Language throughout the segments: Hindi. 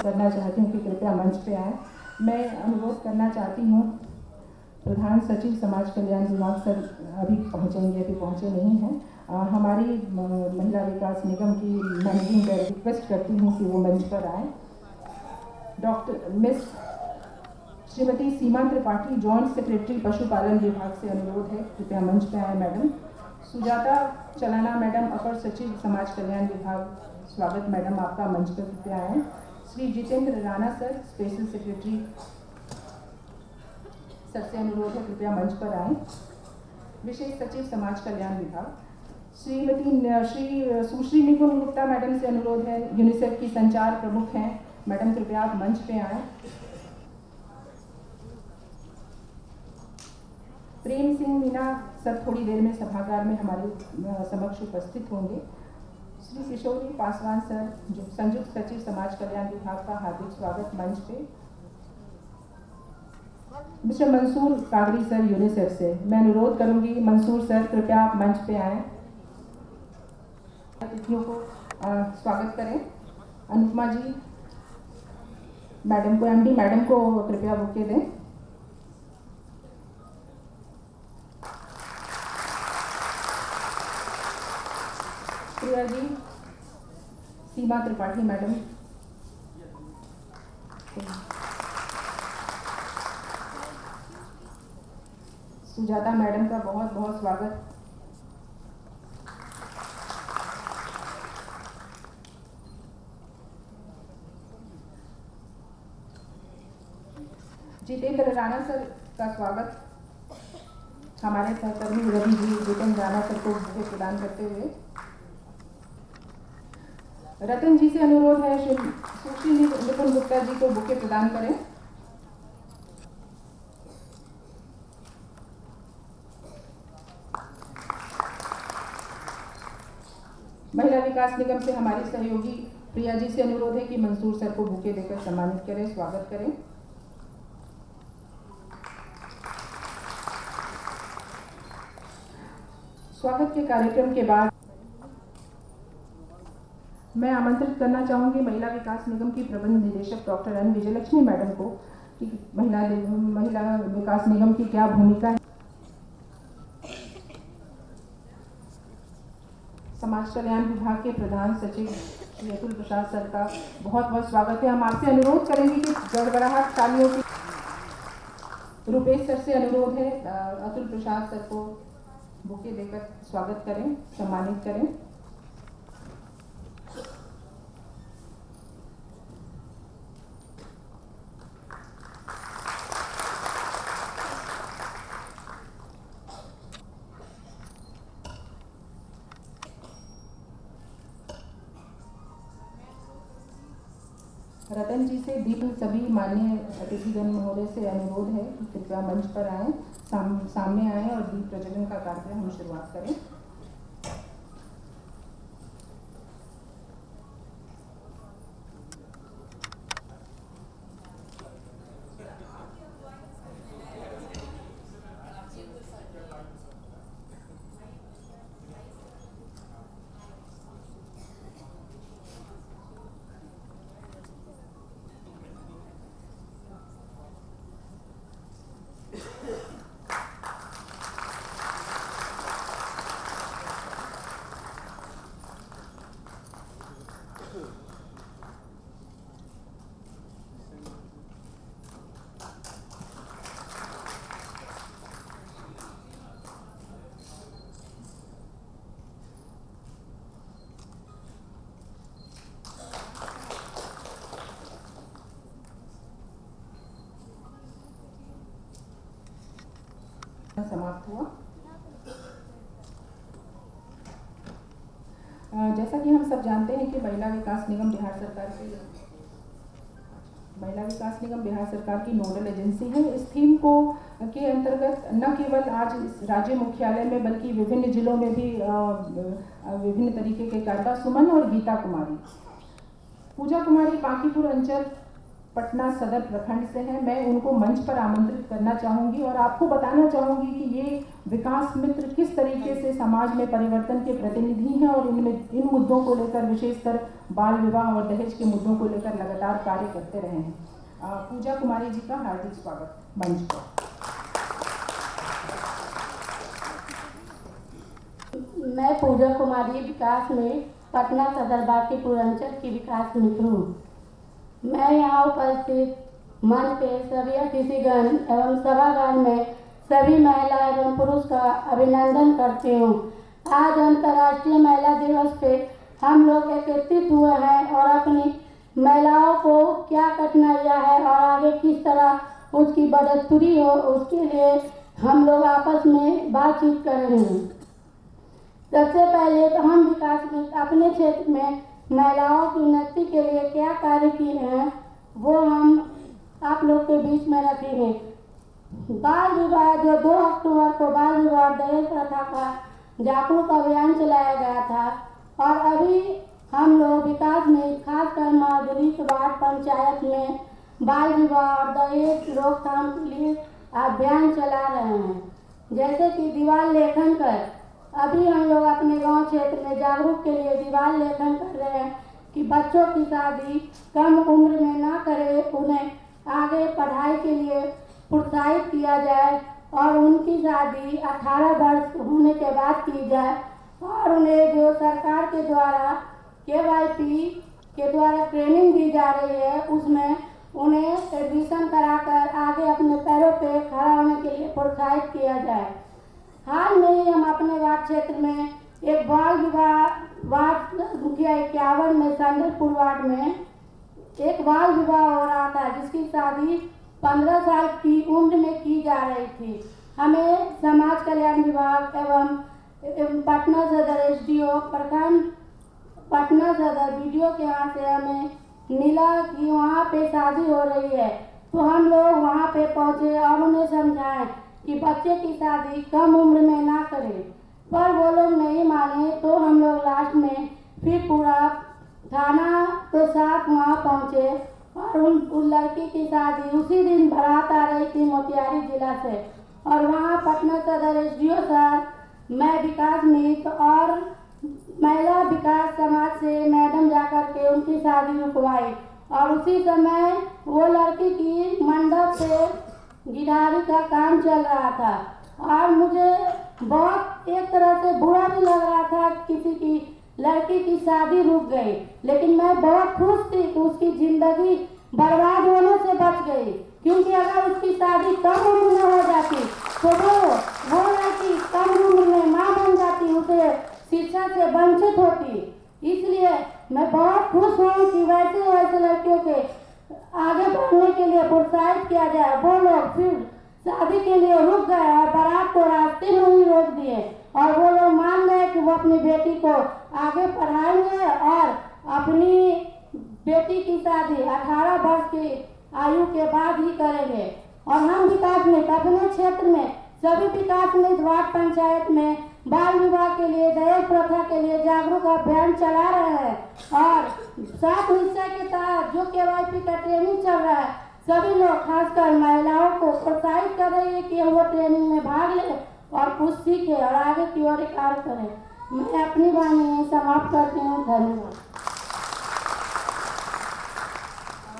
करना चाहती हूँ कि कृपया मंच पे आए। मैं अनुरोध करना चाहती हूँ प्रधान सचिव समाज कल्याण विभाग सर अभी पहुँचेंगे, अभी पहुँचे नहीं हैं। हमारी महिला विकास निगम की मैनेजिंग डायरेक्टर रिक्वेस्ट करती हूँ कि वो मंच पर आए। डॉक्टर मिस श्रीमती सीमा त्रिपाठी जॉइंट सेक्रेटरी पशुपालन विभाग से अनुरोध है, कृपया मंच पे आए मैडम। सुजाता चलाना मैडम अपर सचिव समाज कल्याण विभाग, स्वागत मैडम आपका, मंच पर कृपया आए। Shri Jitendra Rana sir special secretary sir से अनुरोध है, कृपया मंच पर आए। विशेष सचिव समाज कल्याण विभाग श्री सुश्री निपुण गुप्ता मैडम से अनुरोध है, यूनिसेफ की संचार प्रमुख हैं मैडम, कृपया आप मंच पे आए। प्रेम सिंह मीना सर थोड़ी देर में सभागार में हमारे समक्ष उपस्थित होंगे। श्री किशोरी पासवान सर जो संयुक्त सचिव समाज कल्याण विभाग का हार्दिक स्वागत मंच पे। Mister Mansoor Kagri sir UNICEF से मैं अनुरोध करूंगी, मंसूर सर कृपया आप मंच पे आए, अतिथियों को स्वागत करें। अनुपमा जी मैडम को, एमडी मैडम को कृपया बुके दें। प्रिया जी, सीमा त्रिपाठी मैडम, सुजाता मैडम का बहुत बहुत स्वागत। जितेंद्र राणा सर का स्वागत, हमारे सहकर्मी रवि जी जितेंद्र राणा सर को बुके प्रदान करते हुए। रतन जी से अनुरोध है, सुश्री निपुण गुप्ता जी को बुके प्रदान करें। महिला विकास निगम से हमारी सहयोगी प्रिया जी से अनुरोध है कि मंसूर सर को बुके देकर सम्मानित करें, स्वागत करें। स्वागत के कार्यक्रम के बाद मैं आमंत्रित करना चाहूंगी महिला विकास निगम की प्रबंध निदेशक डॉक्टर एन विजयलक्ष्मी मैडम को कि महिला विकास निगम की क्या भूमिका है। समाज कल्याण विभाग के प्रधान सचिव श्री अतुल प्रसाद सर का बहुत बहुत स्वागत है। हम आपसे अनुरोध करेंगे कि गड़गड़ाहट तालियों की। रुपेश सर से अनुरोध है, अतुल प्रसाद सर को बुके देकर स्वागत करें, सम्मानित करें। रतन जी से दीप सभी माननीय अतिथिगण महोदय से अनुरोध है कि कृपया मंच पर आएं, सामने आएं और दीप प्रज्वलन का कार्यक्रम हम शुरुआत करें। समाप्त हुआ। जैसा कि हम सब जानते हैं कि महिला विकास निगम बिहार सरकार की नोडल एजेंसी है। इस थीम को के अंतर्गत न केवल आज राज्य मुख्यालय में बल्कि विभिन्न जिलों में भी विभिन्न तरीके के कार्यक्रम सुमन और गीता कुमारी, पूजा कुमारी बांकीपुर अंचल पटना सदर प्रखंड से हैं। मैं उनको मंच पर आमंत्रित करना चाहूँगी और आपको बताना चाहूँगी कि ये विकास मित्र किस तरीके से समाज में परिवर्तन के प्रतिनिधि हैं और इन मुद्दों को लेकर, विशेषकर बाल विवाह और दहेज के मुद्दों को लेकर लगातार कार्य करते रहे हैं। पूजा कुमारी जी का हार्दिक स्वागत मंच पर। मैं पूजा कुमारी विकास में पटना सदर बांकीपुर अंचल की विकास मित्र हूँ। मैं यहाँ उपस्थित मंच पे सभी अतिथिगण एवं सभागार में सभी महिला एवं पुरुष का अभिनंदन करती हूँ। आज अंतर्राष्ट्रीय महिला दिवस पे हम लोग एकत्रित हुए हैं और अपनी महिलाओं को क्या कठिनाइयाँ है और आगे किस तरह उसकी बढ़ोतरी हो, उसके लिए हम लोग आपस में बातचीत करेंगे। सबसे पहले हम विकास में अपने क्षेत्र में महिलाओं की उन्नति के लिए क्या कार्य किए हैं वो हम आप लोग के बीच में रखेंगे। बाल विवाह, जो 2 अक्टूबर को बाल विवाह दहेज प्रथा का जागरूक अभियान चलाया गया था और अभी हम लोग विकास में खासकर माधुरी वार्ड पंचायत में बाल विवाह और दहेज रोकथाम के लिए अभियान चला रहे हैं। जैसे कि दीवार लेखन कर, अभी हम लोग अपने गांव क्षेत्र में जागरूक के लिए दीवार लेखन कर रहे हैं कि बच्चों की शादी कम उम्र में ना करें, उन्हें आगे पढ़ाई के लिए प्रोत्साहित किया जाए और उनकी शादी 18 वर्ष होने के बाद की जाए और उन्हें जो सरकार के द्वारा KYP के द्वारा ट्रेनिंग दी जा रही है उसमें उन्हें एडमिशन कराकर आगे अपने पैरों पे खड़ा होने के लिए प्रोत्साहित किया जाए। हाल में ही हम अपने वार्ड क्षेत्र में एक बाल विवाह वार्ड मुखिया 51 में संदलपुर वार्ड में एक बाल विवाह हो रहा था जिसकी शादी 15 साल की उम्र में की जा रही थी। हमें समाज कल्याण विभाग एवं पटना सदर SDO प्रखंड पटना सदर BDO के यहाँ से हमें मिला कि वहाँ पे शादी हो रही है, तो हम लोग वहाँ पे पहुँचे और उन्हें समझाएं कि बच्चे की शादी कम उम्र में ना करें, पर वो लोग नहीं माने। तो हम लोग लास्ट में फिर पूरा थाना के साथ वहाँ पहुँचे और उन लड़की की शादी उसी दिन बारात आ रही थी मोतिहारी जिला से और वहाँ पटना सदर SDO सर, मैं विकास मित्र और महिला विकास समाज से मैडम जाकर के उनकी शादी रुकवाई और उसी समय वो लड़की की मंडप से गिटारी का काम चल रहा था और मुझे बहुत एक तरह से बुरा भी लग रहा था, किसी की लड़की की शादी रुक गई, लेकिन मैं बहुत खुश थी कि उसकी जिंदगी बर्बाद होने से बच गई, क्योंकि अगर उसकी शादी कम उम्र में हो जाती तो वो लड़की कम उम्र में मां बन जाती, उसे शिक्षा से वंचित होती। इसलिए मैं बहुत खुश हूँ कि वैसे लड़कियों के आगे बढ़ने के लिए प्रोत्साहित किया जाए। वो लोग फिर शादी के लिए रुक गए और बारात को रास्ते में ही रोक दिए और वो लोग मान गए कि वो अपनी बेटी को आगे पढ़ाएंगे और अपनी बेटी की शादी 18 वर्ष की आयु के बाद ही करेंगे। और हम विकास में अपने क्षेत्र में सभी विकास में वार्ड पंचायत में बाल विवाह के लिए, दहेज प्रथा के लिए जागरूक अभियान चला रहे हैं और 7 निश्चय के तहत जो KYP का ट्रेनिंग चल रहा है, सभी लोग खासकर महिलाओं को प्रोत्साहित कर रही है कि वो ट्रेनिंग में भाग ले और कुछ सीखे और आगे की ओर कार्य करें। मैं अपनी वाणी समाप्त करती हूँ। धन्यवाद।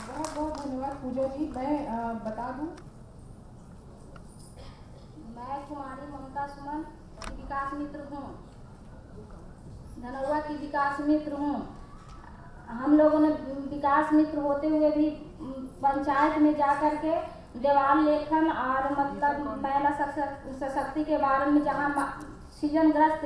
बहुत बहुत धन्यवाद पूजा जी। मैं बता दूं, मैं कुमारी ममता सुमन की विकास मित्र हूँ, धनौरा की विकास मित्र हूँ। हम लोगों ने विकास मित्र होते हुए भी पंचायत में जाकर के दीवार लेखन और मतलब महिला सशक्ति के बारे में, जहाँ सृजनग्रस्त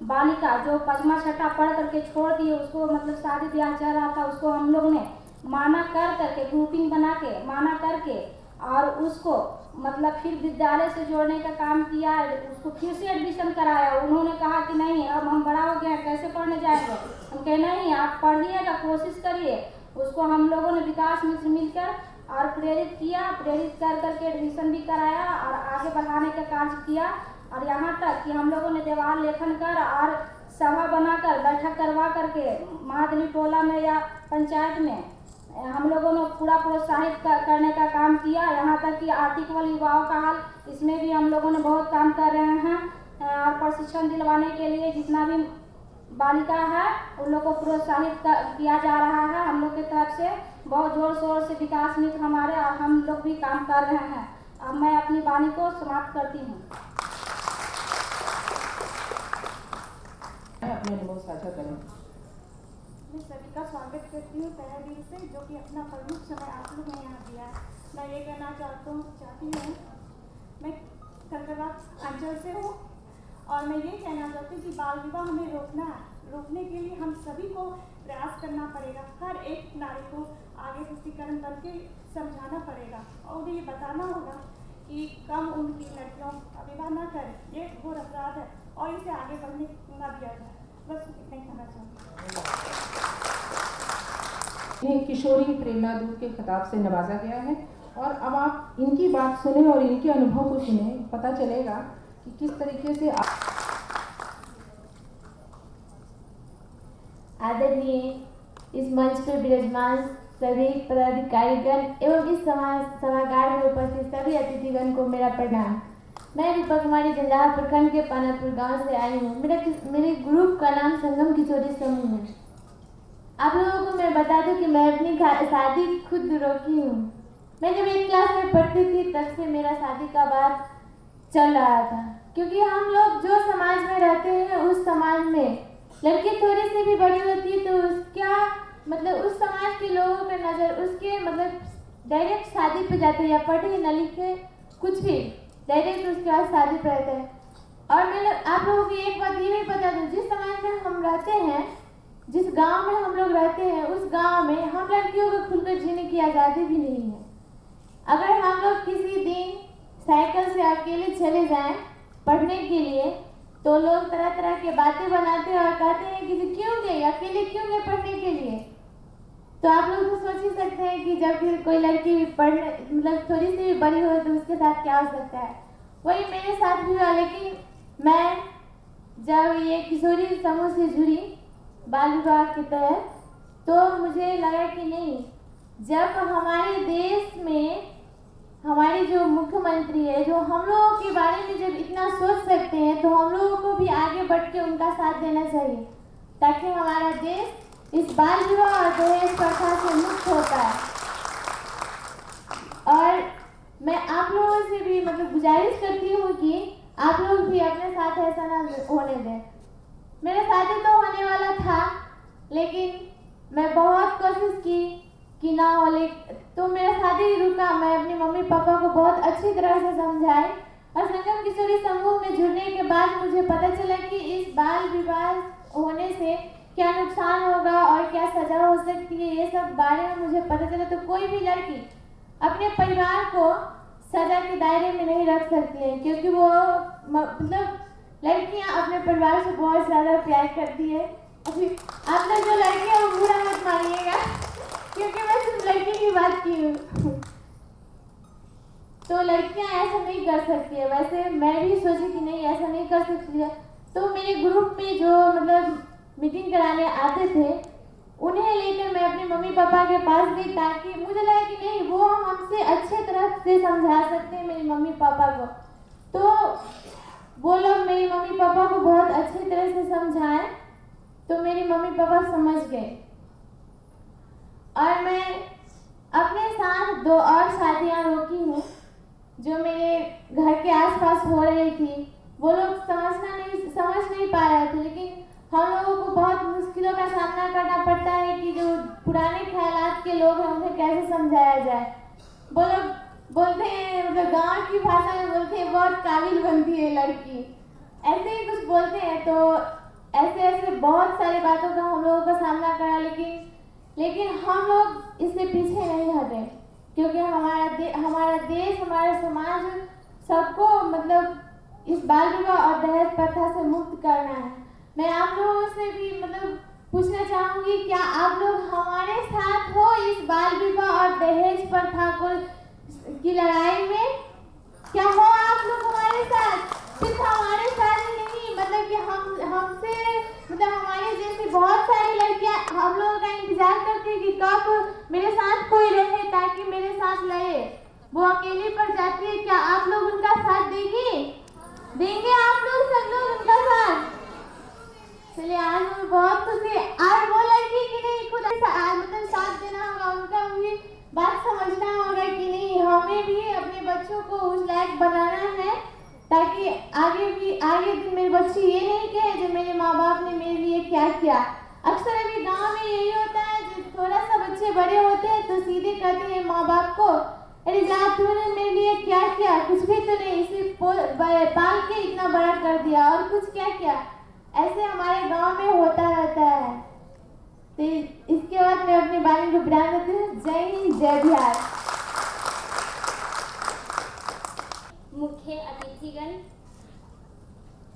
बालिका जो 5वां छठा पढ़ करके छोड़ दिए, उसको मतलब शादी ब्याह चल रहा था, उसको हम लोग ने माना कर करके ग्रुपिंग बना के माना करके और उसको मतलब फिर विद्यालय से जोड़ने का काम किया, उसको फिर से एडमिशन कराया। उन्होंने कहा कि नहीं, अब हम बड़ा हो गए हैं, कैसे पढ़ने जाएंगे। हम कहे नहीं, आप पढ़िएगा, कोशिश करिए। उसको हम लोगों ने विकास मित्र मिलकर और प्रेरित किया, प्रेरित कर करके एडमिशन भी कराया और आगे बढ़ाने का कार्य किया। और यहाँ तक कि हम लोगों ने दीवार लेखन कर और सभा बनाकर बैठक करवा करके महादली टोला में या पंचायत में हम लोगों ने पूरा प्रोत्साहित करने का काम किया। यहाँ तक कि आर्थिक बल युवाओं का हाल, इसमें भी हम लोगों ने बहुत काम कर रहे हैं और प्रशिक्षण दिलवाने के लिए जितना भी बालिका है उन लोग को प्रोत्साहित किया जा रहा है। हम लोग की तरफ से बहुत जोर शोर से विकास मित्र हमारे और हम लोग भी काम कर रहे हैं। अब मैं अपनी वाणी को समाप्त करती हूँ। अपने अनुभव साझा करें। मैं सभी का स्वागत करती हूँ तहे दिल से, जो कि अपना प्रमुख समय आप लोग ने यहाँ दिया है। मैं ये कहना चाहती हूँ मैं कंकड़बाग अंचल से हूँ और मैं ये कहना चाहती हूँ कि बाल विवाह हमें रोकना है। रोकने के लिए हम सभी को प्रयास करना पड़ेगा। हर एक नारी को आगे सशक्तिकरण बन के समझाना पड़ेगा और उन्हें ये बताना होगा कि कम उम्र की लड़कियों का विवाह न करें, ये घोर अपराध है और इसे आगे बढ़ने न दिया जाए। बस इतना ही कहना चाहूँगी। इन्हें किशोरी प्रेरणा दूत के खिताब से नवाजा गया है और अब आप इनकी बात सुने और इनके अनुभव को सुने, पता चलेगा कि किस तरीके से आदरणीय इस मंच पर विराजमान सभी पदाधिकारीगण एवं इस सभागार में उपस्थित सभी अतिथिगण को मेरा प्रणाम। मैं रूपा कुमारी जंदाहा प्रखंड के पानापुर गांव से आई हूँ। मेरे ग्रुप का नाम संगम किशोरी समूह है। आप लोगों को मैं बता दूं कि मैं अपनी शादी खुद रोकी हूँ। मैं जब 1 क्लास में पढ़ती थी तब से मेरा शादी का बात चल रहा था, क्योंकि हम लोग जो समाज में रहते हैं उस समाज में लड़की थोड़ी सी भी बड़ी होती है तो उसका मतलब उस समाज के लोगों का नज़र उसके मतलब डायरेक्ट शादी पे जाते हैं, या पढ़े न लिखे कुछ भी डायरेक्ट उसके बाद शादी पे रहते हैं। और मैं आप लोगों को एक बात ये भी बता दूँ, जिस समाज में हम रहते हैं, जिस गांव में हम लोग रहते हैं, उस गांव में हम लड़कियों को खुलकर जीने की आज़ादी भी नहीं है। अगर हम लोग किसी दिन साइकिल से अकेले चले जाएं पढ़ने के लिए तो लोग तरह तरह के बातें बनाते हैं और कहते हैं कि क्यों गए, अकेले क्यों गए पढ़ने के लिए। तो आप लोग तो सोच ही सकते हैं कि जब फिर कोई लड़की पढ़ने मतलब थोड़ी सी भी बड़ी हो तो उसके साथ क्या हो सकता है। वही मेरे साथ भी हुआ, लेकिन मैं जब ये किशोरी समूह से जुड़ी बाल विवाह के तहत तो मुझे लगा कि नहीं, जब हमारे देश में हमारे जो मुख्यमंत्री है जो हम लोगों के बारे में जब इतना सोच सकते हैं तो हम लोगों को भी आगे बढ़ के उनका साथ देना चाहिए, ताकि हमारा देश इस बाल विवाह और दहेज प्रथा से मुक्त होता है। और मैं आप लोगों से भी मतलब गुजारिश करती हूँ कि आप लोग भी अपने साथ ऐसा ना होने दें। मेरा शादी तो होने वाला था, लेकिन मैं बहुत कोशिश की कि ना हो, तो मेरा शादी रुका। मैं अपनी मम्मी पापा को बहुत अच्छी तरह से समझाई और संगम किशोरी समूह में जुड़ने के बाद मुझे पता चला कि इस बाल विवाह होने से क्या नुकसान होगा और क्या सजा हो सकती है, ये सब बारे में मुझे पता चला। तो कोई भी लड़की अपने परिवार को सजा के दायरे में नहीं रख सकती है, क्योंकि वो मतलब लड़कियां अपने परिवार से बहुत ज़्यादा प्यार करती है। अभी आप लोग जो लड़कियां वो बुरा मत मानिएगा, क्योंकि मैं सिर्फ लड़की की बात की हूँ। तो लड़कियां ऐसा नहीं कर सकती है। वैसे मैं भी सोची कि नहीं ऐसा नहीं कर सकती है, तो मेरे ग्रुप में जो मतलब मीटिंग कराने आते थे उन्हें लेकर मैं अपने मम्मी पापा के पास गई, ताकि मुझे लगा कि नहीं वो हमसे अच्छे तरह से समझा सकते हैं मेरी मम्मी पापा को। तो वो लोग मेरी मम्मी पापा को बहुत अच्छी तरह से समझाएं, तो मेरी मम्मी पापा समझ गए। और मैं अपने साथ 2 और शादियाँ रोकी हूँ जो मेरे घर के आसपास हो रही थी। वो लोग समझ नहीं पा रहे थे, लेकिन हम लोगों को बहुत मुश्किलों का सामना करना पड़ता है कि जो पुराने ख्यालात के लोग हैं उन्हें कैसे समझाया जाए। वो लोग बोलते हैं, मतलब गाँव की भाषा में बोलते हैं बहुत काबिल बनती है लड़की, ऐसे ही कुछ बोलते हैं। तो ऐसे बहुत सारी बातों का हम लोगों का सामना करा, लेकिन हम लोग इससे पीछे नहीं हटे। क्योंकि हमारा देश, हमारा समाज सबको मतलब इस बाल विवाह और दहेज प्रथा से मुक्त करना है। मैं आप लोगों से भी मतलब पूछना चाहूँगी, क्या आप लोग हमारे साथ हो इस बाल विवाह और दहेज प्रथा की लड़ाई में? क्या हो आप लोग हमारे साथ? सिर्फ हमारे साथ ही नहीं, मतलब कि हमसे मतलब हमारे जैसी बहुत सारी लड़कियां हम लोगों का इंतजार करती है कि कब मेरे साथ कोई रहे ताकि मेरे साथ लड़े। वो अकेले पड़ जाती है। क्या आप लोग उनका साथ देंगे आप लोग सब लोग उनका साथ? चलिए, आज हमें बहुत खुशी। आज वो लड़की की नहीं, खुद मतलब साथ देना होगा, उनका भी बात समझना होगा कि नहीं, हमें भी अपने बच्चों को उस लायक बनाना है ताकि आगे दिन मेरे बच्चे ये नहीं कहे जो मेरे माँ बाप ने मेरे लिए क्या किया। अक्सर अभी गांव में यही होता है, जब थोड़ा सा बच्चे बड़े होते हैं तो सीधे कहते हैं माँ बाप को, अरे जा तूने मेरे लिए क्या किया? कुछ भी तो नहीं, सिर्फ पाल के इतना बड़ा कर दिया और कुछ क्या किया। ऐसे हमारे गांव में होता रहता है। तो इसके बाद मैं अपनी वाणी को विराम देती हूँ। जय हिंद, जय बिहार। मुख्य अतिथिगण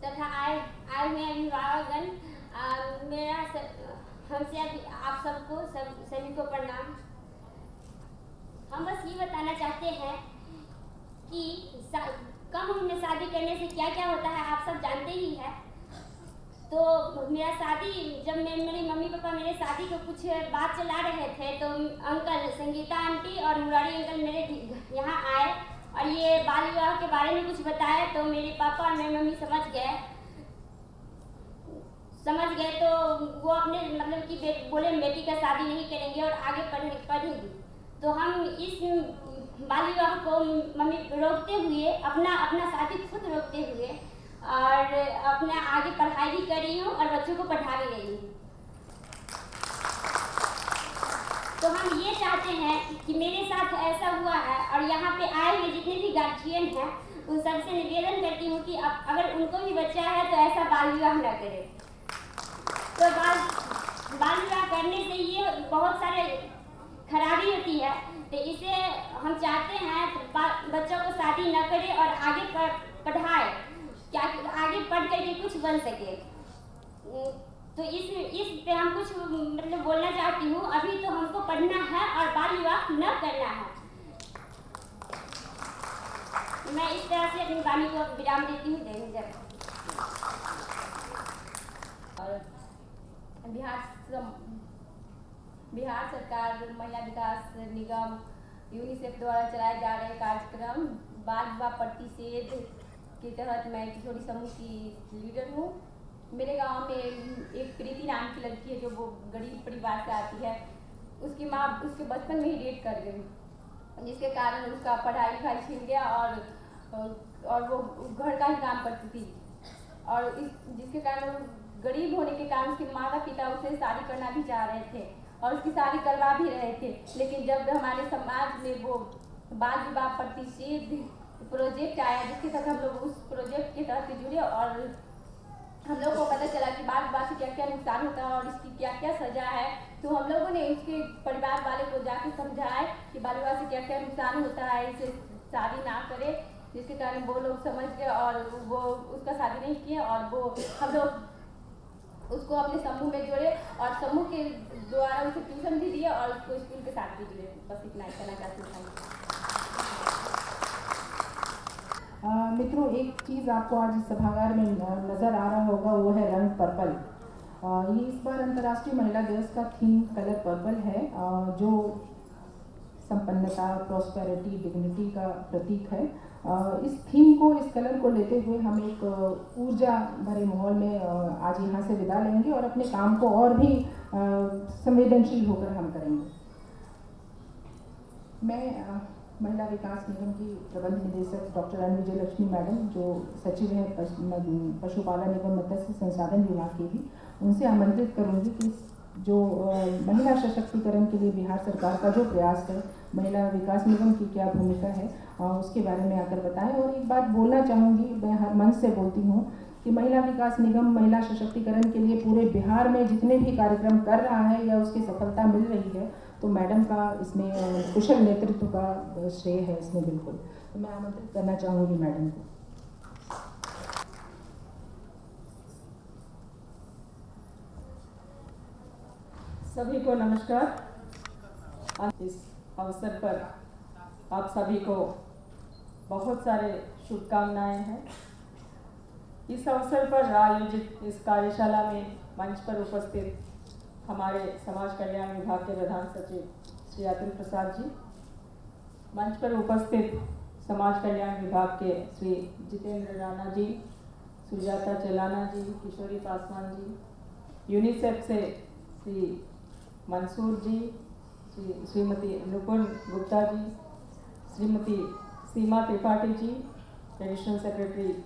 तथा आए हुए अभिभावकगण, मेरा हमसे आप सबको सभी को प्रणाम। हम बस ये बताना चाहते हैं कि कम उम्र में शादी करने से क्या क्या होता है, आप सब जानते ही हैं। तो मेरा शादी, जब मेरी मम्मी पापा मेरे शादी को कुछ बात चला रहे थे तो अंकल संगीता आंटी और मुरारी अंकल मेरे यहाँ आए और ये बाल विवाह के बारे में कुछ बताया। तो मेरे पापा और मेरी मम्मी समझ गए तो वो अपने मतलब कि बोले बेटी का शादी नहीं करेंगे और आगे पढ़ेगी। तो हम इस बाल विवाह को मम्मी रोकते हुए अपना शादी खुद रोकते हुए और अपना आगे पढ़ाई भी कर रही हूँ और बच्चों को पढ़ा भी रही हूँ। तो हम ये चाहते हैं कि मेरे साथ ऐसा हुआ है और यहाँ पे आए हुए जितने भी गार्जियन हैं उन सबसे निवेदन करती हूँ कि अगर उनको भी बच्चा है तो ऐसा बाल विवाह न करें। तो बाल विवाह करने से ये बहुत सारे खराबी होती है। तो इसे हम चाहते हैं बच्चों को शादी न करें और आगे पढ़ाए, क्या आगे पढ़ करके कुछ बन सके। तो इस पे हम कुछ मतलब बोलना चाहती हूँ। अभी तो हमको पढ़ना है और बाल विवाह न करना है। मैं इस तरह से अपनी वाणी को विराम देती हूँ। जय हिंद। और बिहार सरकार महिला विकास निगम यूनिसेफ द्वारा चलाए जा रहे कार्यक्रम बाल विवाह प्रतिषेध के तहत मैं किशोरी समूह की लीडर हूँ। मेरे गांव में एक प्रीति नाम की लड़की है जो वो गरीब परिवार से आती है। उसकी माँ उसके बचपन में ही डेट कर गई, जिसके कारण उसका पढ़ाई लिखाई छिन गया और वो घर का ही काम करती थी। और जिसके कारण वो गरीब होने के कारण उसके माता पिता उसे शादी करना भी चाह रहे थे और उसकी शादी करवा भी रहे थे। लेकिन जब हमारे समाज में वो बाल विवाह प्रतिषेध प्रोजेक्ट आया, जिसके तहत हम लोग उस प्रोजेक्ट के तहत जुड़े और हम लोगों को पता चला कि बाल विवाह से क्या क्या नुकसान होता है और इसकी क्या क्या सजा है। तो हम लोगों ने उसके परिवार वाले को जाके समझाए कि बाल विवाह से क्या क्या नुकसान होता है, इसे शादी ना करे। जिसके कारण वो लोग समझ गए और वो उसका शादी नहीं किया और वो हम लोग उसको अपने समूह में जोड़े और समूह के द्वारा उसे ट्यूशन भी दिए और उसको स्कूल के साथ भी जुड़े। बस इतना ही कहना चाहती हूँ। मित्रों, एक चीज़ आपको आज इस सभागार में नज़र आ रहा होगा, वो है रंग पर्पल। ये इस बार अंतर्राष्ट्रीय महिला दिवस का थीम कलर पर्पल है, जो संपन्नता, प्रॉस्पेरिटी, डिग्निटी का प्रतीक है। इस थीम को, इस कलर को लेते हुए हम एक ऊर्जा भरे माहौल में आज यहाँ से विदा लेंगे और अपने काम को और भी संवेदनशील होकर हम करेंगे। मैं महिला विकास निगम की प्रबंध निदेशक डॉक्टर अनु विजयलक्ष्मी मैडम, जो सचिव हैं पशुपालन एवं मत्स्य संसाधन विभाग की भी, उनसे आमंत्रित करूंगी कि जो महिला सशक्तिकरण के लिए बिहार सरकार का जो प्रयास है, महिला विकास निगम की क्या भूमिका है, उसके बारे में आकर बताएं। और एक बात बोलना चाहूँगी, मैं हर मन से बोलती हूँ कि महिला विकास निगम महिला सशक्तिकरण के लिए पूरे बिहार में जितने भी कार्यक्रम कर रहा है या उसकी सफलता मिल रही है, तो मैडम का इसमें कुशल नेतृत्व का श्रेय है इसमें बिल्कुल। तो मैं आमंत्रित करना चाहूँगी मैडम को। सभी को नमस्कार। इस अवसर पर आप सभी को बहुत सारे शुभकामनाएं हैं। इस अवसर पर आयोजित इस कार्यशाला में मंच पर उपस्थित हमारे समाज कल्याण विभाग के प्रधान सचिव श्री अतुल प्रसाद जी, मंच पर उपस्थित समाज कल्याण विभाग के श्री जितेंद्र राणा जी, सुजाता चलाना जी, किशोरी पासवान जी, यूनिसेफ से श्री मंसूर जी, श्रीमती नुपुर गुप्ता जी, श्रीमती सीमा त्रिपाठी जी, एडिशनल सेक्रेटरी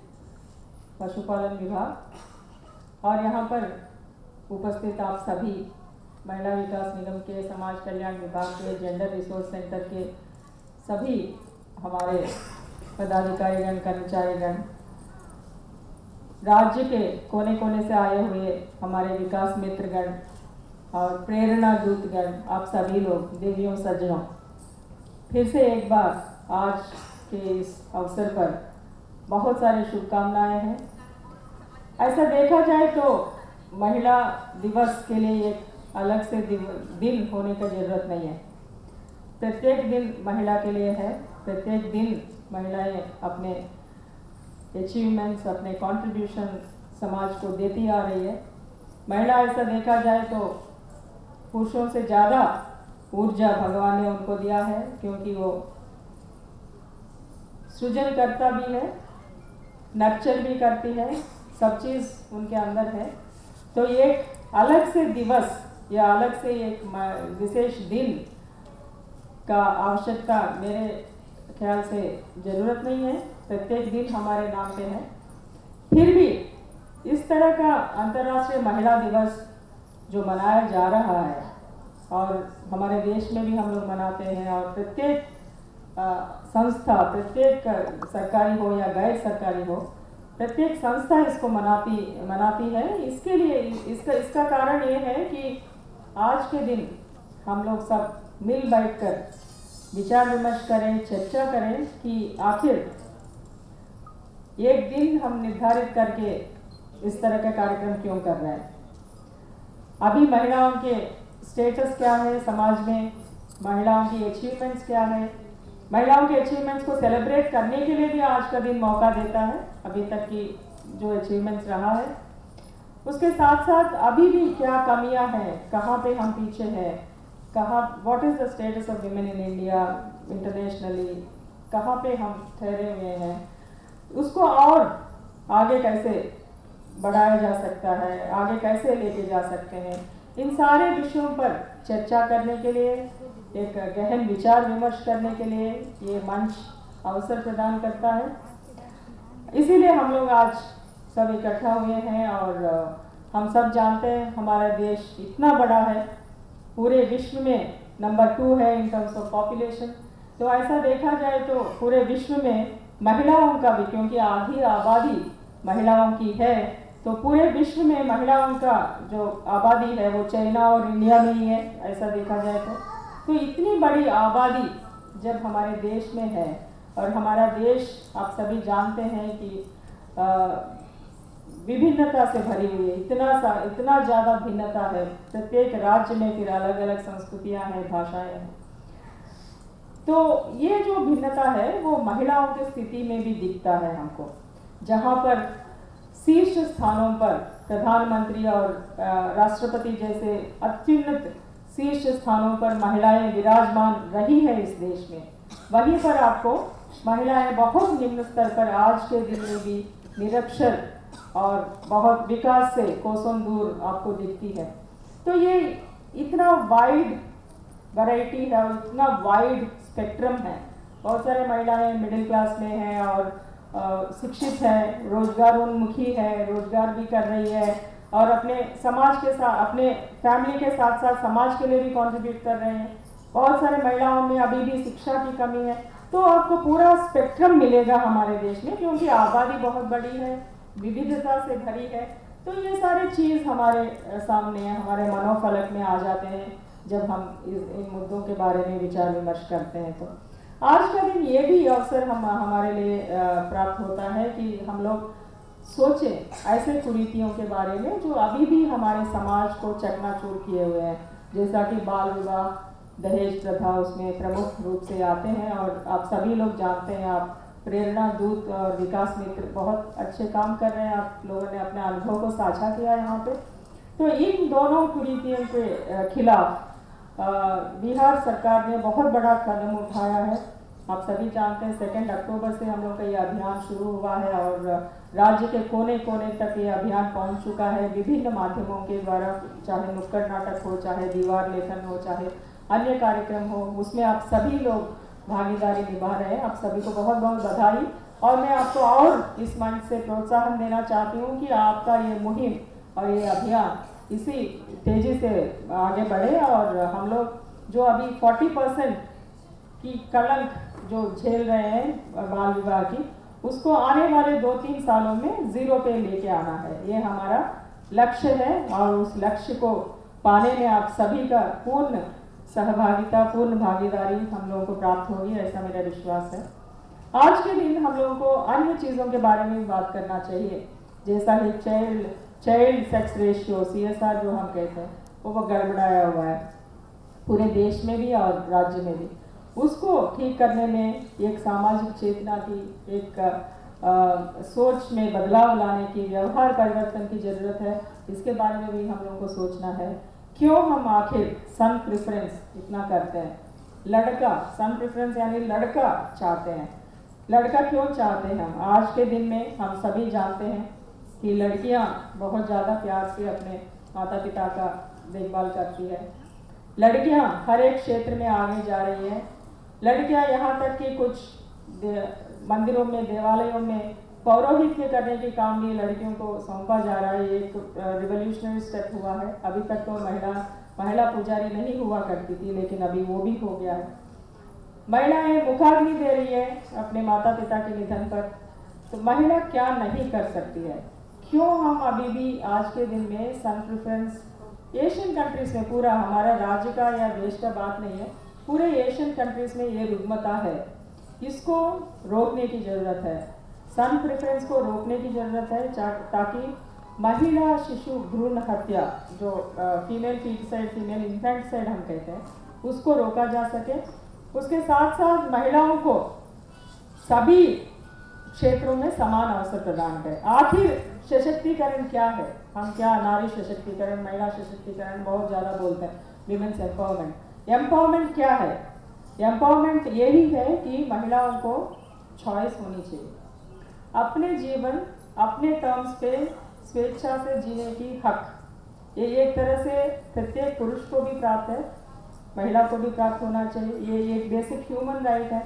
पशुपालन विभाग, और यहाँ पर उपस्थित आप सभी महिला विकास निगम के, समाज कल्याण विभाग के, जेंडर रिसोर्स सेंटर के सभी हमारे पदाधिकारीगण, कर्मचारीगण, राज्य के कोने कोने से आए हुए हमारे विकास मित्रगण और प्रेरणा दूतगण, आप सभी लोग, देवियों सज्जनों, फिर से एक बार आज के इस अवसर पर बहुत सारी शुभकामनाएं हैं। ऐसा देखा जाए तो महिला दिवस के लिए एक अलग से दिन होने की ज़रूरत नहीं है। प्रत्येक दिन महिला के लिए है। प्रत्येक दिन महिलाएं अपने अचीवमेंट्स, अपने कंट्रीब्यूशन समाज को देती आ रही है। महिला ऐसा देखा जाए तो पुरुषों से ज़्यादा ऊर्जा भगवान ने उनको दिया है, क्योंकि वो सृजनकर्ता भी है, नर्चर भी करती है, सब चीज़ उनके अंदर है। तो एक अलग से दिवस या अलग से एक विशेष दिन का आवश्यकता मेरे ख्याल से ज़रूरत नहीं है। प्रत्येक दिन हमारे नाम पे है। फिर भी इस तरह का अंतर्राष्ट्रीय महिला दिवस जो मनाया जा रहा है, और हमारे देश में भी हम लोग मनाते हैं, और प्रत्येक संस्था, प्रत्येक सरकारी हो या गैर सरकारी हो, प्रत्येक संस्था इसको मनाती है। इसके लिए इसका कारण ये है कि आज के दिन हम लोग सब मिल बैठकर विचार विमर्श करें, चर्चा करें कि आखिर एक दिन हम निर्धारित करके इस तरह का कार्यक्रम क्यों कर रहे हैं। अभी महिलाओं के स्टेटस क्या है समाज में, महिलाओं की अचीवमेंट्स क्या है, महिलाओं के अचीवमेंट्स को सेलिब्रेट करने के लिए भी आज का दिन मौका देता है। अभी तक की जो अचीवमेंट्स रहा है, उसके साथ साथ अभी भी क्या कमियां हैं, कहाँ पे हम पीछे हैं, कहाँ, what is the status of women in India internationally, कहाँ पे हम ठहरे हुए हैं, उसको और आगे कैसे बढ़ाया जा सकता है, आगे कैसे लेके जा सकते हैं। इन सारे विषयों पर चर्चा करने के लिए, एक गहन विचार विमर्श करने के लिए ये मंच अवसर प्रदान करता है। इसीलिए हम लोग आज सब इकट्ठा हुए हैं, और हम सब जानते हैं हमारा देश इतना बड़ा है, पूरे विश्व में नंबर 2 है इन टर्म्स ऑफ पॉपुलेशन। तो ऐसा देखा जाए तो पूरे विश्व में महिलाओं का भी, क्योंकि आधी आबादी महिलाओं की है, तो पूरे विश्व में महिलाओं का जो आबादी है वो चाइना और इंडिया में ही है, ऐसा देखा जाए तो इतनी बड़ी आबादी जब हमारे देश में है, और हमारा देश आप सभी जानते हैं कि विभिन्नता से भरी हुई है, इतना ज़्यादा भिन्नता है। प्रत्येक राज्य में फिर अलग अलग संस्कृतियाँ हैं, भाषाएं हैं। तो ये जो भिन्नता है वो महिलाओं की स्थिति में भी दिखता है हमको, जहाँ पर शीर्ष स्थानों पर प्रधानमंत्री और राष्ट्रपति जैसे अत्युन्नत शीर्ष स्थानों पर महिलाएं विराजमान रही है इस देश में, वहीं पर आपको महिलाएं बहुत निम्न स्तर पर आज के दिन में भी निरक्षर और बहुत विकास से कोसों दूर आपको दिखती है। तो ये इतना वाइड वैरायटी है और इतना वाइड स्पेक्ट्रम है। बहुत सारे महिलाएं मिडिल क्लास में हैं और शिक्षित है, रोजगारोन्मुखी है, रोजगार भी कर रही है, और अपने समाज के साथ, अपने फैमिली के साथ साथ समाज के लिए भी कंट्रीब्यूट कर रहे हैं। बहुत सारे महिलाओं में अभी भी शिक्षा की कमी है। तो आपको पूरा स्पेक्ट्रम मिलेगा हमारे देश में, क्योंकि आबादी बहुत बड़ी है, विविधता से भरी है। तो ये सारी चीज़ हमारे सामने हमारे मनोफलक में आ जाते हैं जब हम इन मुद्दों के बारे में विचार विमर्श करते हैं। तो आज का दिन ये भी अवसर हमारे लिए प्राप्त होता है कि हम लोग सोचें ऐसे कुरीतियों के बारे में जो अभी भी हमारे समाज को चकनाचूर किए हुए हैं, जैसा कि बाल विवाह, दहेज प्रथा उसमें प्रमुख रूप से आते हैं। और आप सभी लोग जानते हैं, आप प्रेरणा दूत और विकास मित्र बहुत अच्छे काम कर रहे हैं, आप लोगों ने अपने अनुभव को साझा किया यहाँ पे। तो इन दोनों कुरीतियों के खिलाफ बिहार सरकार ने बहुत बड़ा कदम उठाया है। आप सभी जानते हैं 2 अक्टूबर से हम लोग का ये अभियान शुरू हुआ है और राज्य के कोने कोने तक ये अभियान पहुंच चुका है विभिन्न माध्यमों के द्वारा, चाहे नुक्कड़ नाटक हो, चाहे दीवार लेखन हो, चाहे अन्य कार्यक्रम हो, उसमें आप सभी लोग भागीदारी निभा रहे हैं। आप सभी को बहुत बहुत बधाई। और मैं आपको और इस मंच से प्रोत्साहन देना चाहती हूँ कि आपका ये मुहिम और ये अभियान इसी तेजी से आगे बढ़े और हम लोग जो अभी 40% की कलंक जो झेल रहे हैं बाल विवाह की, उसको आने वाले 2-3 सालों में 0 पे लेके आना है। ये हमारा लक्ष्य है और उस लक्ष्य को पाने में आप सभी का पूर्ण सहभागिता, पूर्ण भागीदारी हम लोगों को प्राप्त होगी, ऐसा मेरा विश्वास है। आज के दिन हम लोगों को अन्य चीज़ों के बारे में भी बात करना चाहिए, जैसा कि चाइल्ड सेक्स रेशियो CSR जो हम कहते हैं वो गड़बड़ाया हुआ है पूरे देश में भी और राज्य में भी। उसको ठीक करने में एक सामाजिक चेतना की, एक सोच में बदलाव लाने की, व्यवहार परिवर्तन की ज़रूरत है। इसके बारे में भी हम लोगों को सोचना है। क्यों हम आखिर सन प्रेफरेंस इतना करते हैं? लड़का, सन प्रेफरेंस यानी लड़का चाहते हैं। लड़का क्यों चाहते हैं हम? आज के दिन में हम सभी जानते हैं कि लड़कियां बहुत ज़्यादा प्यार से अपने माता पिता का देखभाल करती है। लड़कियां हर एक क्षेत्र में आगे जा रही हैं। लड़कियां यहाँ तक कि कुछ मंदिरों में, देवालयों में पौरोहित्य करने के काम भी लड़कियों को सौंपा जा रहा है। एक रिवोल्यूशनरी स्टेप हुआ है। अभी तक तो महिला पुजारी नहीं हुआ करती थी, लेकिन अभी वो भी हो गया है। महिलाएं मुखाग्नि दे रही है अपने माता पिता के निधन पर। तो महिला क्या नहीं कर सकती है? क्यों हम अभी भी आज के दिन में सन प्रेफरेंस एशियन कंट्रीज में, पूरा हमारा राज्य का या देश का बात नहीं है, पूरे एशियन कंट्रीज में ये रुग्मता है। इसको रोकने की ज़रूरत है। सन प्रेफरेंस को रोकने की ज़रूरत है ताकि महिला शिशु भ्रूण हत्या, जो फीमेल फीटिसाइड, फीमेल इन्फेंटिसाइड हम कहते हैं, उसको रोका जा सके। उसके साथ साथ महिलाओं को सभी क्षेत्रों में समान अवसर प्रदान करें। आखिर सशक्तिकरण क्या है? हम क्या नारी सशक्तिकरण, महिला सशक्तिकरण बहुत ज़्यादा बोलते हैं, विमेंस एम्पावरमेंट। एम्पावरमेंट क्या है? एम्पावरमेंट यही है कि महिलाओं को चॉइस होनी चाहिए, अपने जीवन अपने टर्म्स पे स्वेच्छा से जीने की हक। ये एक तरह से प्रत्येक पुरुष को भी प्राप्त है, महिला को भी प्राप्त होना चाहिए। ये एक बेसिक ह्यूमन राइट है।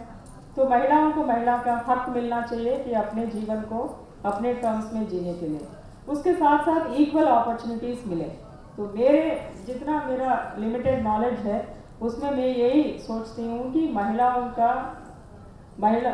तो महिलाओं को महिला का हक मिलना चाहिए कि अपने जीवन को अपने टर्म्स में जीने के लिए। उसके साथ साथ इक्वल अपॉर्चुनिटीज़ मिले। तो जितना मेरा लिमिटेड नॉलेज है उसमें मैं यही सोचती हूँ कि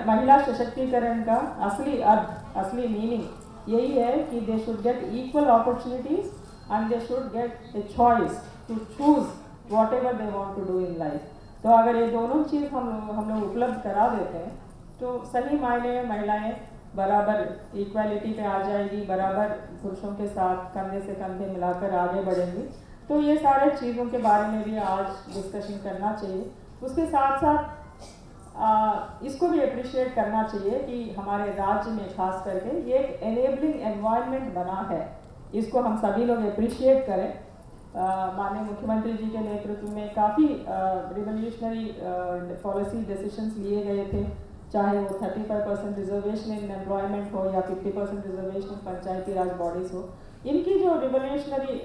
महिला सशक्तिकरण का असली अर्थ, असली मीनिंग यही है कि they should get equal opportunities and they should get a choice to choose whatever they want to do in life। तो अगर ये दोनों चीज़ हम लोग उपलब्ध करा देते हैं तो सही मायने में महिलाएं बराबर इक्वालिटी पे आ जाएगी, बराबर पुरुषों के साथ कंधे से कंधे मिलाकर आगे बढ़ेंगी। तो ये सारे चीज़ों के बारे में भी आज डिस्कशन करना चाहिए। उसके साथ साथ इसको भी अप्रिशिएट करना चाहिए कि हमारे राज्य में खास करके ये एक एनेबलिंग एनवायरनमेंट बना है। इसको हम सभी लोग अप्रिशिएट करें। माननीय मुख्यमंत्री जी के नेतृत्व में काफ़ी रिवोल्यूशनरी पॉलिसी डिसीजंस लिए गए थे, चाहे वो 35% रिजर्वेशन इन एम्प्लॉयमेंट हो या 50% रिजर्वेशन इन पंचायती राज बॉडीज़ हो। इनकी जो रिवोल्यूशनरी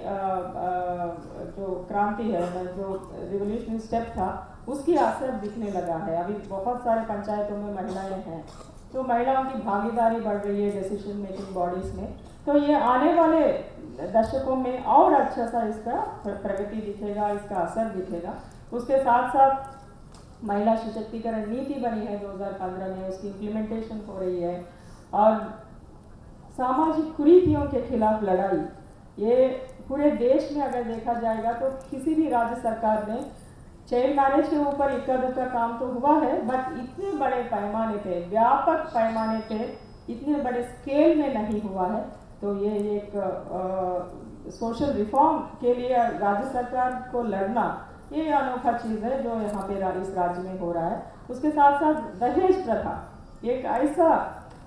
जो क्रांति है, जो रिवोल्यूशनरी स्टेप था, उसकी असर दिखने लगा है। अभी बहुत सारे पंचायतों में महिलाएं हैं, तो महिलाओं की भागीदारी बढ़ रही है डिसीजन मेकिंग बॉडीज़ में। तो ये आने वाले दशकों में और अच्छा सा इसका प्रगति दिखेगा, इसका असर दिखेगा। उसके साथ साथ महिला सशक्तिकरण नीति बनी है 2015 में, उसकी इम्प्लीमेंटेशन हो रही है और सामाजिक कुरीतियों के खिलाफ लड़ाई, ये पूरे देश में अगर देखा जाएगा तो किसी भी राज्य सरकार ने चाइल्ड मैरिज के ऊपर इक्का दुक्का काम तो हुआ है, बट इतने बड़े पैमाने पे, व्यापक पैमाने पे, इतने बड़े स्केल में नहीं हुआ है। तो ये एक सोशल रिफॉर्म के लिए राज्य सरकार को लड़ना, ये अनोखा चीज़ है जो यहाँ पे इस राज्य में हो रहा है। उसके साथ साथ दहेज प्रथा एक ऐसा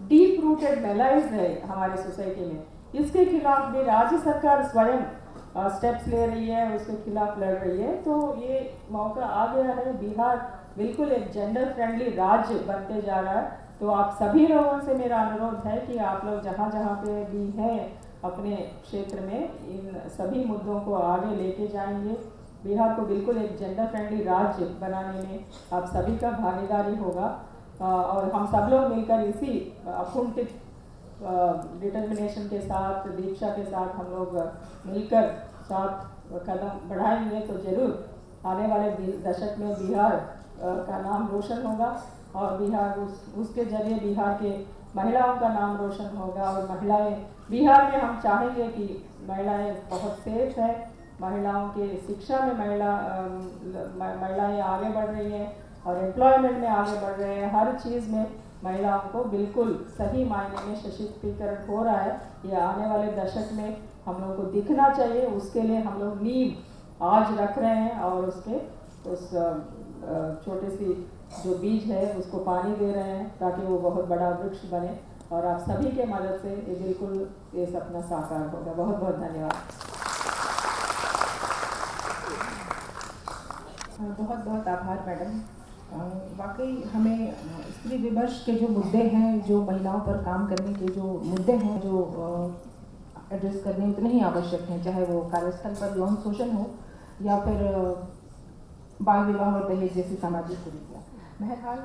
डीप रूटेड मेलाइज है हमारी सोसाइटी में, इसके खिलाफ भी राज्य सरकार स्वयं स्टेप्स ले रही है, उसके खिलाफ लड़ रही है। तो ये मौका आ गया है, बिहार बिल्कुल एक जेंडर फ्रेंडली राज्य बनते जा रहा है। तो आप सभी लोगों से मेरा अनुरोध है कि आप लोग जहाँ जहाँ पे भी हैं अपने क्षेत्र में इन सभी मुद्दों को आगे लेके जाएंगे। बिहार को बिल्कुल एक जेंडर फ्रेंडली राज्य बनाने में आप सभी का भागीदारी होगा और हम सब लोग मिलकर इसी अकुंठित डिटर्मिनेशन के साथ, दीक्षा के साथ हम लोग मिलकर साथ कदम बढ़ाएंगे तो जरूर आने वाले दशक में बिहार का नाम रोशन होगा और बिहार उसके जरिए बिहार के महिलाओं का नाम रोशन होगा। और महिलाएं बिहार में हम चाहेंगे कि महिलाएं बहुत सेफ है, महिलाओं के शिक्षा में महिलाएं आगे बढ़ रही हैं और एम्प्लॉयमेंट में आगे बढ़ रहे हैं, हर चीज़ में महिलाओं को बिल्कुल सही मायने में सशक्तिकरण हो रहा है। ये आने वाले दशक में हम लोग को दिखना चाहिए, उसके लिए हम लोग नींव आज रख रहे हैं और उसके उस छोटे सी जो बीज है उसको पानी दे रहे हैं ताकि वो बहुत बड़ा वृक्ष बने और आप सभी के मदद से ये बिल्कुल ये सपना साकार होगा। बहुत बहुत धन्यवाद। बहुत बहुत आभार मैडम। वाकई हमें स्त्री विमर्श के जो मुद्दे हैं, जो महिलाओं पर काम करने के जो मुद्दे हैं, जो एड्रेस करने उतने ही आवश्यक हैं, चाहे वो कार्यस्थल पर यौन शोषण हो या फिर बाल विवाह और दहेज जैसी सामाजिक कुरीतियाँ। बहरहाल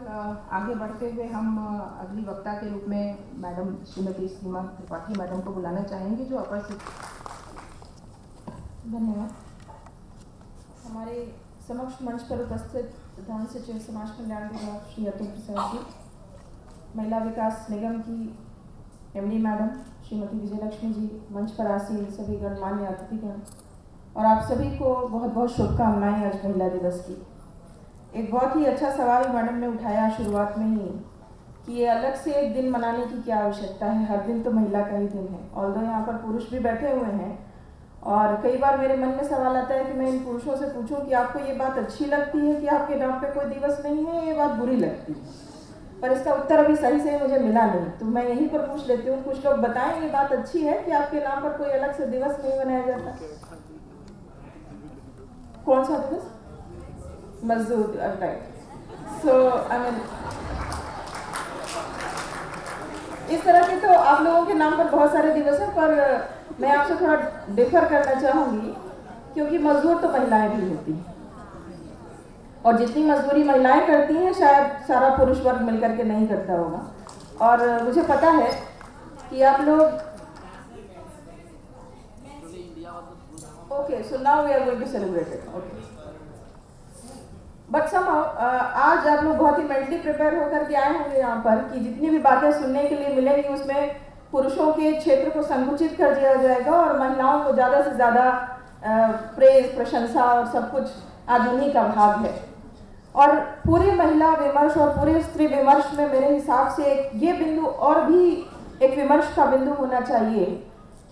आगे बढ़ते हुए हम अगली वक्ता के रूप में मैडम श्रीमती सीमा त्रिपाठी मैडम को बुलाना चाहेंगे जो अपर धन्यवाद। हमारे समक्ष मंच पर उपस्थित प्रधान सचिव समाज कल्याण विभाग श्री अतुल प्रसाद जी, महिला विकास निगम की एमडी मैडम श्रीमती विजयलक्ष्मी जी, मंच पर आसीन सभी गणमान्य अतिथिगण और आप सभी को बहुत बहुत शुभकामनाएं आज महिला दिवस की। एक बहुत ही अच्छा सवाल मैडम ने उठाया शुरुआत में ही कि ये अलग से एक दिन मनाने की क्या आवश्यकता है, हर दिन तो महिला का ही दिन है। ऑल्दो यहाँ पर पुरुष भी बैठे हुए हैं और कई बार मेरे मन में सवाल आता है कि मैं इन पुरुषों से पूछूं कि आपको ये बात अच्छी लगती है कि आपके नाम पे कोई दिवस नहीं है, ये बात बुरी लगती है, पर इसका उत्तर अभी सही से मुझे मिला नहीं। तो मैं यहीं पर पूछ लेती हूँ, कुछ लोग बताएं ये बात अच्छी है कि आपके नाम पर कोई अलग से दिवस नहीं मनाया जाता? कौन सा दिवस? मजदूर, राइट। सो आई मीन इस तरह के तो आप लोगों के नाम पर बहुत सारे दिवस हैं, पर मैं आपसे थोड़ा डिफर करना चाहूँगी क्योंकि मजदूर तो महिलाएं भी होती हैं और जितनी मजदूरी महिलाएं करती हैं शायद सारा पुरुष वर्ग मिलकर के नहीं करता होगा। और मुझे पता है कि आप लोग okay, so now we are going to celebrate it, okay, but somehow आज आप लोग बहुत ही मेंटली प्रिपेयर होकर के आए होंगे यहाँ पर कि जितनी भी बातें सुनने के लिए मिलेंगी उसमें पुरुषों के क्षेत्र को संकुचित कर दिया जाएगा और महिलाओं को ज़्यादा से ज़्यादा प्रेज, प्रशंसा और सब कुछ आज उन्हीं का भाग है। और पूरे महिला विमर्श और पूरे स्त्री विमर्श में मेरे हिसाब से ये बिंदु और भी एक विमर्श का बिंदु होना चाहिए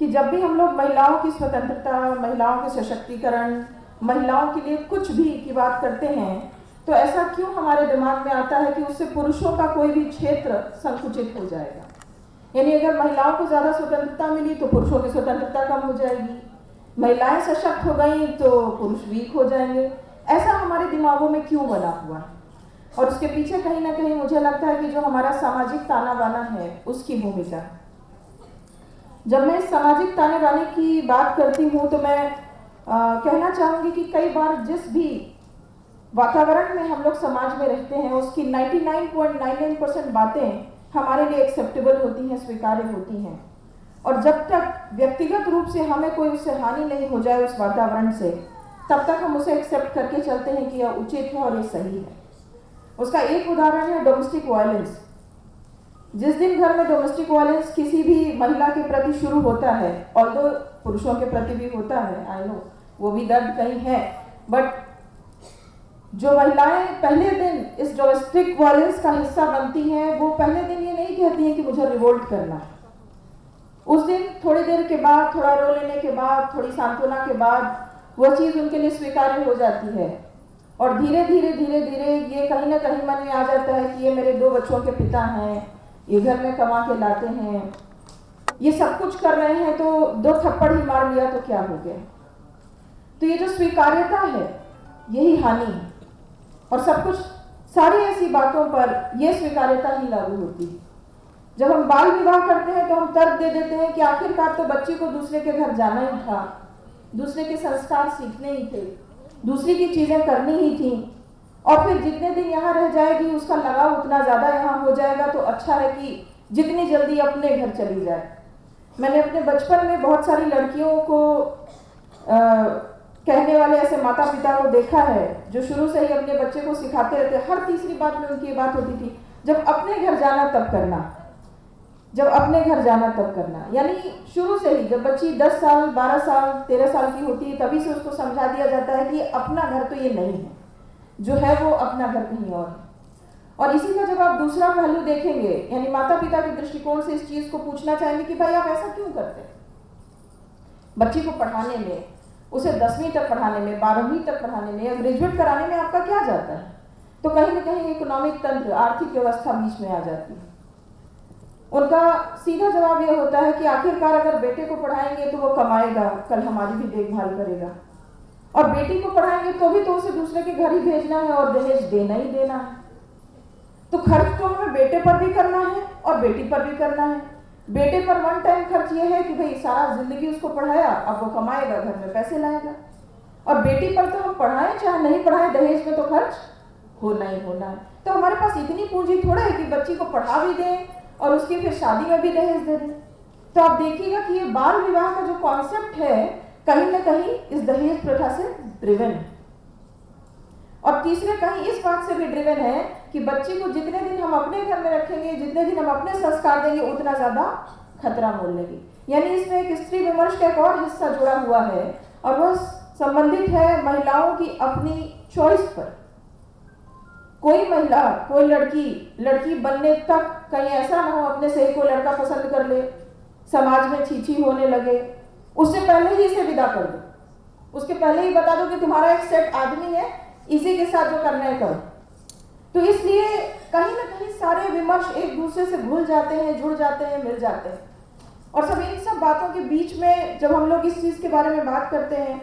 कि जब भी हम लोग महिलाओं की स्वतंत्रता, महिलाओं के सशक्तिकरण, महिलाओं के लिए कुछ भी की बात करते हैं तो ऐसा क्यों हमारे दिमाग में आता है कि उससे पुरुषों का कोई भी क्षेत्र संकुचित हो जाएगा। यानी अगर महिलाओं को ज़्यादा स्वतंत्रता मिली तो पुरुषों की स्वतंत्रता कम हो जाएगी, महिलाएं सशक्त हो गई तो पुरुष वीक हो जाएंगे। ऐसा हमारे दिमागों में क्यों बना हुआ है? और उसके पीछे कहीं ना कहीं मुझे लगता है कि जो हमारा सामाजिक ताना बाना है उसकी भूमिका है। जब मैं सामाजिक ताने बाने की बात करती हूँ तो मैं कहना चाहूँगी कि कई बार जिस भी वातावरण में हम लोग समाज में रहते हैं उसकी 99.99% बातें हमारे लिए एक्सेप्टेबल होती हैं, स्वीकार्य होती हैं, और जब तक व्यक्तिगत रूप से हमें कोई उससे हानि नहीं हो जाए उस वातावरण से, तब तक हम उसे एक्सेप्ट करके चलते हैं कि यह उचित है और ये सही है। उसका एक उदाहरण है डोमेस्टिक वायलेंस। जिस दिन घर में डोमेस्टिक वायलेंस किसी भी महिला के प्रति शुरू होता है, ऑल्दो पुरुषों के प्रति भी होता है, आई नो वो भी दर्द कहीं है, बट जो महिलाएं पहले दिन इस डोमेस्टिक वायलेंस का हिस्सा बनती हैं, वो पहले दिन ये नहीं कहती हैं कि मुझे रिवोल्ट करना है। उस दिन थोड़ी देर के बाद, थोड़ा रो लेने के बाद, थोड़ी सांत्वना के बाद वो चीज़ उनके लिए स्वीकार्य हो जाती है और धीरे धीरे धीरे धीरे ये कहीं ना कहीं मन में आ जाता है कि ये मेरे 2 बच्चों के पिता हैं, ये घर में कमा के लाते हैं, ये सब कुछ कर रहे हैं, तो 2 थप्पड़ ही मार लिया तो क्या हो गया। तो ये जो स्वीकार्यता है यही हानि है और सब कुछ सारी ऐसी बातों पर यह स्वीकार्यता ही लागू होती है। जब हम बाल विवाह करते हैं तो हम तर्क दे देते हैं कि आखिरकार तो बच्ची को दूसरे के घर जाना ही था, दूसरे के संस्कार सीखने ही थे, दूसरी की चीजें करनी ही थी और फिर जितने दिन यहाँ रह जाएगी उसका लगाव उतना ज्यादा यहाँ हो जाएगा, तो अच्छा है कि जितनी जल्दी अपने घर चली जाए। मैंने अपने बचपन में बहुत सारी लड़कियों को कहने वाले ऐसे माता पिता को देखा है जो शुरू से ही अपने बच्चे को सिखाते रहते, हर तीसरी बात में उनकी ये बात होती थी, जब अपने घर जाना तब करना, जब अपने घर जाना तब करना। यानी शुरू से ही जब बच्ची 10 साल 12 साल 13 साल की होती है तभी से उसको समझा दिया जाता है कि अपना घर तो ये नहीं है, जो है वो अपना घर कहीं और है। और इसी का जब आप दूसरा पहलू देखेंगे, यानी माता पिता के दृष्टिकोण से इस चीज को पूछना चाहेंगे कि भाई आप ऐसा क्यों करते हैं, बच्ची को पढ़ाने में, उसे 10वीं तक पढ़ाने में, 12वीं तक पढ़ाने में या ग्रेजुएट कराने में आपका क्या जाता है। तो कहीं ना कहीं इकोनॉमिक तंत्र, आर्थिक व्यवस्था बीच में आ जाती है। उनका सीधा जवाब यह होता है कि आखिरकार अगर बेटे को पढ़ाएंगे तो वो कमाएगा, कल हमारी भी देखभाल करेगा, और बेटी को पढ़ाएंगे तो भी तो उसे दूसरे के घर ही भेजना है और दहेज देना ही देना है। तो खर्च तो हमें बेटे पर भी करना है और बेटी पर भी करना है। बेटे पर वन टाइम खर्च ये है कि भाई सारा जिंदगी उसको पढ़ाया, अब वो कमाएगा, घर में पैसे लाएगा, और बेटी पर तो हम पढ़ाएं चाहे नहीं पढ़ाएं, दहेज में तो खर्च होना ही होना है। तो हमारे पास इतनी पूंजी थोड़ा है कि बच्ची को पढ़ा भी दें और उसकी फिर शादी में भी दहेज दे दें। तो आप देखिएगा कि ये बाल विवाह का जो कॉन्सेप्ट है कहीं ना कहीं इस दहेज प्रथा से ड्रिवन है, और तीसरे कहीं इस बात से भी ड्रिवन है कि बच्ची को जितने दिन हम अपने घर में रखेंगे, जितने दिन हम अपने संस्कार देंगे, उतना ज्यादा खतरा मोल लेगी। यानी इसमें एक स्त्री विमर्श का एक और हिस्सा जुड़ा हुआ है और वह संबंधित है महिलाओं की अपनी चॉइस पर। कोई महिला, कोई लड़की बनने तक कहीं ऐसा ना हो अपने से ही कोई लड़का पसंद कर ले, समाज में छीछी होने लगे, उससे पहले ही इसे विदा कर दो, उसके पहले ही बता दो कि तुम्हारा एक सेट आदमी है, इसी के साथ जो करना है करो। तो इसलिए कहीं ना कहीं सारे विमर्श एक दूसरे से भूल जाते हैं, जुड़ जाते हैं, मिल जाते हैं। और सब इन सब बातों के बीच में जब हम लोग इस चीज़ के बारे में बात करते हैं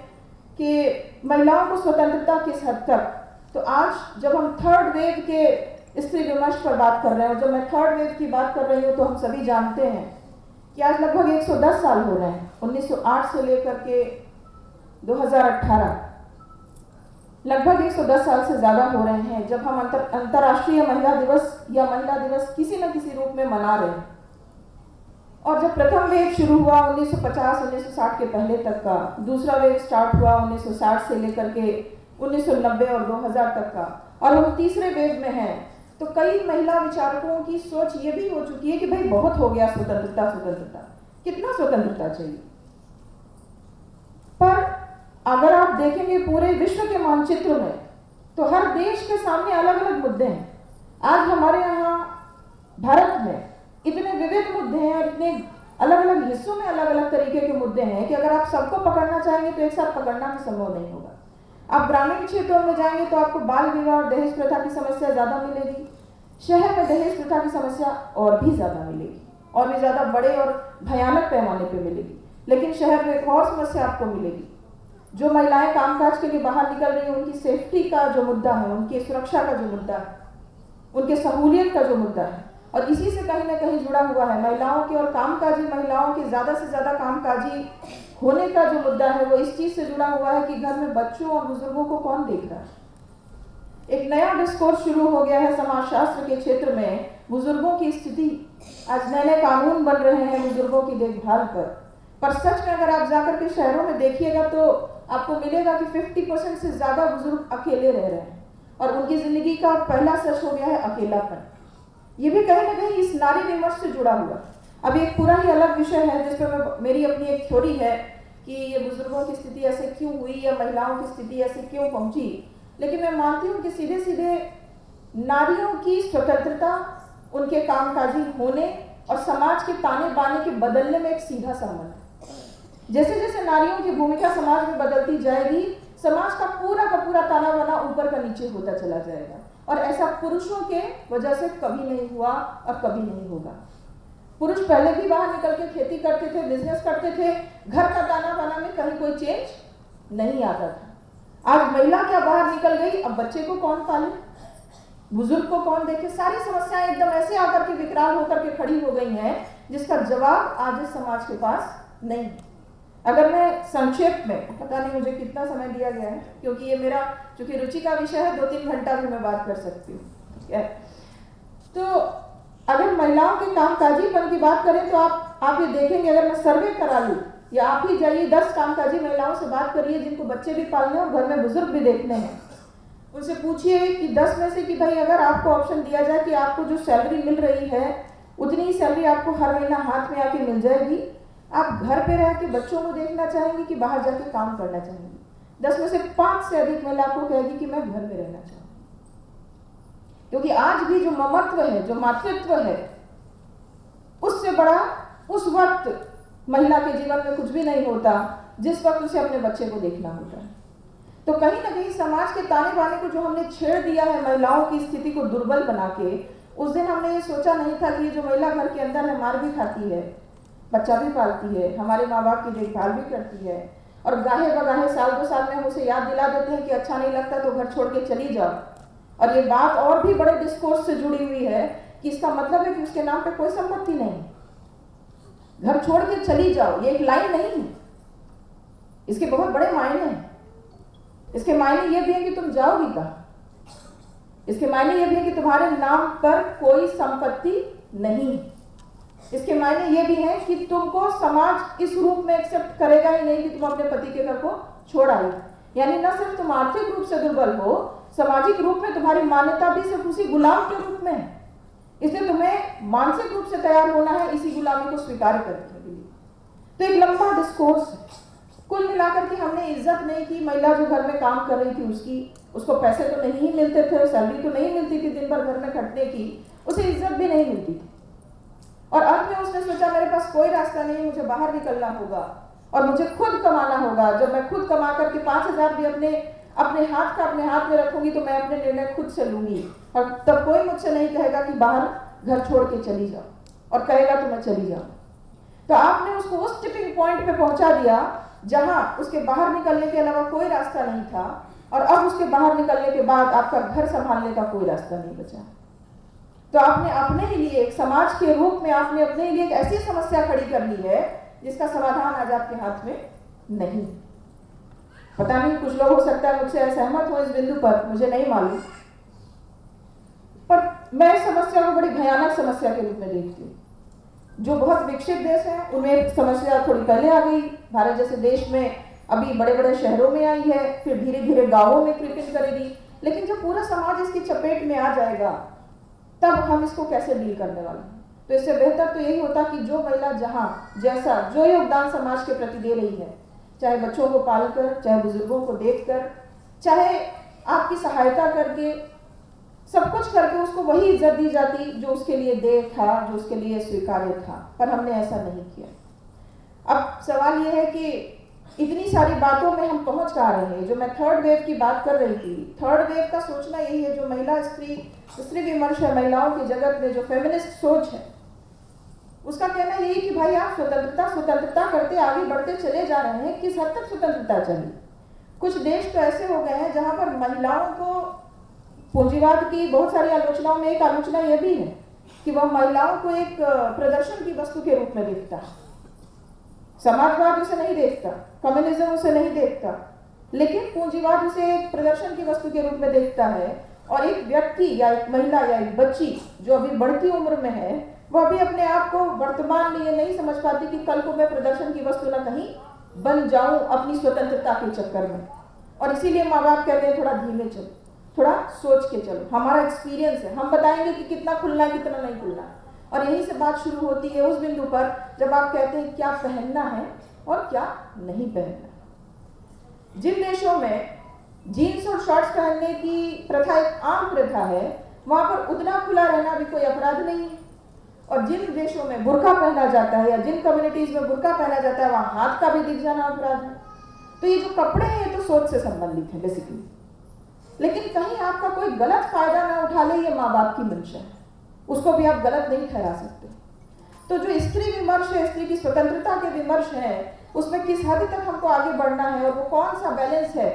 कि महिलाओं को स्वतंत्रता किस हद तक, तो आज जब हम थर्ड वेव के स्त्री विमर्श पर बात कर रहे हैं, और जब मैं थर्ड वेव की बात कर रही हूँ तो हम सभी जानते हैं कि आज लगभग 110 साल हो रहे हैं, 1908 से लेकर के 2018 लगभग 110 साल से ज़्यादा हो रहे हैं जब हम अंतर्राष्ट्रीय महिला दिवस या महिला दिवस किसी न किसी रूप में मना रहे हैं। और जब प्रथम वेव शुरू हुआ 1950-1960 के पहले तक का, दूसरा वेव स्टार्ट हुआ 1960 से लेकर के 1990 और 2000 तक का, और हम तीसरे वेव में हैं, तो कई महिला विचारकों की सोच ये भी हो चुकी है कि भाई बहुत हो गया स्वतंत्रता, कितना स्वतंत्रता चाहिए। पर अगर आप देखेंगे पूरे विश्व के मानचित्र में तो हर देश के सामने अलग अलग मुद्दे हैं। आज हमारे यहाँ भारत में इतने विविध मुद्दे हैं और इतने अलग अलग हिस्सों में अलग अलग तरीके के मुद्दे हैं कि अगर आप सबको पकड़ना चाहेंगे तो एक साथ पकड़ना भी संभव नहीं होगा। आप ग्रामीण क्षेत्रों में जाएंगे तो आपको बाल विवाह और दहेज प्रथा की समस्या ज़्यादा मिलेगी, शहर में दहेज प्रथा की समस्या और भी ज़्यादा मिलेगी, और भी ज़्यादा बड़े और भयानक पैमाने पर मिलेगी। लेकिन शहर में एक और समस्या आपको मिलेगी, जो महिलाएं कामकाज के लिए बाहर निकल रही हैं उनकी सेफ्टी का जो मुद्दा है, उनकी सुरक्षा का जो मुद्दा है, उनके सहूलियत का जो मुद्दा है, और इसी से कहीं ना कहीं जुड़ा हुआ है महिलाओं के और कामकाजी महिलाओं के ज़्यादा से ज़्यादा कामकाजी होने का जो मुद्दा है, वो इस चीज़ से जुड़ा हुआ है कि घर में बच्चों और बुजुर्गों को कौन देख रहा है। एक नया डिस्कोर्स शुरू हो गया है समाजशास्त्र के क्षेत्र में बुजुर्गों की स्थिति। आज नए नए कानून बन रहे हैं बुजुर्गों की देखभाल पर सच में अगर आप जाकर के शहरों में देखिएगा तो आपको मिलेगा कि 50% से ज़्यादा बुजुर्ग अकेले रह रहे हैं, और उनकी ज़िंदगी का पहला सच हो गया है अकेलापन। ये भी कहीं ना कहीं इस नारी विमर्श से जुड़ा हुआ। अब एक पूरा ही अलग विषय है जिस पर मेरी अपनी एक थ्योरी है कि ये बुजुर्गों की स्थिति ऐसे क्यों हुई या महिलाओं की स्थिति ऐसे क्यों पहुंची, लेकिन मैं मानती हूँ कि सीधे सीधे नारियों की स्वतंत्रता, उनके कामकाजी होने और समाज के ताने बाने के बदलने में एक सीधा संबंध है। जैसे जैसे नारियों की भूमिका समाज में बदलती जाएगी, समाज का पूरा ताना बाना ऊपर का नीचे होता चला जाएगा, और ऐसा पुरुषों के वजह से कभी नहीं हुआ और कभी नहीं होगा। पुरुष पहले भी बाहर निकल के खेती करते थे, बिजनेस करते थे, घर का ताना बाना में कहीं कोई चेंज नहीं आता था। आज महिला क्या बाहर निकल गई, अब बच्चे को कौन पाले, बुजुर्ग को कौन देखे, सारी समस्याएं एकदम ऐसे आकर के विकराल होकर के खड़ी हो गई हैं जिसका जवाब आज इस समाज के पास नहीं। अगर मैं संक्षेप में, पता नहीं मुझे कितना समय दिया गया है, क्योंकि ये मेरा चूंकि रुचि का विषय है, 2-3 घंटा भी मैं बात कर सकती हूँ। तो अगर महिलाओं के कामकाजीपन की बात करें तो आप ये देखेंगे, अगर मैं सर्वे करा लूँ या आप ही जाइए 10 कामकाजी महिलाओं से बात करिए जिनको बच्चे भी पालने और घर में बुजुर्ग भी देखने हैं, उनसे पूछिए कि 10 में से कि भाई अगर आपको ऑप्शन दिया जाए कि आपको जो सैलरी मिल रही है उतनी ही सैलरी आपको हर महीना हाथ में आके मिल जाएगी, आप घर पे रह के बच्चों को देखना चाहेंगी कि बाहर जाके काम करना चाहेंगी? 10 में से 5 से अधिक महिला आपको कहेगी कि मैं घर में रहना चाहूँगी। क्योंकि आज भी जो ममत्व है, जो मातृत्व है, उससे बड़ा उस वक्त महिला के जीवन में कुछ भी नहीं होता जिस वक्त उसे अपने बच्चे को देखना होता है। तो कहीं ना कहीं समाज के ताने बाने को जो हमने छेड़ दिया है महिलाओं की स्थिति को दुर्बल बना के, उस दिन हमने ये सोचा नहीं था कि ये जो महिला घर के अंदर है, मार भी खाती है, बच्चा भी पालती है, हमारे माँ बाप की देखभाल भी करती है, और गाहे बगाहे साल 2 साल में हम उसे याद दिला देते हैं कि अच्छा नहीं लगता तो घर छोड़ के चली जाओ। और ये बात और भी बड़े डिस्कोर्स से जुड़ी हुई है कि इसका मतलब है कि उसके नाम पे कोई संपत्ति नहीं, घर छोड़ के चली जाओ। ये एक लाइन नहीं है, इसके बहुत बड़े मायने हैं। इसके मायने ये भी है कि तुम जाओगी कहाँ, इसके मायने ये भी है कि तुम्हारे नाम पर कोई संपत्ति नहीं है, इसके मायने ये भी है कि तुमको समाज इस रूप में एक्सेप्ट करेगा ही नहीं कि तुम अपने पति के घर को छोड़ आई। यानी न सिर्फ तुम आर्थिक रूप से दुर्बल हो, सामाजिक रूप में तुम्हारी मान्यता भी सिर्फ उसी गुलाम के रूप में है। इसलिए तुम्हें मानसिक रूप से तैयार होना है इसी गुलामी को स्वीकार करने के लिए। तो एक लंबा डिस्कोर्स है। कुल मिलाकर के हमने इज्जत नहीं की। महिला जो घर में काम कर रही थी उसको पैसे तो नहीं मिलते थे, सैलरी तो नहीं मिलती थी दिन भर घर में खटने की, उसे इज्जत भी नहीं मिलती थी। और अंत में उसने सोचा मेरे पास कोई रास्ता नहीं, मुझे बाहर निकलना होगा और मुझे खुद कमाना होगा। जब मैं खुद कमा करके 5,000 भी अपने हाथ में रखूंगी तो मैं अपने निर्णय खुद से लूंगी, और तब कोई मुझसे नहीं कहेगा कि बाहर घर छोड़ के चली जाओ, और कहेगा तो मैं चली जाऊं। तो आपने उसको उस टिपिंग पॉइंट पे पहुंचा दिया जहां उसके बाहर निकलने के अलावा कोई रास्ता नहीं था, और अब उसके बाहर निकलने के बाद आपका घर संभालने का कोई रास्ता नहीं बचा। तो आपने अपने ही लिए एक समाज के रूप में आपने अपने लिए एक ऐसी समस्या खड़ी कर ली है जिसका समाधान आज आपके हाथ में नहीं। पता नहीं कुछ लोग हो सकता है मुझसे असहमत हो इस बिंदु पर, मुझे नहीं मालूम, पर मैं इस समस्या को बड़ी भयानक समस्या के रूप में देखती हूँ। जो बहुत विकसित देश है उनमें समस्या थोड़ी पहले आ गई, भारत जैसे देश में अभी बड़े बड़े शहरों में आई है, फिर धीरे धीरे गांवों में क्रिपिंग करेगी, लेकिन जब पूरा समाज इसकी चपेट में आ जाएगा तब हम इसको कैसे डील करने वाले हैं। तो इससे बेहतर तो यही होता कि जो महिला जहां जैसा जो योगदान समाज के प्रति दे रही है, चाहे बच्चों को पालकर, चाहे बुजुर्गों को देखकर, चाहे आपकी सहायता करके, सब कुछ करके उसको वही इज्जत दी जाती जो उसके लिए देय था, जो उसके लिए स्वीकार्य था, पर हमने ऐसा नहीं किया। अब सवाल यह है कि इतनी सारी बातों में हम पहुंच कहाँ रहे हैं। जो मैं थर्ड वेव की बात कर रही थी, थर्ड वेव का सोचना यही है, जो महिला स्त्री विमर्श है, महिलाओं के जगत में जो फेमिनिस्ट सोच है, उसका कहना यही कि भाई आप स्वतंत्रता करते आगे बढ़ते चले जा रहे हैं, किस हद तक स्वतंत्रता चाहिए। कुछ देश तो ऐसे हो गए हैं जहां पर महिलाओं को पूंजीवाद की बहुत सारी आलोचनाओं में एक आलोचना यह भी है कि वह महिलाओं को एक प्रदर्शन की वस्तु के रूप में देखता है। समाजवाद उसे नहीं देखता, कम्युनिज्म उसे नहीं देखता, लेकिन पूंजीवाद उसे एक प्रदर्शन की वस्तु के रूप में देखता है। और एक व्यक्ति या एक महिला या एक बच्ची जो अभी बढ़ती उम्र में है, वह अभी अपने आप को वर्तमान में ये नहीं समझ पाती कि कल को मैं प्रदर्शन की वस्तु न कहीं बन जाऊं अपनी स्वतंत्रता के चक्कर में। और इसीलिए माँ बाप कहते हैं थोड़ा धीमे चलो, थोड़ा सोच के चलो, हमारा एक्सपीरियंस है, हम बताएंगे कि कितना खुलना है कितना नहीं खुलना। और यहीं से बात शुरू होती है उस बिंदु पर जब आप कहते हैं क्या पहनना है और क्या नहीं पहनना। जिन देशों में जीन्स और शॉर्ट्स पहनने की प्रथा एक आम प्रथा है, वहां पर उतना खुला रहना भी कोई अपराध नहीं है। और जिन देशों में बुर्का पहना जाता है या जिन कम्युनिटीज में बुर्का पहना जाता है, वहां हाथ का भी दिख जाना अपराध है। तो ये जो कपड़े हैं ये तो सोच से संबंधित है बेसिकली, लेकिन कहीं आपका कोई गलत फायदा ना उठा ले, ये माँ बाप की मंशा है, उसको भी आप गलत नहीं ठहरा सकते। तो जो स्त्री विमर्श है, स्त्री की स्वतंत्रता के विमर्श है, उसमें किस हद तक हमको आगे बढ़ना है और वो कौन सा बैलेंस है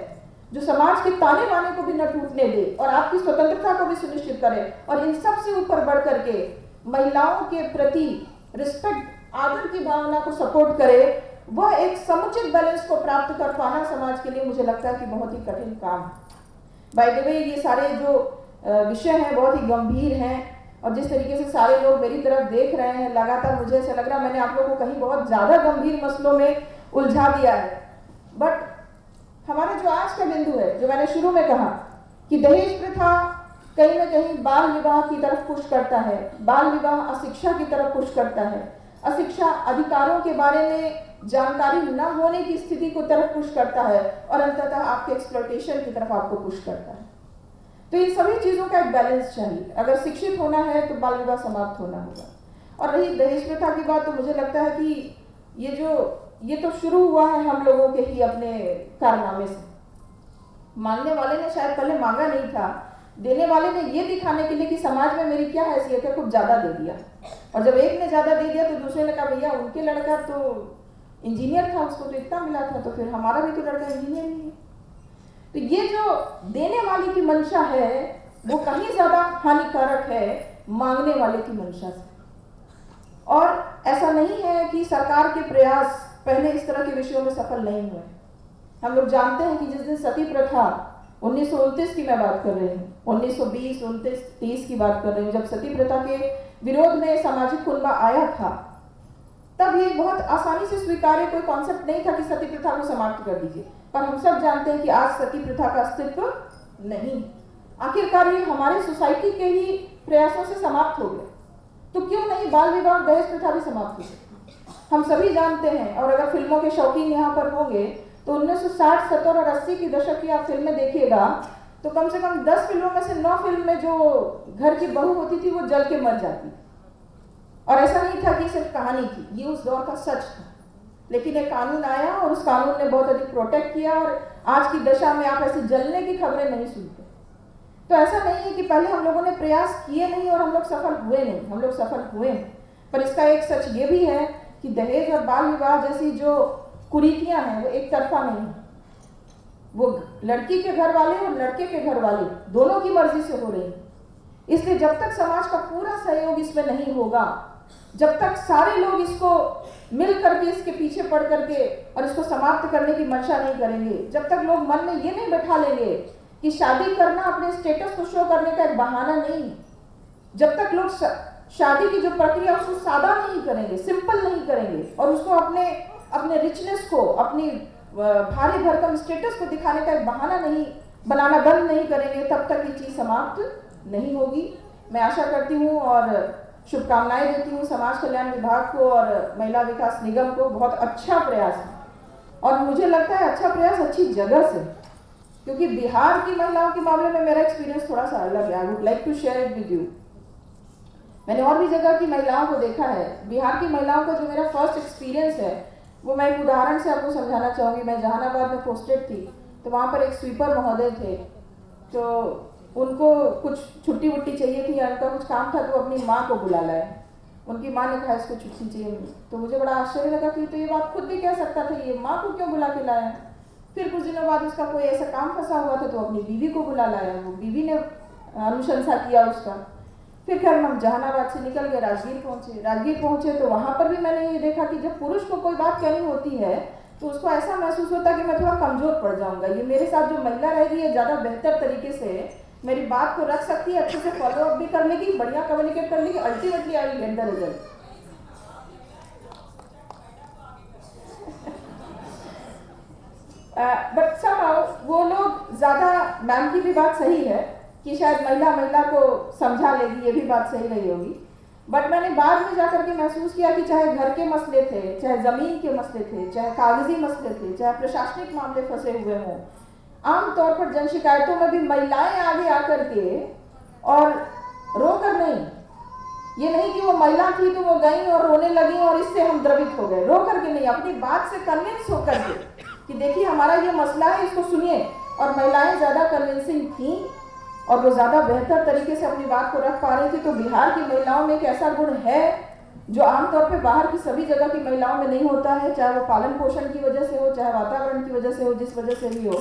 जो समाज के ताने बाने को भी न टूटने दे और आपकी स्वतंत्रता को भी सुनिश्चित करे, और इन सब से ऊपर बढ़ करके महिलाओं के प्रति रिस्पेक्ट, आदर की भावना को सपोर्ट करे, वह एक समुचित बैलेंस को प्राप्त कर पाना समाज के लिए मुझे लगता है कि बहुत ही कठिन काम है। बाय द वे, ये सारे जो विषय हैं बहुत ही गंभीर हैं, और जिस तरीके से सारे लोग मेरी तरफ देख रहे हैं लगातार, मुझे ऐसा लग रहा है मैंने आप लोगों को कहीं बहुत ज़्यादा गंभीर मसलों में उलझा दिया है। बट हमारा जो आज का बिंदु है, जो मैंने शुरू में कहा कि दहेज प्रथा कहीं ना कहीं बाल विवाह की तरफ पुश करता है, बाल विवाह अशिक्षा की तरफ पुश करता है, अशिक्षा अधिकारों के बारे में जानकारी न होने की स्थिति को तरफ पुश करता है, और अंततः आपके एक्सप्लॉयटेशन की तरफ आपको पुश करता है। तो इन सभी चीज़ों का एक बैलेंस चाहिए। अगर शिक्षित होना है तो बाल विवाह समाप्त होना होगा। और रही दहेज प्रथा की बात, तो मुझे लगता है कि ये तो शुरू हुआ है हम लोगों के ही अपने कारनामे से। मांगने वाले ने शायद पहले मांगा नहीं था, देने वाले ने ये दिखाने के लिए कि समाज में मेरी क्या हैसियत है, कुछ ज़्यादा दे दिया। और जब एक ने ज़्यादा दे दिया तो दूसरे ने कहा भैया उनके लड़का तो इंजीनियर था, उसको तो इतना मिला था, तो फिर हमारा भी तो लड़का इंजीनियर नहीं है। तो ये जो देने वाले की मंशा है वो कहीं ज़्यादा हानिकारक है मांगने वाले की मंशा से। और ऐसा नहीं है कि सरकार के प्रयास पहले इस तरह के विषयों में सफल नहीं हुए। हम लोग जानते हैं कि जिस दिन सती प्रथा 1929 की मैं बात कर रही हूँ, 1920, 29, 30 की बात कर रही हूँ, जब सती प्रथा के विरोध में सामाजिक कुनबा आया था, तब ये बहुत आसानी से स्वीकार्य कोई कॉन्सेप्ट नहीं था कि सती प्रथा को समाप्त कर दीजिए। पर हम सब जानते हैं कि आज सती प्रथा का अस्तित्व नहीं। आखिरकार ये हमारे सोसाइटी के ही प्रयासों से समाप्त हो गया, तो क्यों नहीं बाल विवाह दहेज प्रथा भी समाप्त हो सकती। हम सभी जानते हैं, और अगर फिल्मों के शौकीन यहाँ पर होंगे तो 1960, 70 और 80 की दशक की आप फिल्में देखिएगा तो कम से कम 10 फिल्मों में से 9 फिल्म में जो घर की बहू होती थी वो जल के मर जाती। और ऐसा नहीं था कि सिर्फ कहानी थी, ये उस दौर का सच था। लेकिन एक कानून आया और उस कानून ने बहुत अधिक प्रोटेक्ट किया, और आज की दशा में आप ऐसे जलने की खबरें नहीं सुनते। तो ऐसा नहीं है कि पहले हम लोगों ने प्रयास किए नहीं और हम लोग सफल हुए नहीं, हम लोग सफल हुए हैं। पर इसका एक सच ये भी है कि दहेज और बाल विवाह जैसी जो कुरीतियां हैं वो एक तरफा नहीं है, वो लड़की के घर वाले और लड़के के घर वाले दोनों की मर्जी से हो रही है। इसलिए जब तक समाज का पूरा सहयोग इसमें नहीं होगा, जब तक सारे लोग इसको मिल करके इसके पीछे पड़ करके और इसको समाप्त करने की मंशा नहीं करेंगे, जब तक लोग मन में ये नहीं बैठा लेंगे कि शादी करना अपने स्टेटस को शो करने का एक बहाना नहीं, जब तक लोग शादी की जो प्रक्रिया उसको सादा नहीं करेंगे, सिंपल नहीं करेंगे, और उसको अपने रिचनेस को, अपनी भारी भरकम स्टेटस को दिखाने का एक बहाना नहीं बनाना बंद नहीं करेंगे, तब तक ये चीज़ समाप्त नहीं होगी। मैं आशा करती हूँ और शुभकामनाएं देती हूँ समाज कल्याण विभाग को और महिला विकास निगम को। बहुत अच्छा प्रयास है, और मुझे लगता है अच्छा प्रयास अच्छी जगह से, क्योंकि बिहार की महिलाओं के मामले में मेरा एक्सपीरियंस थोड़ा सा अलग है। I would like to share it with you. मैंने और भी जगह की महिलाओं को देखा है। बिहार की महिलाओं का जो मेरा फर्स्ट एक्सपीरियंस है वो मैं एक उदाहरण से आपको समझाना चाहूँगी। मैं जहानाबाद में पोस्टेड थी, तो वहाँ पर एक स्वीपर महोदय थे, तो उनको कुछ छुट्टी वुट्टी चाहिए थी या उनका कुछ काम था, तो अपनी माँ को बुला लाए। उनकी माँ ने कहा इसको छुट्टी चाहिए, तो मुझे बड़ा आश्चर्य लगा कि तो ये बात खुद भी कह सकता था, ये माँ को क्यों बुला के लाया। फिर कुछ दिनों बाद उसका कोई ऐसा काम फंसा हुआ था, तो अपनी बीवी को बुला लाया, वो बीवी ने अनुशंसा किया उसका। फिर खैर हम जहानाबाद से निकल गए, राजगीर पहुँचे तो वहाँ पर भी मैंने ये देखा कि जब पुरुष को कोई बात कहनी होती है तो उसको ऐसा महसूस होता कि मैं थोड़ा कमज़ोर पड़ जाऊँगा, ये मेरे साथ जो महिला रहेगी ये ज़्यादा बेहतर तरीके से मेरी बात को रख सकती है, अच्छे से फॉलो अप भी कर लेगी, बढ़िया कम्युनिकेट कर लेगी, ultimately I will get the result. But somehow वो लोग ज़्यादा, मैम की भी बात सही है कि शायद महिला को समझा लेगी, ये भी बात सही नहीं होगी। बट मैंने बाद में जाकर के महसूस किया कि चाहे घर के मसले थे, चाहे ज़मीन के मसले थे, चाहे कागजी मसले थे, चाहे प्रशासनिक मामले फंसे हुए हों, आमतौर पर जन शिकायतों में भी महिलाएं आगे आकर के और रोकर नहीं, ये नहीं कि वो महिला थी तो वो गई और रोने लगी और इससे हम द्रवित हो गए, रो करके नहीं, अपनी बात से कन्विंस होकर के कि देखिए हमारा ये मसला है, इसको सुनिए। और महिलाएं ज़्यादा कन्विंसिंग थी और वो ज़्यादा बेहतर तरीके से अपनी बात को रख पा रही थी। तो बिहार की महिलाओं में एक ऐसा गुण है जो आमतौर पे बाहर की सभी जगह की महिलाओं में नहीं होता है, चाहे वो पालन पोषण की वजह से हो, चाहे वातावरण की वजह से हो, जिस वजह से भी हो।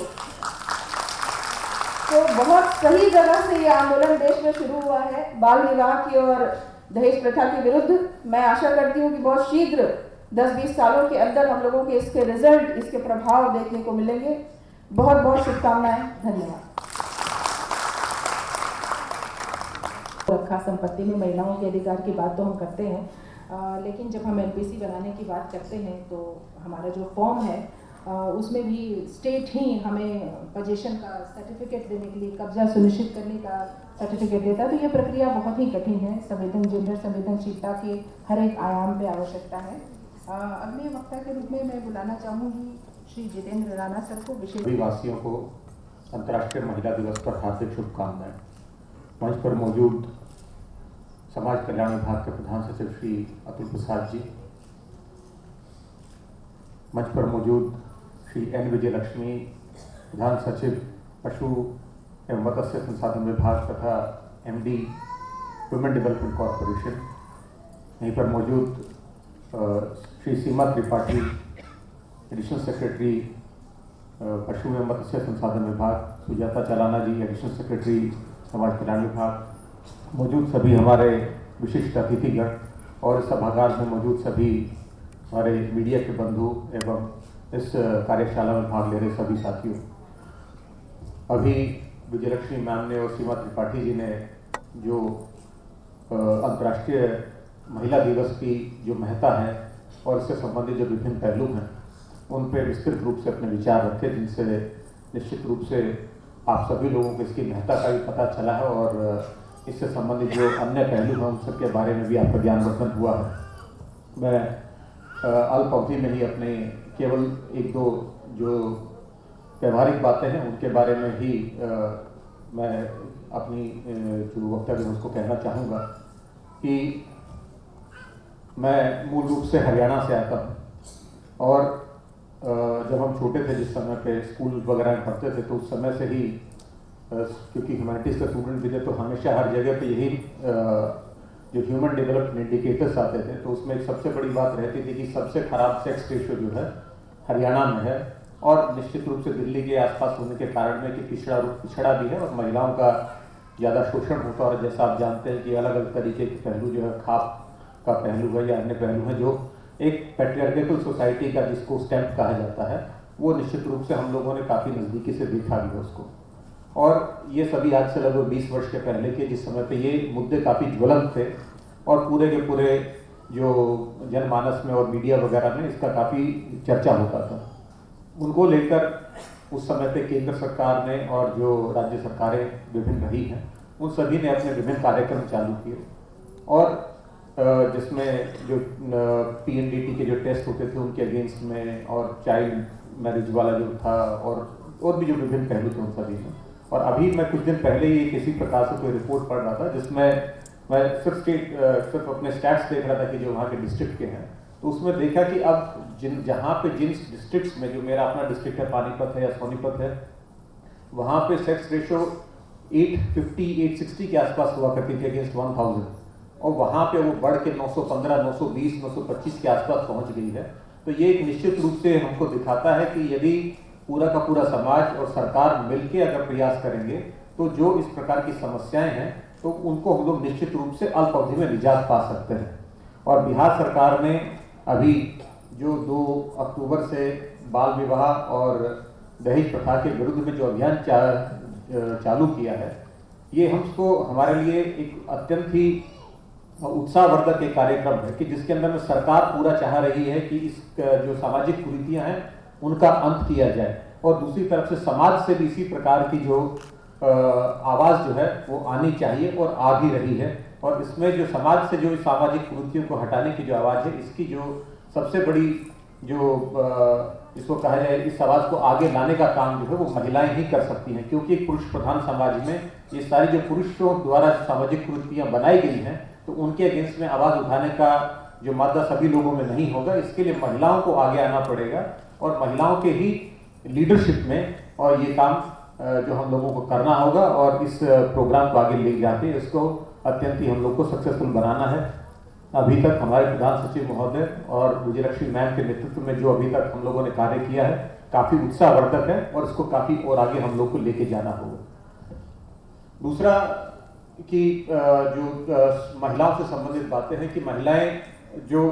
तो बहुत सही जगह से ये आंदोलन देश में शुरू हुआ है बाल विवाह की और दहेज प्रथा के विरुद्ध। मैं आशा करती हूँ कि बहुत शीघ्र 10-20 सालों के अंदर हम लोगों के इसके रिजल्ट, इसके प्रभाव देखने को मिलेंगे। बहुत बहुत शुभकामनाएं, धन्यवाद। रखा संपत्ति में महिलाओं के अधिकार की बात तो हम करते हैं, लेकिन जब हम एलपीसी बनाने की बात करते हैं तो हमारा जो फॉर्म है उसमें भी स्टेट ही हमें पोजीशन का सर्टिफिकेट देने के लिए, कब्जा सुनिश्चित करने का सर्टिफिकेट देता है। तो ये प्रक्रिया बहुत ही कठिन है, जेंडर संवेदनशीलता के हर एक आयाम पे आवश्यकता है। अगले वक्ता के रूप में मैं बुलाना चाहूँगी श्री जितेंद्र राणा सर को। सभी वासियों को अंतर्राष्ट्रीय महिला दिवस पर हार्दिक शुभकामनाएं। मंच पर मौजूद समाज कल्याण विभाग के प्रधान सचिव श्री अतुल प्रसाद जी, मंच पर मौजूद श्री एन विजयलक्ष्मी, प्रधान सचिव पशु एवं मत्स्य संसाधन विभाग तथा एमडी वुमेन डेवलपमेंट कॉरपोरेशन, यहीं पर मौजूद श्री सीमा त्रिपाठी, एडिशनल सेक्रेटरी पशु एवं मत्स्य संसाधन विभाग, सुजाता चालाना जी, एडिशनल सेक्रेटरी समाज कल्याण विभाग, मौजूद सभी हमारे विशिष्ट अतिथिगण और इस सभागार में मौजूद सभी हमारे मीडिया के बंधु एवं इस कार्यशाला में भाग ले रहे सभी साथियों। अभी विजयलक्ष्मी मैम ने और सीमा त्रिपाठी जी ने जो अंतर्राष्ट्रीय महिला दिवस की जो महत्ता है और इससे संबंधित जो विभिन्न पहलू हैं उन पर विस्तृत रूप से अपने विचार रखे, जिनसे निश्चित रूप से आप सभी लोगों को इसकी महत्ता का भी पता चला है और इससे संबंधित जो अन्य पहलू हैं उन सबके बारे में भी आपका ज्ञानवर्धन हुआ है। मैं अल्प अवधि में ही अपने केवल 1-2 जो व्यवहारिक बातें हैं उनके बारे में ही मैं अपनी जो वक्तव्य है उसको कहना चाहूँगा कि मैं मूल रूप से हरियाणा से आता हूँ और जब हम छोटे थे, जिस समय पे स्कूल वगैरह में पढ़ते थे, तो उस समय से ही क्योंकि ह्यूमैनिटीज़ का स्टूडेंट भी थे तो हमेशा हर जगह पे यही जो ह्यूमन डेवलपमेंट इंडिकेटर्स आते थे तो उसमें एक सबसे बड़ी बात रहती थी कि सबसे खराब सेक्स रेशियो जो है हरियाणा में है और निश्चित रूप से दिल्ली के आसपास होने के कारण में कि पिछड़ा भी है और महिलाओं का ज़्यादा शोषण होता है। और जैसा आप जानते हैं कि अलग अलग तरीके के पहलू जो है, खाप का पहलू है या अन्य पहलू है, जो एक पैट्रियार्कल सोसाइटी का जिसको स्टैम्प कहा जाता है, वो निश्चित रूप से हम लोगों ने काफ़ी नज़दीकी से देखा भी है उसको। और ये सभी आज से लगभग 20 वर्ष के पहले के, जिस समय पे ये मुद्दे काफ़ी ज्वलंत थे और पूरे के पूरे जो जनमानस में और मीडिया वगैरह में इसका काफ़ी चर्चा होता था। उनको लेकर उस समय पे केंद्र सरकार ने और जो राज्य सरकारें विभिन्न रही हैं उन सभी ने अपने विभिन्न कार्यक्रम चालू किए और जिसमें जो PNDT के जो टेस्ट होते थे उनके अगेंस्ट में और चाइल्ड मैरिज वाला जो था और भी जो विभिन्न पहलू थे उन सभी में। और अभी मैं कुछ दिन पहले ही किसी प्रकार से कोई रिपोर्ट पढ़ रहा था जिसमें मैं सिर्फ अपने स्टैट्स देख रहा था कि जो वहाँ के डिस्ट्रिक्ट के हैं, तो उसमें देखा कि अब जिन डिस्ट्रिक्ट्स में, जो मेरा अपना डिस्ट्रिक्ट है पानीपत है या सोनीपत है, वहाँ पे सेक्स रेशो 850-860 के आसपास हुआ करती थी अगेंस्ट 1000 और वहाँ पे वो बढ़ के 915, 920, 925 के आसपास पहुँच गई है। तो ये एक निश्चित रूप से हमको दिखाता है कि यदि पूरा का पूरा समाज और सरकार मिलकर अगर प्रयास करेंगे तो जो इस प्रकार की समस्याएं हैं तो उनको हम लोग निश्चित रूप से अल्प अवधि में निजात पा सकते हैं। और बिहार सरकार ने अभी जो 2 अक्टूबर से बाल विवाह और दहेज प्रथा के विरुद्ध में जो अभियान चालू किया है, ये हमको हमारे लिए एक अत्यंत ही उत्साहवर्धक एक कार्यक्रम है कि जिसके अंदर में सरकार पूरा चाह रही है कि इस जो सामाजिक कुरीतियां हैं उनका अंत किया जाए और दूसरी तरफ से समाज से भी इसी प्रकार की जो आवाज़ जो है वो आनी चाहिए और आ भी रही है। और इसमें जो समाज से जो सामाजिक कुरीतियों को हटाने की जो आवाज़ है, इसकी जो सबसे बड़ी जो इसको कहा जाए इस आवाज़ को आगे लाने का काम जो है वो महिलाएं ही कर सकती हैं, क्योंकि एक पुरुष प्रधान समाज में ये सारी जो पुरुषों द्वारा सामाजिक कुरीतियाँ बनाई गई हैं तो उनके अगेंस्ट में आवाज़ उठाने का जो मादा सभी लोगों में नहीं होगा। इसके लिए महिलाओं को आगे आना पड़ेगा और महिलाओं के ही लीडरशिप में और ये काम जो हम लोगों को करना होगा और इस प्रोग्राम को आगे ले जाके इसको अत्यंत ही हम लोग को सक्सेसफुल बनाना है। अभी तक हमारे प्रधान सचिव महोदय और विजयलक्ष्मी मैम के नेतृत्व में जो अभी तक हम लोगों ने कार्य किया है काफ़ी उत्साहवर्धक है और इसको काफ़ी और आगे हम लोग को लेके जाना होगा। दूसरा कि जो महिलाओं से संबंधित बातें हैं कि महिलाएं जो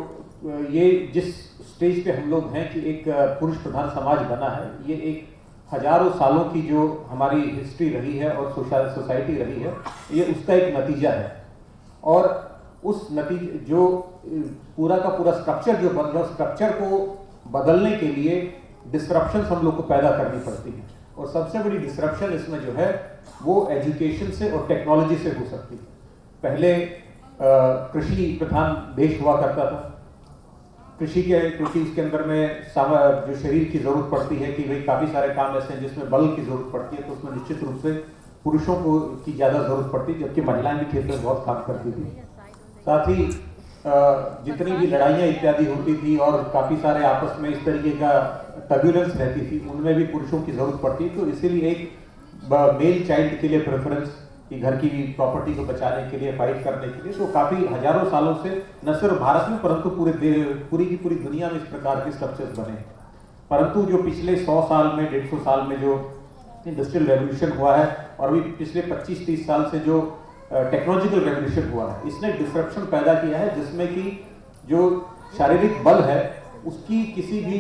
ये जिस स्टेज पे हम लोग हैं कि एक पुरुष प्रधान समाज बना है, ये एक हजारों सालों की जो हमारी हिस्ट्री रही है और सोसाइटी रही है, ये उसका एक नतीजा है। और उस नतीजे जो पूरा का पूरा स्ट्रक्चर जो बन रहा है, स्ट्रक्चर को बदलने के लिए डिस्ट्रप्शन हम लोग को पैदा करनी पड़ती है और सबसे बड़ी डिस्ट्रप्शन इसमें जो है वो एजुकेशन से और टेक्नोलॉजी से हो सकती है। पहले कृषि प्रधान देश हुआ करता था, क्योंकि इसके अंदर में जो शरीर की जरूरत पड़ती है कि भाई काफ़ी सारे काम ऐसे हैं जिसमें बल की जरूरत पड़ती है, तो उसमें निश्चित रूप से पुरुषों को की ज़्यादा जरूरत पड़ती है, जबकि महिलाएं भी खेत में बहुत काम करती थी। साथ ही जितनी भी लड़ाइयाँ इत्यादि होती थी और काफ़ी सारे आपस में इस तरीके का टर्ब्यूलेंस रहती थी, उनमें भी पुरुषों की जरूरत पड़ती है। तो इसीलिए एक मेल चाइल्ड के लिए प्रेफरेंस कि घर की प्रॉपर्टी को बचाने के लिए, फाइट करने के लिए, तो काफ़ी हजारों सालों से न सिर्फ भारत में परंतु पूरी की पूरी दुनिया में इस प्रकार के स्ट्रक्चर्स बने। परंतु जो पिछले 100 साल में 150 साल में जो इंडस्ट्रियल रेवोल्यूशन हुआ है और अभी पिछले 25-30 साल से जो टेक्नोलॉजिकल रेवोल्यूशन हुआ है, इसने डिस्ट्रप्शन पैदा किया है जिसमें कि जो शारीरिक बल है उसकी किसी भी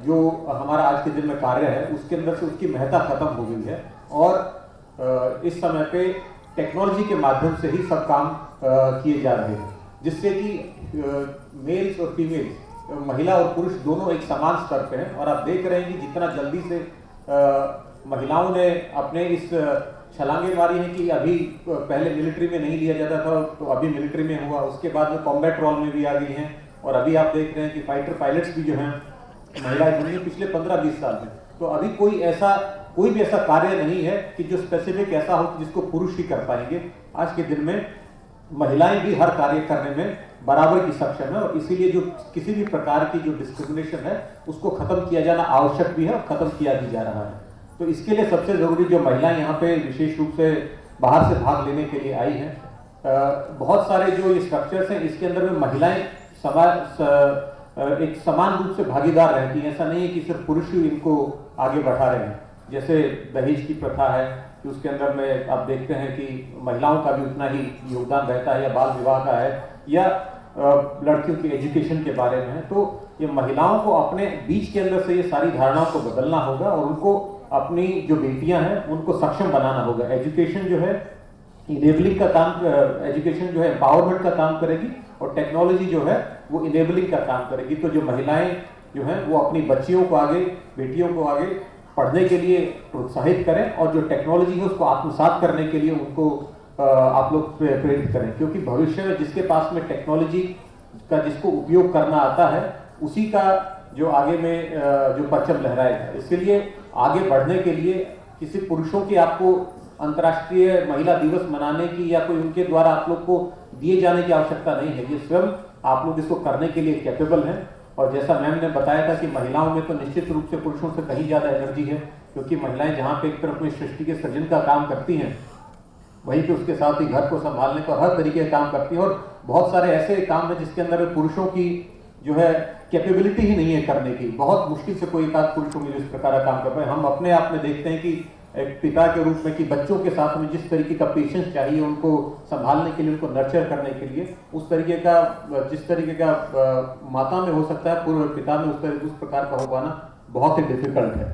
जो हमारा आज के दिन में कार्य है उसके अंदर से उसकी महत्ता खत्म हो गई है और इस समय पे टेक्नोलॉजी के माध्यम से ही सब काम किए जा रहे हैं, जिससे कि मेल्स और फीमेल्स, महिला और पुरुष दोनों एक समान स्तर पे हैं। और आप देख रहे हैं कि जितना जल्दी से महिलाओं ने अपने इस छलांगे मारी है कि अभी पहले मिलिट्री में नहीं लिया जाता था तो अभी मिलिट्री में हुआ, उसके बाद में कॉम्बैट रोल में भी आ गई हैं और अभी आप देख रहे हैं कि फाइटर पायलट्स भी जो हैं महिलाएं बनी है पिछले 15-20 साल में। तो अभी कोई भी ऐसा कार्य नहीं है कि जो स्पेसिफिक ऐसा हो जिसको पुरुष ही कर पाएंगे। आज के दिन में महिलाएं भी हर कार्य करने में बराबर की सक्षम है और इसीलिए जो किसी भी प्रकार की जो डिस्क्रिमिनेशन है उसको खत्म किया जाना आवश्यक भी है और खत्म किया भी जा रहा है। तो इसके लिए सबसे जरूरी जो महिलाएं यहाँ पे विशेष रूप से बाहर से भाग लेने के लिए आई हैं, बहुत सारे जो ये स्ट्रक्चर्स हैं इसके अंदर में महिलाएं एक समान रूप से भागीदार रहती हैं। ऐसा नहीं है कि सिर्फ पुरुष ही इनको आगे बढ़ा रहे हैं। जैसे दहेज की प्रथा है कि उसके अंदर में आप देखते हैं कि महिलाओं का भी उतना ही योगदान रहता है, या बाल विवाह का है, या लड़कियों की एजुकेशन के बारे में है। तो ये महिलाओं को अपने बीच के अंदर से ये सारी धारणाओं को बदलना होगा और उनको अपनी जो बेटियां हैं उनको सक्षम बनाना होगा। एजुकेशन जो है इनेबलिंग का काम, एजुकेशन जो है एम्पावरमेंट का काम करेगी और टेक्नोलॉजी जो है वो इनेबलिंग का काम करेगी। तो जो महिलाएं जो हैं वो अपनी बच्चियों को आगे, बेटियों को आगे पढ़ने के लिए प्रोत्साहित करें और जो टेक्नोलॉजी है उसको आत्मसात करने के लिए उनको आप लोग प्रेरित करें, क्योंकि भविष्य में जिसके पास में टेक्नोलॉजी का जिसको उपयोग करना आता है उसी का जो आगे में जो परचम लहराएगा। इसलिए आगे बढ़ने के लिए किसी पुरुषों की आपको अंतर्राष्ट्रीय महिला दिवस मनाने की या कोई उनके द्वारा आप लोग को दिए जाने की आवश्यकता नहीं है। ये स्वयं आप लोग इसको करने के लिए कैपेबल हैं। और जैसा मैम ने बताया था कि महिलाओं में तो निश्चित रूप से पुरुषों से कहीं ज़्यादा एनर्जी है, क्योंकि महिलाएं जहाँ पे एक तरफ में सृष्टि के सृजन का काम करती हैं वहीं पे उसके साथ ही घर को संभालने का हर तरीके का काम करती हैं। और बहुत सारे ऐसे काम हैं जिसके अंदर पुरुषों की जो है कैपेबिलिटी ही नहीं है करने की। बहुत मुश्किल से कोई एक आध पुरुष होंगे जो इस प्रकार का काम कर पाए। हम अपने आप में देखते हैं कि एक पिता के रूप में कि बच्चों के साथ में जिस तरीके का पेशेंस चाहिए उनको संभालने के लिए, उनको नर्चर करने के लिए, उस तरीके का जिस तरीके का माता में हो सकता है पूर्व पिता में उस प्रकार का हो पाना बहुत ही डिफिकल्ट है।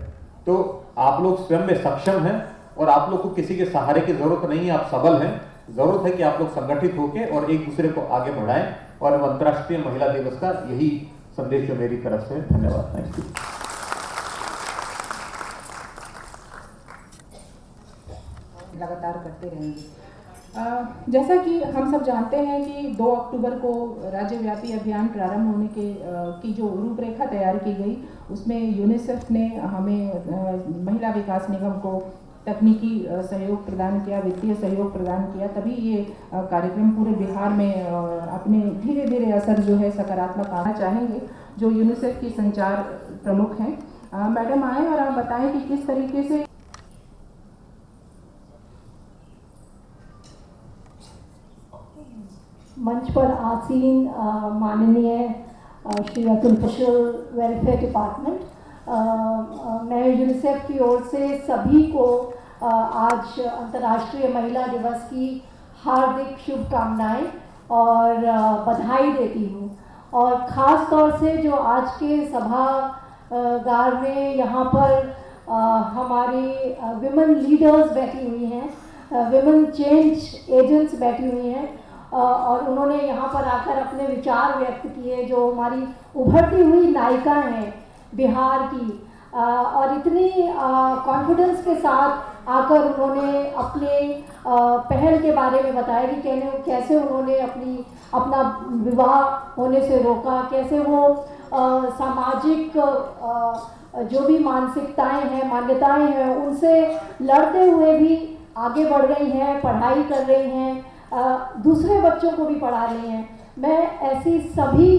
तो आप लोग स्वयं में सक्षम हैं और आप लोग को किसी के सहारे की जरूरत नहीं है, आप सबल हैं। जरूरत है कि आप लोग संगठित होकर और एक दूसरे को आगे बढ़ाएं। और अंतर्राष्ट्रीय महिला दिवस का यही संदेश जो मेरी तरफ से। धन्यवाद। Thank you. करते रहेंगे। जैसा कि हम सब जानते हैं कि 2 अक्टूबर को राज्यव्यापी अभियान प्रारंभ होने की जो रूपरेखा तैयार की गई, उसमें यूनिसेफ ने हमें महिला विकास निगम को तकनीकी सहयोग प्रदान किया, वित्तीय सहयोग प्रदान किया, तभी ये कार्यक्रम पूरे बिहार में अपने धीरे धीरे असर जो है सकारात्मक आना चाहेंगे। जो यूनिसेफ की संचार प्रमुख हैं, मैडम आए और आप बताएं कि किस तरीके से मंच पर आसीन माननीय श्री अतुल कुशल वेलफेयर डिपार्टमेंट, मैं यूनिसेफ की ओर से सभी को आज अंतर्राष्ट्रीय महिला दिवस की हार्दिक शुभकामनाएं और बधाई देती हूँ। और ख़ास तौर से जो आज के सभागार में यहाँ पर हमारी विमेन लीडर्स बैठी हुई हैं, विमेन चेंज एजेंट्स बैठी हुई हैं, और उन्होंने यहाँ पर आकर अपने विचार व्यक्त किए, जो हमारी उभरती हुई नायिका हैं बिहार की, और इतनी कॉन्फिडेंस के साथ आकर उन्होंने अपने पहल के बारे में बताया कि कैसे उन्होंने अपना विवाह होने से रोका, कैसे वो सामाजिक जो भी मानसिकताएं हैं, मान्यताएं हैं, उनसे लड़ते हुए भी आगे बढ़ रही हैं, पढ़ाई कर रही हैं, दूसरे बच्चों को भी पढ़ा रही हैं। मैं ऐसी सभी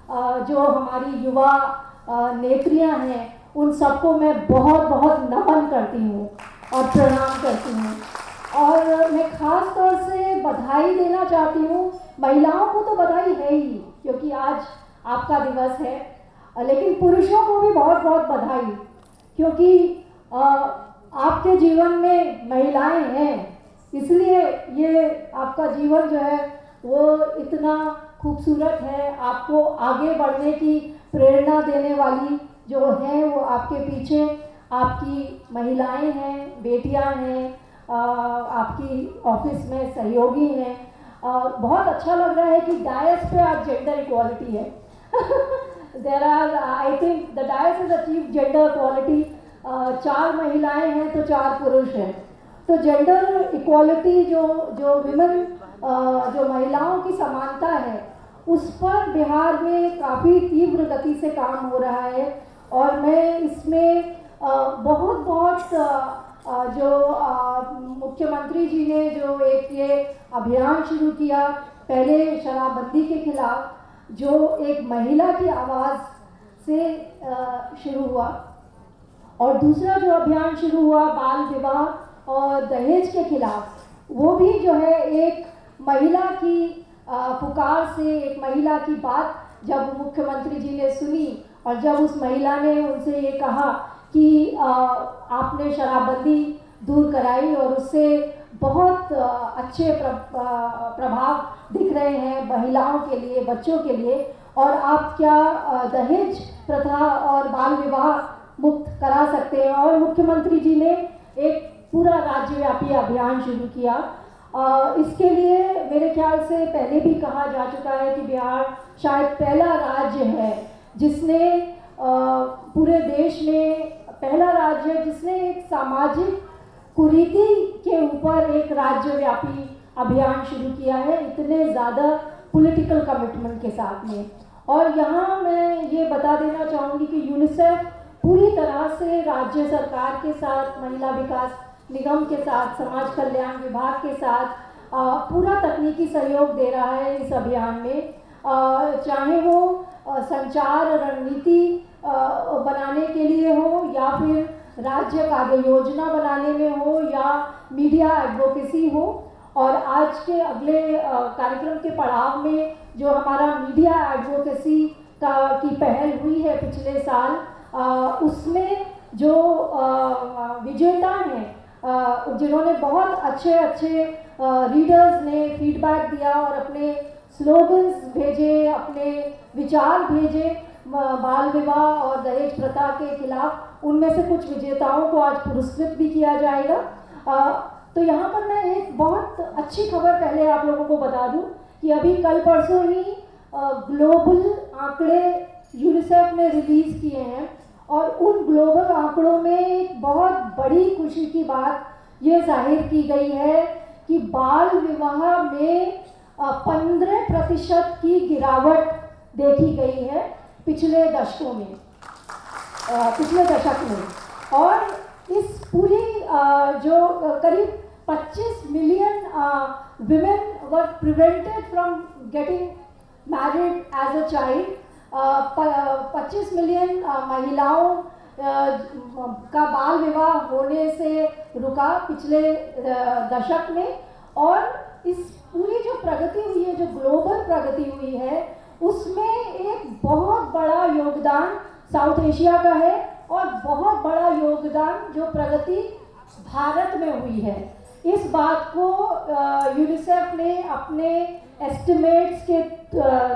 जो हमारी युवा नेत्रियां हैं, उन सबको मैं बहुत बहुत नमन करती हूँ और प्रणाम करती हूँ। और मैं ख़ास तौर से बधाई देना चाहती हूँ, महिलाओं को तो बधाई है ही क्योंकि आज आपका दिवस है, लेकिन पुरुषों को भी बहुत बहुत बधाई, क्योंकि आपके जीवन में महिलाएं हैं, इसलिए ये आपका जीवन जो है वो इतना खूबसूरत है। आपको आगे बढ़ने की प्रेरणा देने वाली जो है वो आपके पीछे आपकी महिलाएं हैं, बेटियां हैं, आपकी ऑफिस में सहयोगी हैं। बहुत अच्छा लग रहा है कि डायस पे आज जेंडर इक्वालिटी है। There are, I think the dais is achieve gender equality. 4 महिलाएं हैं तो 4 पुरुष हैं, तो जेंडर इक्वालिटी जो विमेन जो महिलाओं की समानता है, उस पर बिहार में काफ़ी तीव्र गति से काम हो रहा है। और मैं इसमें बहुत जो मुख्यमंत्री जी ने जो एक ये अभियान शुरू किया, पहले शराबबंदी के खिलाफ, जो एक महिला की आवाज़ से शुरू हुआ, और दूसरा जो अभियान शुरू हुआ बाल विवाह और दहेज के खिलाफ, वो भी जो है एक महिला की पुकार से, एक महिला की बात जब मुख्यमंत्री जी ने सुनी और जब उस महिला ने उनसे ये कहा कि आपने शराबबंदी दूर कराई और उससे बहुत अच्छे प्रभाव दिख रहे हैं महिलाओं के लिए, बच्चों के लिए, और आप क्या दहेज प्रथा और बाल विवाह मुक्त करा सकते हैं। और मुख्यमंत्री जी ने एक पूरा राज्यव्यापी अभियान शुरू किया। इसके लिए मेरे ख्याल से पहले भी कहा जा चुका है कि बिहार शायद पहला राज्य है जिसने पूरे देश में पहला राज्य है जिसने एक सामाजिक कुरीति के ऊपर एक राज्यव्यापी अभियान शुरू किया है, इतने ज़्यादा पॉलिटिकल कमिटमेंट के साथ में। और यहाँ मैं ये बता देना चाहूँगी कि यूनिसेफ पूरी तरह से राज्य सरकार के साथ, महिला विकास निगम के साथ, समाज कल्याण विभाग के साथ पूरा तकनीकी सहयोग दे रहा है इस अभियान में। चाहे वो संचार रणनीति बनाने के लिए हो, या फिर राज्य कार्य योजना बनाने में हो, या मीडिया एडवोकेसी हो। और आज के अगले कार्यक्रम के पड़ाव में जो हमारा मीडिया एडवोकेसी की पहल हुई है पिछले साल, उसमें जो विजेता हैं, जिन्होंने बहुत अच्छे रीडर्स ने फीडबैक दिया और अपने स्लोगन्स भेजे, अपने विचार भेजे बाल विवाह और दहेज प्रथा के खिलाफ, उनमें से कुछ विजेताओं को आज पुरस्कृत भी किया जाएगा। तो यहाँ पर मैं एक बहुत अच्छी खबर पहले आप लोगों को बता दूँ कि अभी कल परसों ही ग्लोबल आंकड़े यूनिसेफ ने रिलीज़ किए हैं, और उन ग्लोबल आंकड़ों में एक बहुत बड़ी खुशी की बात ये जाहिर की गई है कि बाल विवाह में 15% की गिरावट देखी गई है पिछले दशकों में, पिछले दशक में। और इस पूरी जो करीब 25 million women were prevented from getting married as a child। 25 million महिलाओं का बाल विवाह होने से रुका पिछले दशक में। और इस पूरी जो प्रगति हुई है, जो ग्लोबल प्रगति हुई है, उसमें एक बहुत बड़ा योगदान साउथ एशिया का है और बहुत बड़ा योगदान जो प्रगति भारत में हुई है। इस बात को यूनिसेफ ने अपने एस्टिमेट्स के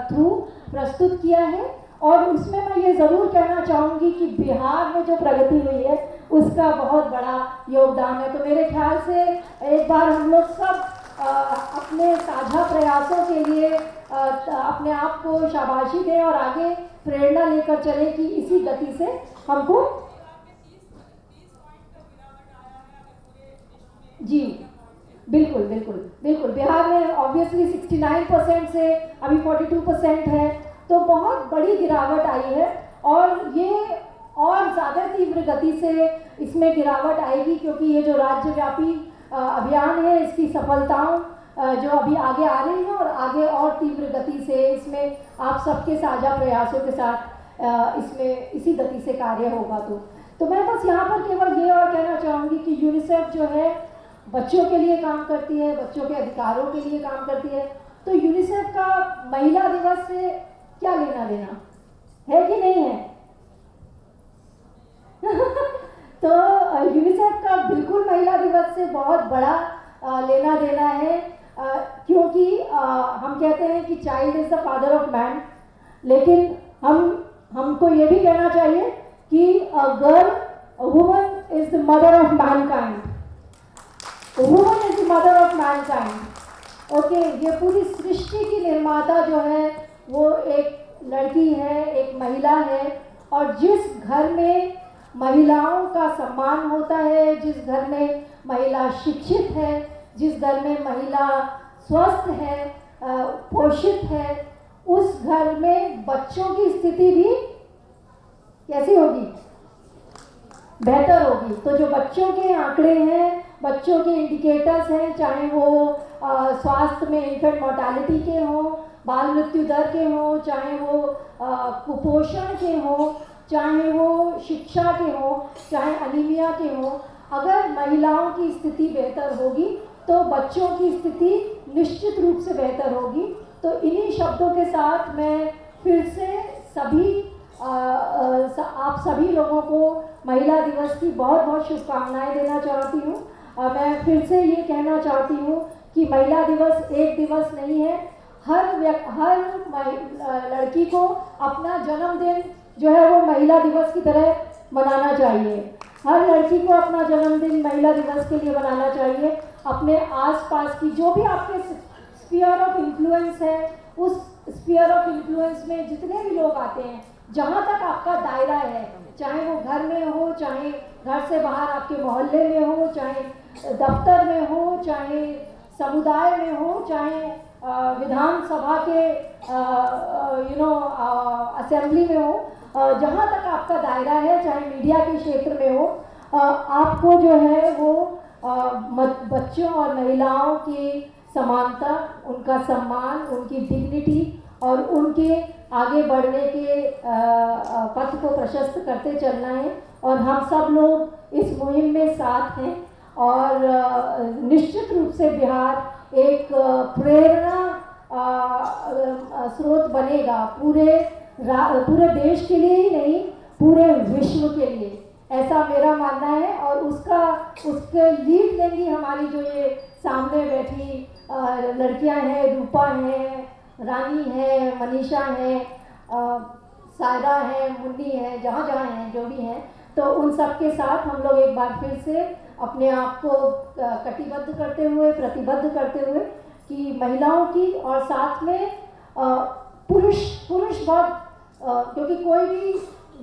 थ्रू प्रस्तुत किया है। और उसमें मैं ये ज़रूर कहना चाहूँगी कि बिहार में जो प्रगति हुई है उसका बहुत बड़ा योगदान है। तो मेरे ख्याल से एक बार हम लोग सब अपने साझा प्रयासों के लिए अपने आप को शाबाशी दें और आगे प्रेरणा लेकर चलें कि इसी गति से हमको। जी बिल्कुल बिल्कुल बिल्कुल, बिहार में ऑब्वियसली 69% से अभी 42% है, तो बहुत बड़ी गिरावट आई है। और ये और ज़्यादा तीव्र गति से इसमें गिरावट आएगी क्योंकि ये जो राज्यव्यापी अभियान है, इसकी सफलताओं जो अभी आगे आ रही हैं और आगे और तीव्र गति से इसमें आप सबके साझा प्रयासों के साथ इसमें इसी गति से कार्य होगा। तो मैं बस यहाँ पर केवल ये और कहना चाहूँगी कि यूनिसेफ जो है बच्चों के लिए काम करती है, बच्चों के अधिकारों के लिए काम करती है। तो यूनिसेफ का महिला दिवस से क्या लेना देना है कि नहीं है? तो यूनिसेफ का बिल्कुल महिला दिवस से बहुत बड़ा लेना देना है, क्योंकि हम कहते हैं कि child is the father of man, लेकिन हमको ये भी कहना चाहिए कि girl, woman is the mother of Mankind. Woman is the mother of Mankind. Okay, ये पूरी सृष्टि की निर्माता जो है वो एक लड़की है, एक महिला है। और जिस घर में महिलाओं का सम्मान होता है, जिस घर में महिला शिक्षित है, जिस घर में महिला स्वस्थ है, पोषित है, उस घर में बच्चों की स्थिति भी कैसी होगी? बेहतर होगी। तो जो बच्चों के आंकड़े हैं, बच्चों के इंडिकेटर्स हैं, चाहे वो स्वास्थ्य में इन्फेंट मोर्टालिटी के हों, बाल मृत्यु दर के हों, चाहे वो कुपोषण के हों, चाहे वो शिक्षा के हों, चाहे अनीमिया के हों, अगर महिलाओं की स्थिति बेहतर होगी तो बच्चों की स्थिति निश्चित रूप से बेहतर होगी। तो इन्हीं शब्दों के साथ मैं फिर से आप सभी लोगों को महिला दिवस की बहुत बहुत शुभकामनाएं देना चाहती हूँ। मैं फिर से ये कहना चाहती हूँ कि महिला दिवस एक दिवस नहीं है। हर लड़की को अपना जन्मदिन जो है वो महिला दिवस की तरह मनाना चाहिए। हर लड़की को अपना जन्मदिन महिला दिवस के लिए मनाना चाहिए। अपने आसपास की जो भी आपके स्फीयर ऑफ इन्फ्लुएंस है, उस स्फीयर ऑफ इन्फ्लुएंस में जितने भी लोग आते हैं, जहाँ तक आपका दायरा है, चाहे वो घर में हो, चाहे घर से बाहर आपके मोहल्ले में हो, चाहे दफ्तर में हो, चाहे समुदाय में हो, चाहे विधानसभा के असेंबली में हो, जहाँ तक आपका दायरा है, चाहे मीडिया के क्षेत्र में हो, आपको जो है वो बच्चों और महिलाओं की समानता, उनका सम्मान, उनकी डिग्निटी और उनके आगे बढ़ने के पथ को प्रशस्त करते चलना है। और हम सब लोग इस मुहिम में साथ हैं और निश्चित रूप से बिहार एक प्रेरणा स्रोत बनेगा पूरे देश के लिए ही नहीं, पूरे विश्व के लिए, ऐसा मेरा मानना है। और उसके लीड लेंगी हमारी जो ये सामने बैठी लड़कियां हैं, रूपा हैं, रानी है, मनीषा है, सायरा है, मुन्नी है, जहाँ जहाँ हैं, जो भी हैं, तो उन सब के साथ हम लोग एक बार फिर से अपने आप को कटिबद्ध करते हुए, प्रतिबद्ध करते हुए कि महिलाओं की और साथ में पुरुष बहुत, क्योंकि कोई भी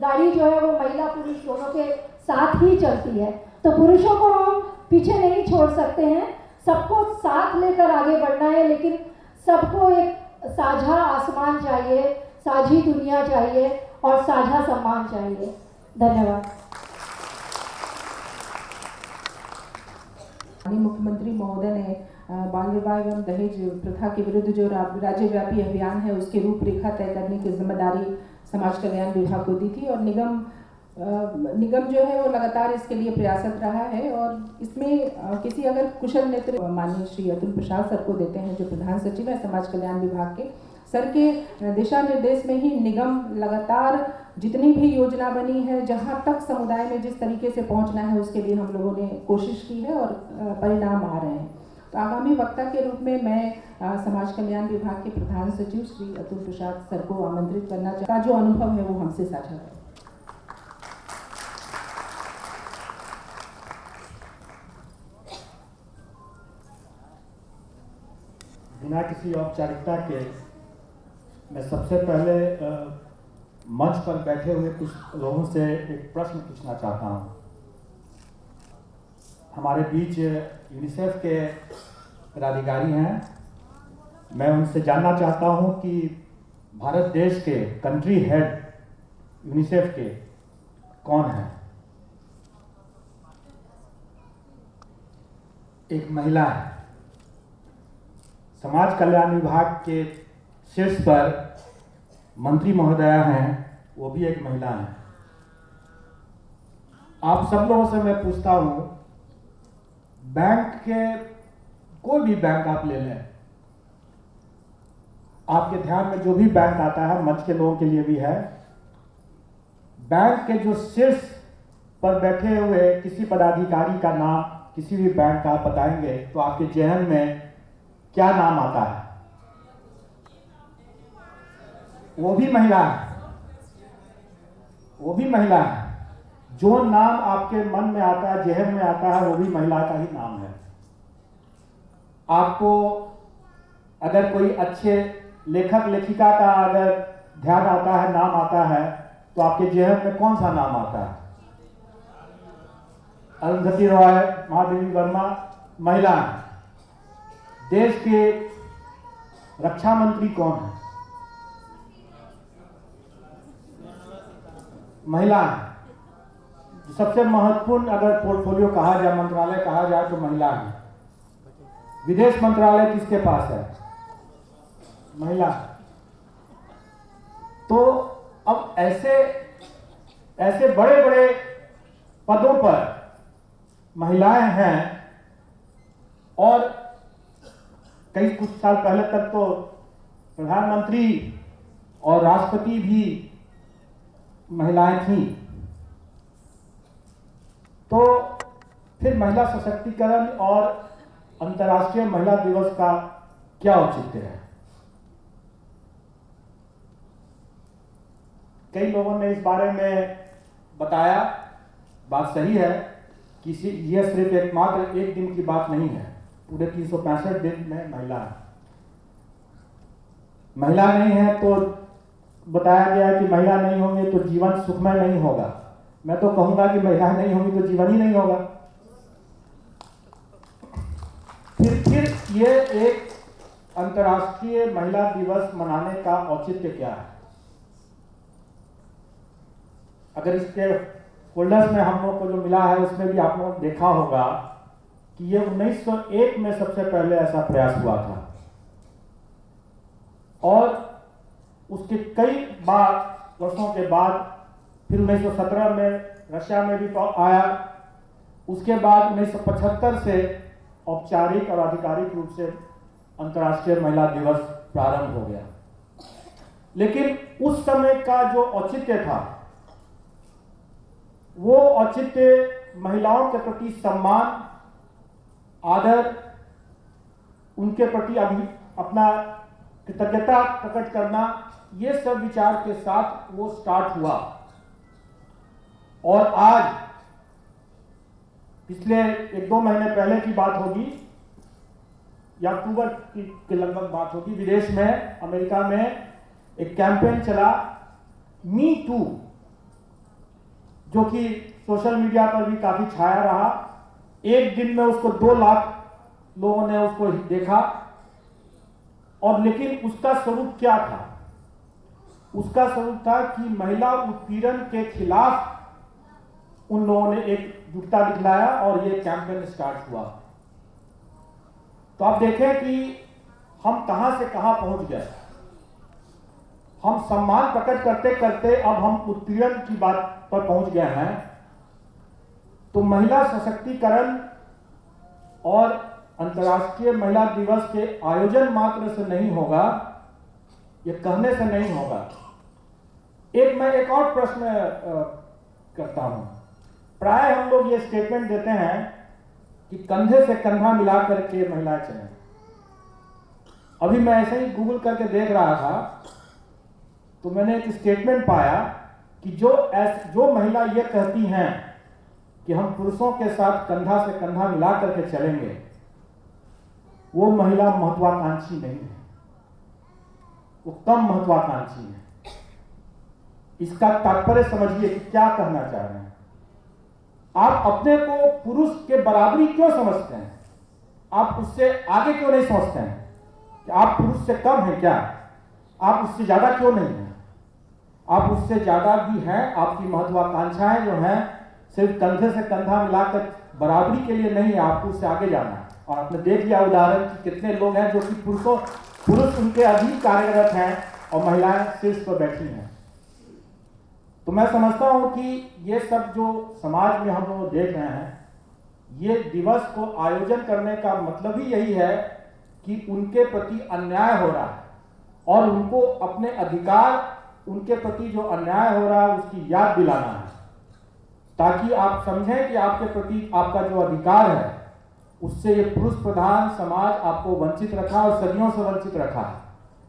गाड़ी जो है वो महिला पुरुष दोनों के साथ ही चलती है, तो पुरुषों को हम पीछे नहीं छोड़ सकते हैं। सबको साथ लेकर आगे बढ़ना है, लेकिन सबको एक साझा आसमान चाहिए, साझी दुनिया चाहिए और साझा सम्मान चाहिए। धन्यवाद। मुख्यमंत्री महोदय ने बाल विवाह एवं दहेज प्रथा के विरुद्ध जो राज्यव्यापी अभियान है उसकी रूपरेखा तय करने की जिम्मेदारी समाज कल्याण विभाग को दी थी और निगम जो है वो लगातार इसके लिए प्रयासरत रहा है और इसमें किसी अगर कुशल नेतृत्व माननीय श्री अतुल प्रसाद सर को देते हैं जो प्रधान सचिव है समाज कल्याण विभाग के। सर के दिशा निर्देश में ही निगम लगातार जितनी भी योजना बनी है जहां तक समुदाय में जिस तरीके से पहुंचना है उसके लिए हम लोगों ने कोशिश की है और परिणाम आ रहे हैं। तो आगामी वक्ता के रूप में मैं समाज कल्याण विभाग के प्रधान सचिव श्री अतुल प्रसाद सर को आमंत्रित करना चाहता जो अनुभव है वो हमसे साझा करें। बिना किसी औपचारिकता के मैं सबसे पहले मंच पर बैठे हुए कुछ लोगों से एक प्रश्न पूछना चाहता हूँ। हमारे बीच यूनिसेफ के पदाधिकारी हैं। मैं उनसे जानना चाहता हूँ कि भारत देश के कंट्री हेड यूनिसेफ के कौन हैं? एक महिला है। समाज कल्याण विभाग के शीर्ष पर मंत्री महोदया हैं, वो भी एक महिला हैं। आप सब लोगों से मैं पूछता हूं, बैंक के कोई भी बैंक आप ले लें, आपके ध्यान में जो भी बैंक आता है, मंच के लोगों के लिए भी है, बैंक के जो शीर्ष पर बैठे हुए किसी पदाधिकारी का नाम किसी भी बैंक का आप बताएंगे तो आपके जहन में क्या नाम आता है? वो भी महिला है। वो भी महिला है। जो नाम आपके मन में आता है, जहन में आता है, वो भी महिला का ही नाम है। आपको अगर कोई अच्छे लेखक लेखिका का अगर ध्यान आता है, नाम आता है, तो आपके जहन में कौन सा नाम आता है? अरुंधति रॉय, महादेवी वर्मा महिला है। देश के रक्षा मंत्री कौन है? महिला है। सबसे महत्वपूर्ण अगर पोर्टफोलियो कहा जाए, मंत्रालय कहा जाए तो महिला है। विदेश मंत्रालय किसके पास है? महिला। तो अब ऐसे बड़े बड़े पदों पर महिलाएं हैं और कुछ साल पहले तक तो प्रधानमंत्री और राष्ट्रपति भी महिलाएं थीं। तो फिर महिला सशक्तिकरण और अंतर्राष्ट्रीय महिला दिवस का क्या औचित्य है? कई लोगों ने इस बारे में बताया, बात सही है कि यह सिर्फ एकमात्र एक दिन की बात नहीं है। पूरे 365 दिन में महिला है। महिला नहीं है तो बताया गया है कि महिला नहीं होंगे तो जीवन सुखमय नहीं होगा। मैं तो कहूंगा कि महिलाएं नहीं होंगी तो जीवन ही नहीं होगा। फिर ये एक अंतर्राष्ट्रीय महिला दिवस मनाने का औचित्य क्या है? अगर इसके फोल्डर्स में हम लोग को जो मिला है उसमें भी आप लोग देखा होगा कि ये 1901 में सबसे पहले ऐसा प्रयास हुआ था और उसके कई वर्षों के बाद फिर 1917 में रशिया में भी आया। उसके बाद 1975 से औपचारिक और आधिकारिक रूप से अंतर्राष्ट्रीय महिला दिवस प्रारंभ हो गया। लेकिन उस समय का जो औचित्य था वो औचित्य महिलाओं के प्रति सम्मान, आदर, उनके प्रति अपना कृतज्ञता प्रकट करना, ये सब विचार के साथ वो स्टार्ट हुआ। और आज पिछले 1-2 महीने पहले की बात होगी या अक्टूबर के लगभग बात होगी, विदेश में अमेरिका में एक कैंपेन चला मी टू, जो कि सोशल मीडिया पर भी काफी छाया रहा। एक दिन में उसको 2 लाख लोगों ने उसको देखा, और लेकिन उसका स्वरूप क्या था? उसका स्वरूप था कि महिला उत्पीड़न के खिलाफ उन लोगों ने एकजुटता दिखलाया और ये कैंपेन स्टार्ट हुआ। तो आप देखें कि हम कहां से कहां पहुंच गए। हम सम्मान प्रकट करते करते अब हम उत्पीड़न की बात पर पहुंच गए हैं। तो महिला सशक्तिकरण और अंतर्राष्ट्रीय महिला दिवस के आयोजन मात्र से नहीं होगा, ये कहने से नहीं होगा। मैं एक और प्रश्न करता हूं। प्राय हम लोग ये स्टेटमेंट देते हैं कि कंधे से कंधा मिला करके महिलाएं चलें। अभी मैं ऐसे ही गूगल करके देख रहा था तो मैंने एक स्टेटमेंट पाया कि जो महिला ये कहती हैं कि हम पुरुषों के साथ कंधा से कंधा मिला करके चलेंगे, वो महिला महत्वाकांक्षी नहीं है, वो कम महत्वाकांक्षी है। इसका तात्पर्य समझिए कि क्या कहना चाह रहे हैं। आप अपने को पुरुष के बराबरी क्यों समझते हैं? आप उससे आगे क्यों नहीं समझते हैं कि आप पुरुष से कम हैं? क्या आप उससे ज्यादा क्यों नहीं हैं? आप उससे ज्यादा भी हैं। आपकी महत्वाकांक्षाएं जो हैं सिर्फ कंधे से कंधा मिलाकर बराबरी के लिए नहीं है, आपको उससे आगे जाना है। और आपने देख लिया उदाहरण कि कितने लोग हैं जो कि पुरुष उनके अधिक कार्यरत हैं और महिलाएं शीर्ष पर बैठी हैं। तो मैं समझता हूं कि ये सब जो समाज में हम लोग देख रहे हैं, ये दिवस को आयोजन करने का मतलब ही यही है कि उनके प्रति अन्याय हो रहा है और उनको अपने अधिकार, उनके प्रति जो अन्याय हो रहा है उसकी याद दिलाना है, ताकि आप समझें कि आपके प्रति आपका जो अधिकार है उससे ये पुरुष प्रधान समाज आपको वंचित रखा और सदियों से वंचित रखा है।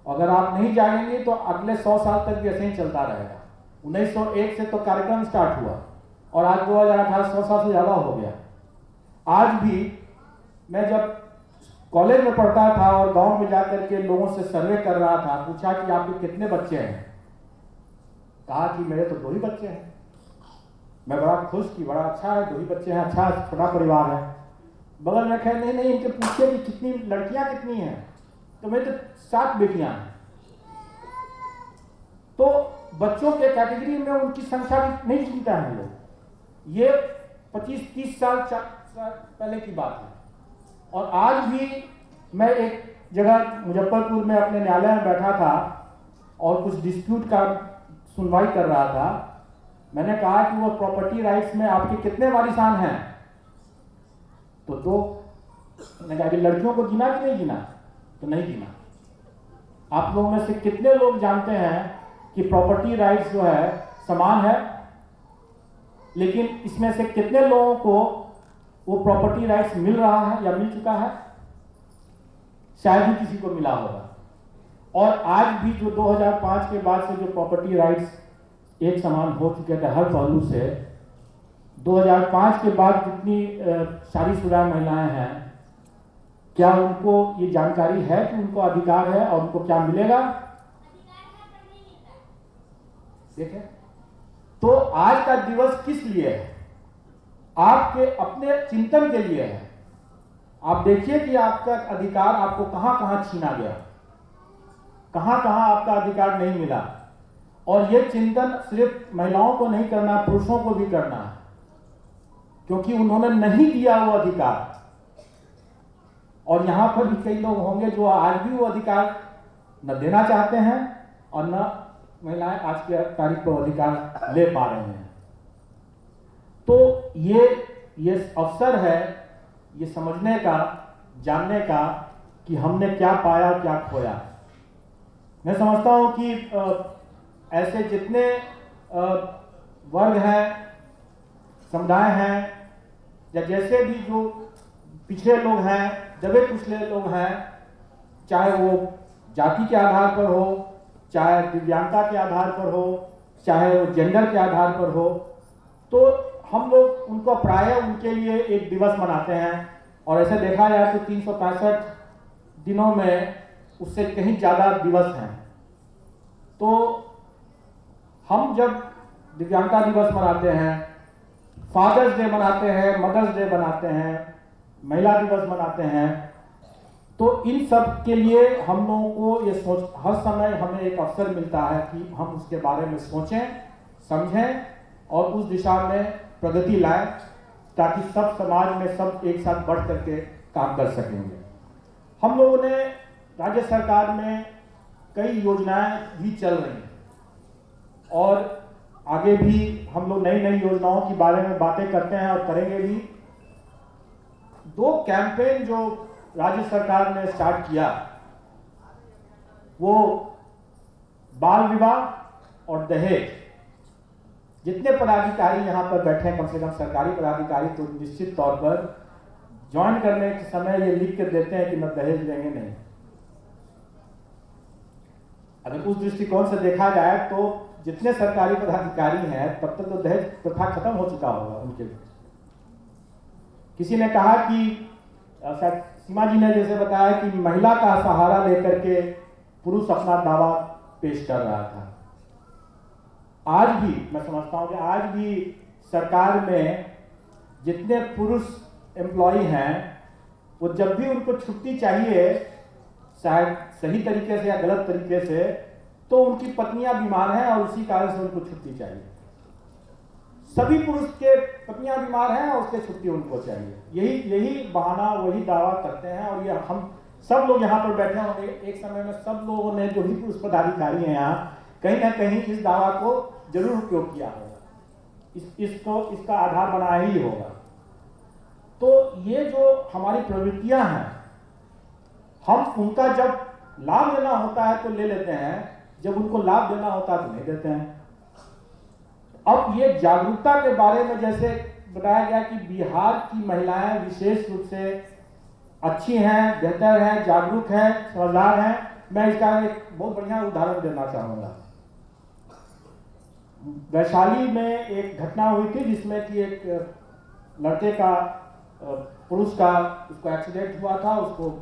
अगर आप नहीं जागेंगे तो अगले 100 साल तक भी ऐसे ही चलता रहेगा। 1901 से तो कार्यक्रम स्टार्ट हुआ और आज 2018 100 साल से ज्यादा हो गया। आज भी मैं जब कॉलेज में पढ़ता था और गांव में जाकर के लोगों से सर्वे कर रहा था, पूछा कि आपके कितने बच्चे हैं? कहा कि मेरे तो 2 ही बच्चे हैं। मैं बड़ा खुश कि बड़ा अच्छा है, 2 ही बच्चे हैं, अच्छा छोटा परिवार है। बगल में कहे नहीं इनके पूछे कि कितनी लड़कियां कितनी हैं? तो मेरे तो 7 बेटियां हैं। तो बच्चों के कैटेगरी में उनकी संख्या भी नहीं गिनता है लोग। ये 25-30 साल पहले की बात है। और आज भी मैं एक जगह मुजफ्फरपुर में अपने न्यायालय में बैठा था और कुछ डिस्प्यूट का सुनवाई कर रहा था। मैंने कहा कि वो प्रॉपर्टी राइट्स में आपके कितने वारिसान हैं? तो 2। मैंने कहा कि लड़कियों को गिना कि नहीं गिना? तो नहीं गिना। आप लोगों में से कितने लोग जानते हैं कि प्रॉपर्टी राइट्स जो है समान है, लेकिन इसमें से कितने लोगों को वो प्रॉपर्टी राइट्स मिल रहा है या मिल चुका है? शायद ही किसी को मिला होगा। और आज भी जो 2005 के बाद से जो प्रॉपर्टी राइट्स एक समान हो चुके थे हर पहलू से, 2005 के बाद जितनी शादीशुदा महिलाएं हैं, क्या उनको ये जानकारी है कि उनको अधिकार है और उनको क्या मिलेगा? देखें, तो आज का दिवस किस लिए है? आपके अपने चिंतन के लिए है। आप देखिए कि आपका अधिकार आपको कहां कहां छीना गया, कहां कहां आपका अधिकार नहीं मिला। और यह चिंतन सिर्फ महिलाओं को नहीं करना, पुरुषों को भी करना है, क्योंकि उन्होंने नहीं दिया वो अधिकार। और यहां पर भी कई लोग होंगे जो आज भी वो अधिकार न देना चाहते हैं और न महिलाएं आज के तारीख पर अधिकार ले पा रहे हैं। तो ये अवसर है ये समझने का, जानने का कि हमने क्या पाया क्या खोया। मैं समझता हूं कि ऐसे जितने वर्ग हैं, समुदाय हैं, या जैसे भी जो पिछड़े लोग हैं, दबे कुचले लोग हैं, चाहे वो जाति के आधार पर हो, चाहे दिव्यांगता के आधार पर हो, चाहे वो जेंडर के आधार पर हो, तो हम लोग उनको प्रायः उनके लिए एक दिवस मनाते हैं। और ऐसे देखा जाए तो 365 दिनों में उससे कहीं ज़्यादा दिवस हैं। तो हम जब दिव्यांगता दिवस मनाते हैं, फादर्स डे मनाते हैं, मदर्स डे मनाते हैं, महिला दिवस मनाते हैं, तो इन सब के लिए हम लोगों को ये सोच, हर समय हमें एक अवसर मिलता है कि हम उसके बारे में सोचें, समझें और उस दिशा में प्रगति लाएं, ताकि सब समाज में सब एक साथ बढ़ करके काम कर सकेंगे। हम लोगों ने राज्य सरकार में कई योजनाएं भी चल रही हैं और आगे भी हम लोग नई नई योजनाओं के बारे में बातें करते हैं और करेंगे भी। 2 कैंपेन जो राज्य सरकार ने स्टार्ट किया, वो बाल विवाह और दहेज। जितने पदाधिकारी यहाँ पर बैठे हैं, कम से कम सरकारी पदाधिकारी, तो निश्चित तौर पर ज्वाइन करने के समय ये लिख के देते हैं कि मैं दहेज लेंगे नहीं। अगर उस दृष्टिकोण से देखा जाए तो जितने सरकारी पदाधिकारी हैं तब तक तो दहेज प्रथा खत्म हो चुका होगा उनके। किसी ने कहा कि सीमा जी ने जैसे बताया कि महिला का सहारा लेकर के पुरुष अपना दावा पेश कर रहा था। आज भी मैं समझता हूं कि आज भी सरकार में जितने पुरुष एम्प्लॉय हैं, वो जब भी उनको छुट्टी चाहिए, शायद सही तरीके से या गलत तरीके से, तो उनकी पत्नियां बीमार हैं और उसी कारण से उनको छुट्टी चाहिए। सभी पुरुष के पत्नियां बीमार हैं और उसके छुट्टी उनको चाहिए। यही बहाना, वही दावा करते हैं। और ये हम सब लोग यहाँ पर बैठे होंगे, एक समय में सब लोगों ने, जो भी पुरुष पदाधिकारी हैं यहाँ, कहीं ना कहीं इस दावा को जरूर उपयोग किया होगा, इसका आधार बनाया ही होगा। तो ये जो हमारी प्रवृत्तियां हैं, हम उनका जब लाभ लेना होता है तो ले लेते हैं, जब उनको लाभ देना होता है तो नहीं देते हैं। अब ये जागरूकता के बारे में जैसे बताया गया कि बिहार की महिलाएं विशेष रूप से अच्छी हैं, बेहतर हैं, जागरूक हैं, समझदार हैं। मैं इसका एक बहुत बढ़िया उदाहरण देना चाहूँगा। वैशाली में एक घटना हुई थी जिसमें कि एक लड़के का, पुरुष का, उसको एक्सीडेंट हुआ था। उसको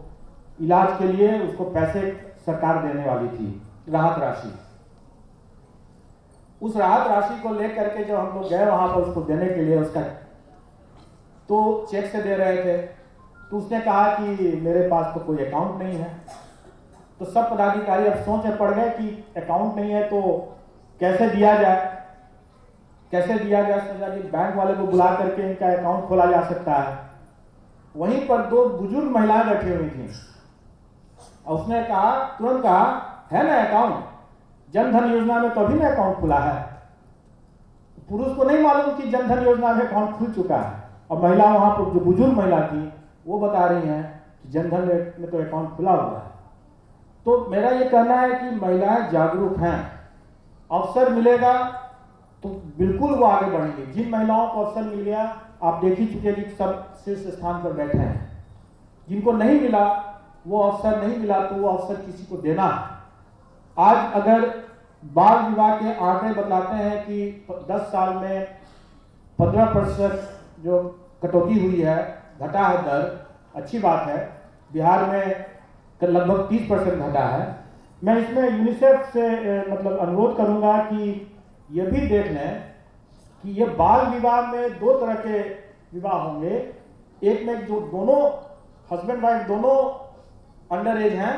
इलाज के लिए उसको पैसे सरकार देने वाली थी, राहत राशि। उस राहत राशि को लेकर के जब हम लोग गए वहां पर उसको देने के लिए, उसका तो चेक से दे रहे थे, तो उसने कहा कि मेरे पास तो कोई अकाउंट नहीं है। तो सब पदाधिकारी अब सोच में पड़ गए कि अकाउंट नहीं है तो कैसे दिया जाए, कैसे दिया जाए। सोचा कि बैंक वाले को बुला करके इनका अकाउंट खोला जा सकता है। वहीं पर 2 बुजुर्ग महिलाएं बैठी हुई थी और उसने कहा, तुरंत कहा, है ना अकाउंट, जनधन योजना में तो अभी ना अकाउंट खुला है। पुरुष को नहीं मालूम कि जनधन योजना में अकाउंट खुल चुका है, और महिला वहां पर जो बुजुर्ग महिला थी वो बता रही हैं कि जनधन में तो अकाउंट खुला हुआ है। तो मेरा ये कहना है कि महिलाएं जागरूक हैं, अवसर मिलेगा तो बिल्कुल वो आगे बढ़ेंगी। जिन महिलाओं को अवसर मिल गया, आप देख ही चुके कि सब शीर्ष स्थान पर बैठे हैं। जिनको नहीं मिला, वो अवसर नहीं मिला, तो वो अवसर किसी को देना है। आज अगर बाल विवाह के आंकड़े बताते हैं कि 10 साल में 15% जो कटौती हुई है, घटा है दर, अच्छी बात है। बिहार में लगभग 30% घटा है। मैं इसमें यूनिसेफ से अनुरोध करूंगा कि ये भी देख लें कि ये बाल विवाह में 2 तरह के विवाह होंगे। एक में जो दोनों हस्बैंड वाइफ दोनों अंडर एज हैं,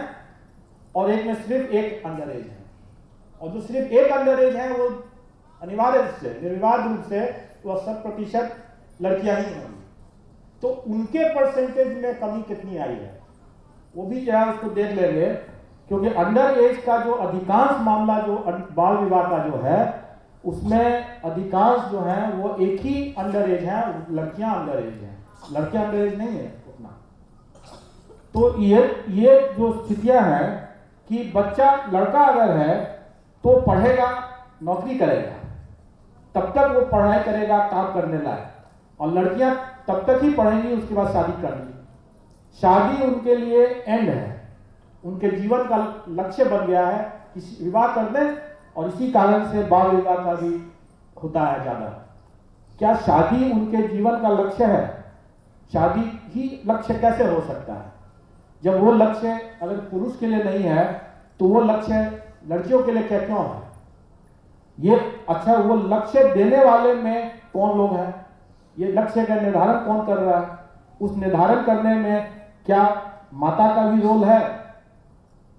और एक में सिर्फ एक अंडर एज है। और जो सिर्फ एक अंडर एज है वो अनिवार्य रूप से, निर्विवाद रूप से वो 100% लड़कियां ही होंगी। तो उनके परसेंटेज में कमी कितनी आई है वो भी जो है उसको देख लेंगे, क्योंकि अंडर एज का जो अधिकांश मामला जो बाल विवाह का जो है, उसमें अधिकांश जो है वो एक ही अंडर एज है, लड़कियां अंडर एज हैं, लड़कियां अंडर एज नहीं है उतना। तो ये जो स्थितियां हैं कि बच्चा, लड़का अगर है तो पढ़ेगा, नौकरी करेगा, तब तक वो पढ़ाई करेगा, काम करने लायक, और लड़कियां तब तक ही पढ़ेंगी, उसके बाद शादी कर ली। शादी उनके लिए एंड है, उनके जीवन का लक्ष्य बन गया है कि विवाह कर दें, और इसी कारण से बाल विवाह का भी होता है ज्यादा। क्या शादी उनके जीवन का लक्ष्य है? शादी ही लक्ष्य कैसे हो सकता है जब वो लक्ष्य अगर पुरुष के लिए नहीं है, तो वो लक्ष्य लड़कियों के लिए क्या क्यों है? ये अच्छा, वो लक्ष्य देने वाले में कौन लोग हैं? ये लक्ष्य का निर्धारण कौन कर रहा है? उस निर्धारण करने में क्या माता का भी रोल है?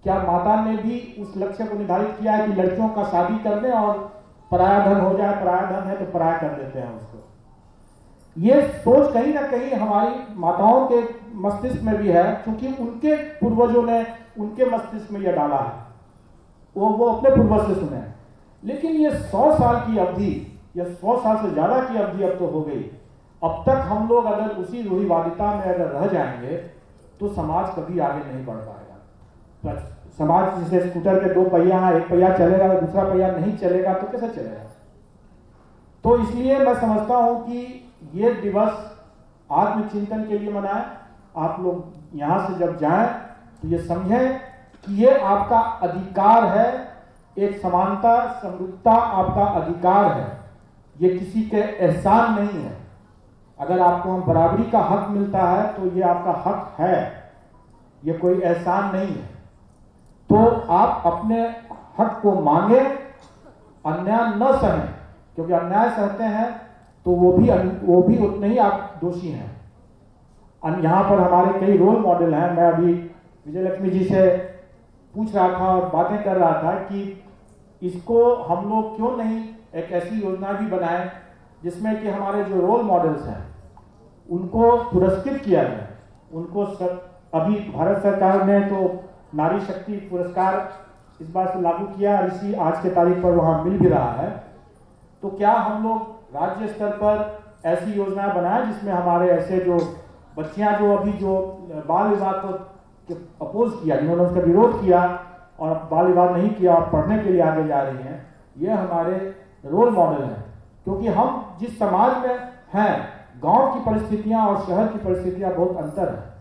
क्या माता ने भी उस लक्ष्य को निर्धारित किया है कि लड़कियों का शादी कर दें और पराया धन हो जाए? पराया धन है तो पराया कर देते हैं उसको। ये सोच कहीं ना कहीं हमारी माताओं के मस्तिष्क में भी है, क्योंकि उनके पूर्वजों ने उनके मस्तिष्क में यह डाला है, वो अपने पूर्वज से सुने हैं। लेकिन ये 100 साल की अवधि या 100 साल से ज्यादा की अवधि अब तो हो गई। अब तक हम लोग अगर उसी रूढ़िवादिता में अगर रह जाएंगे तो समाज कभी आगे नहीं बढ़ पाएगा। समाज जैसे स्कूटर के 2 पहिया हैं, एक पहिया चलेगा तो दूसरा पहिया नहीं चलेगा तो कैसे चलेगा? तो इसलिए मैं समझता हूं कि ये दिवस आत्मचिंतन के लिए मनाएं। आप लोग यहां से जब जाएं तो ये समझें कि ये आपका अधिकार है, एक समानता समरूपता आपका अधिकार है, ये किसी के एहसान नहीं है। अगर आपको बराबरी का हक मिलता है तो ये आपका हक है, ये कोई एहसान नहीं है। तो आप अपने हक को मांगे, अन्याय न सहें, क्योंकि अन्याय सहते हैं तो वो भी उतने ही आप दोषी हैं। यहाँ पर हमारे कई रोल मॉडल हैं। मैं अभी विजय लक्ष्मी जी से पूछ रहा था और बातें कर रहा था कि इसको हम लोग क्यों नहीं एक ऐसी योजना भी बनाएं जिसमें कि हमारे जो रोल मॉडल्स हैं उनको पुरस्कृत किया जाए। उनको अभी भारत सरकार ने तो नारी शक्ति पुरस्कार इस बार से लागू किया, इसी आज के तारीख पर वहाँ मिल भी रहा है। तो क्या हम लोग राज्य स्तर पर ऐसी योजनाएं बनाएं जिसमें हमारे ऐसे जो बच्चियां जो अभी जो बाल विवाह को अपोज किया, जिन्होंने उसका विरोध किया और बाल विवाह नहीं किया और पढ़ने के लिए आगे जा रही हैं, ये हमारे रोल मॉडल हैं। क्योंकि हम जिस समाज में हैं, गांव की परिस्थितियां और शहर की परिस्थितियां बहुत अंतर है।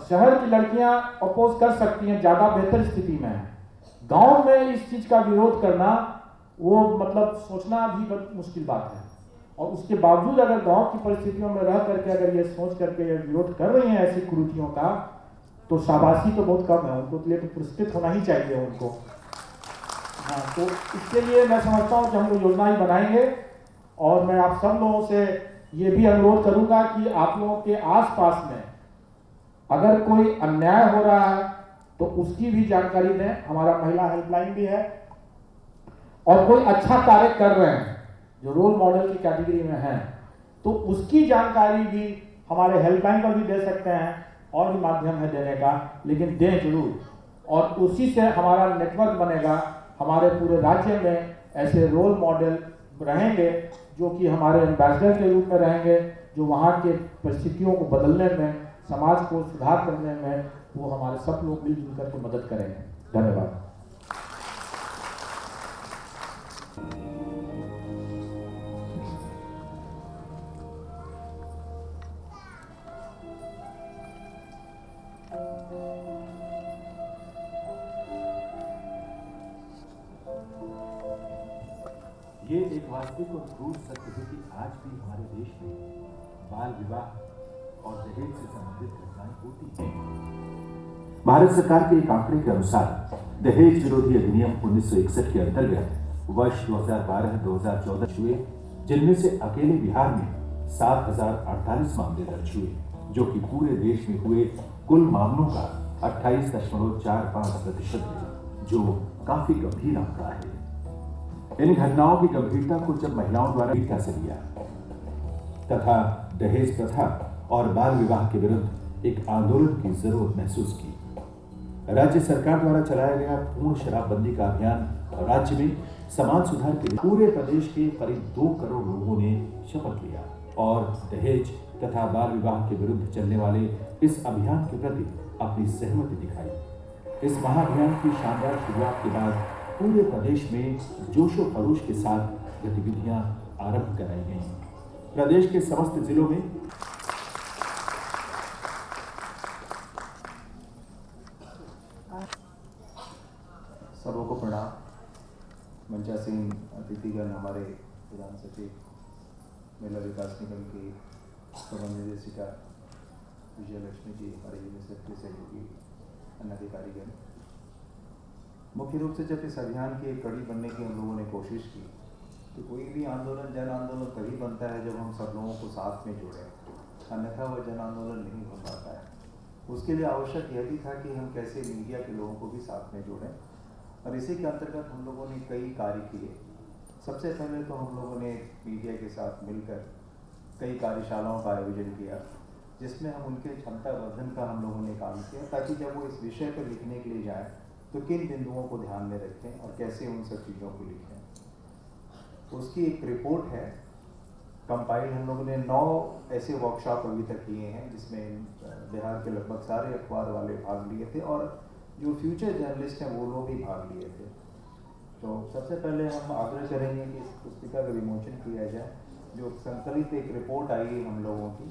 शहर की लड़कियां अपोज कर सकती हैं, ज़्यादा बेहतर स्थिति में है। गांव में इस चीज़ का विरोध करना वो मतलब सोचना भी बहुत मुश्किल बात है। और उसके बावजूद अगर गांव की परिस्थितियों में रह करके अगर ये सोच करके ये विरोध कर रही हैं ऐसी कुरीतियों का, तो शाबाशी तो बहुत कम है। उनको लिए तो पुरस्कृत होना ही चाहिए उनको। हाँ, तो इसके लिए मैं समझता हूँ कि हम लोग योजना ही बनाएंगे। और मैं आप सब लोगों से ये भी अनुरोध करूंगा कि आप लोगों के आसपास में अगर कोई अन्याय हो रहा है तो उसकी भी जानकारी दें। हमारा महिला हेल्पलाइन भी है। और कोई अच्छा कार्य कर रहे हैं जो रोल मॉडल की कैटेगरी में हैं, तो उसकी जानकारी भी हमारे हेल्पलाइन पर भी दे सकते हैं। और भी माध्यम है देने का, लेकिन दें जरूर। और उसी से हमारा नेटवर्क बनेगा। हमारे पूरे राज्य में ऐसे रोल मॉडल रहेंगे जो कि हमारे एम्बेसडर के रूप में रहेंगे, जो वहाँ के परिस्थितियों को बदलने में, समाज को सुधार करने में वो हमारे सब लोग मिलजुल करके मदद करेंगे। धन्यवाद। ये एक वास्तविक और क्रूर सत्य है कि आज भी हमारे देश में बाल विवाह और दहेज से संबंधित घटनाएं होती हैं। भारत सरकार के एक आंकड़े के अनुसार दहेज विरोधी अधिनियम 1961 के अंतर्गत वर्ष 2012-2014 हुए, जिनमें से अकेले बिहार में 7,048 मामले दर्ज हुए, जो कि पूरे देश में हुए कुल मामलों का 28.45% है, जो काफी गंभीर आंकड़ा है। इन घटनाओं की गंभीरता को जब महिलाओं द्वारा गंभीरता से लिया तथा दहेज प्रथा और बाल विवाह के विरुद्ध एक आंदोलन की जरूरत महसूस की, राज्य सरकार द्वारा चलाया गया पूर्ण शराबबंदी का अभियान राज्य में समाज सुधार के लिए पूरे प्रदेश के करीब 2 करोड़ लोगों ने शपथ लिया और दहेज तथा बाल विवाह के विरुद्ध चलने वाले इस अभियान के प्रति अपनी सहमति दिखाई। इस महाअभियान की शानदार शुरुआत के बाद पूरे प्रदेश में जोशो खरोश के साथ गतिविधियां आरंभ कराई गई। प्रदेश के समस्त जिलों में सबको प्रणाम। मंचा सिंह अतिथिगण, हमारे प्रधान सचिव, महिला विकास निगम की प्रबंध निर्देशिका विजय लक्ष्मी जी, हमारे यूनिसेफ के सहयोगी अन्य अधिकारीगण। मुख्य रूप से जब इस अभियान की एक कड़ी बनने की हम लोगों ने कोशिश की, तो कोई भी आंदोलन जन आंदोलन तभी बनता है जब हम सब लोगों को साथ में जोड़ें, अन्यथा वह जन आंदोलन नहीं हो पाता है। उसके लिए आवश्यक यह भी था कि हम कैसे मीडिया के लोगों को भी साथ में जोड़ें, और इसी के अंतर्गत हम लोगों ने कई कार्य किए। सबसे पहले तो हम लोगों ने मीडिया के साथ मिलकर कई कार्यशालाओं का आयोजन किया, जिसमें हम उनके क्षमता वर्धन का हम लोगों ने काम किया, ताकि जब वो इस विषय पर लिखने के लिए जाएं तो किन बिंदुओं को ध्यान में रखें और कैसे उन सब चीज़ों को लिखें। उसकी एक रिपोर्ट है कंपाइल। हम लोगों ने 9 ऐसे वर्कशॉप अभी तक किए हैं, जिसमें बिहार के लगभग सारे अखबार वाले भाग लिए थे और जो फ्यूचर जर्नलिस्ट हैं वो लोग भी भाग लिए थे। तो सबसे पहले हम आग्रह करेंगे कि इस पुस्तिका का विमोचन किया जाए, जो संकलित एक रिपोर्ट आई है हम लोगों की।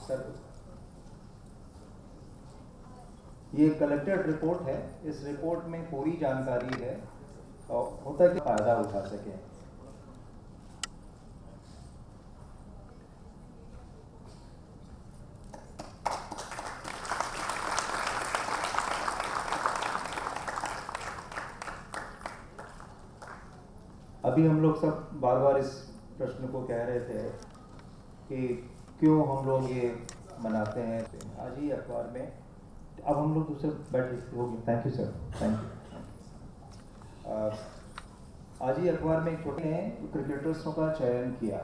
सर, ये कलेक्टेड रिपोर्ट है। इस रिपोर्ट में पूरी जानकारी है और होता है कि फायदा उठा सकें। अभी हम लोग सब बार बार इस प्रश्न को कह रहे थे कि क्यों हम लोग ये मनाते हैं। आज ही अखबार में, अब हम लोग दूसरे बैठ हो गए। Thank you sir, thank you. आज ही अखबार में एक छोटे ने क्रिकेटर्सों का चयन किया।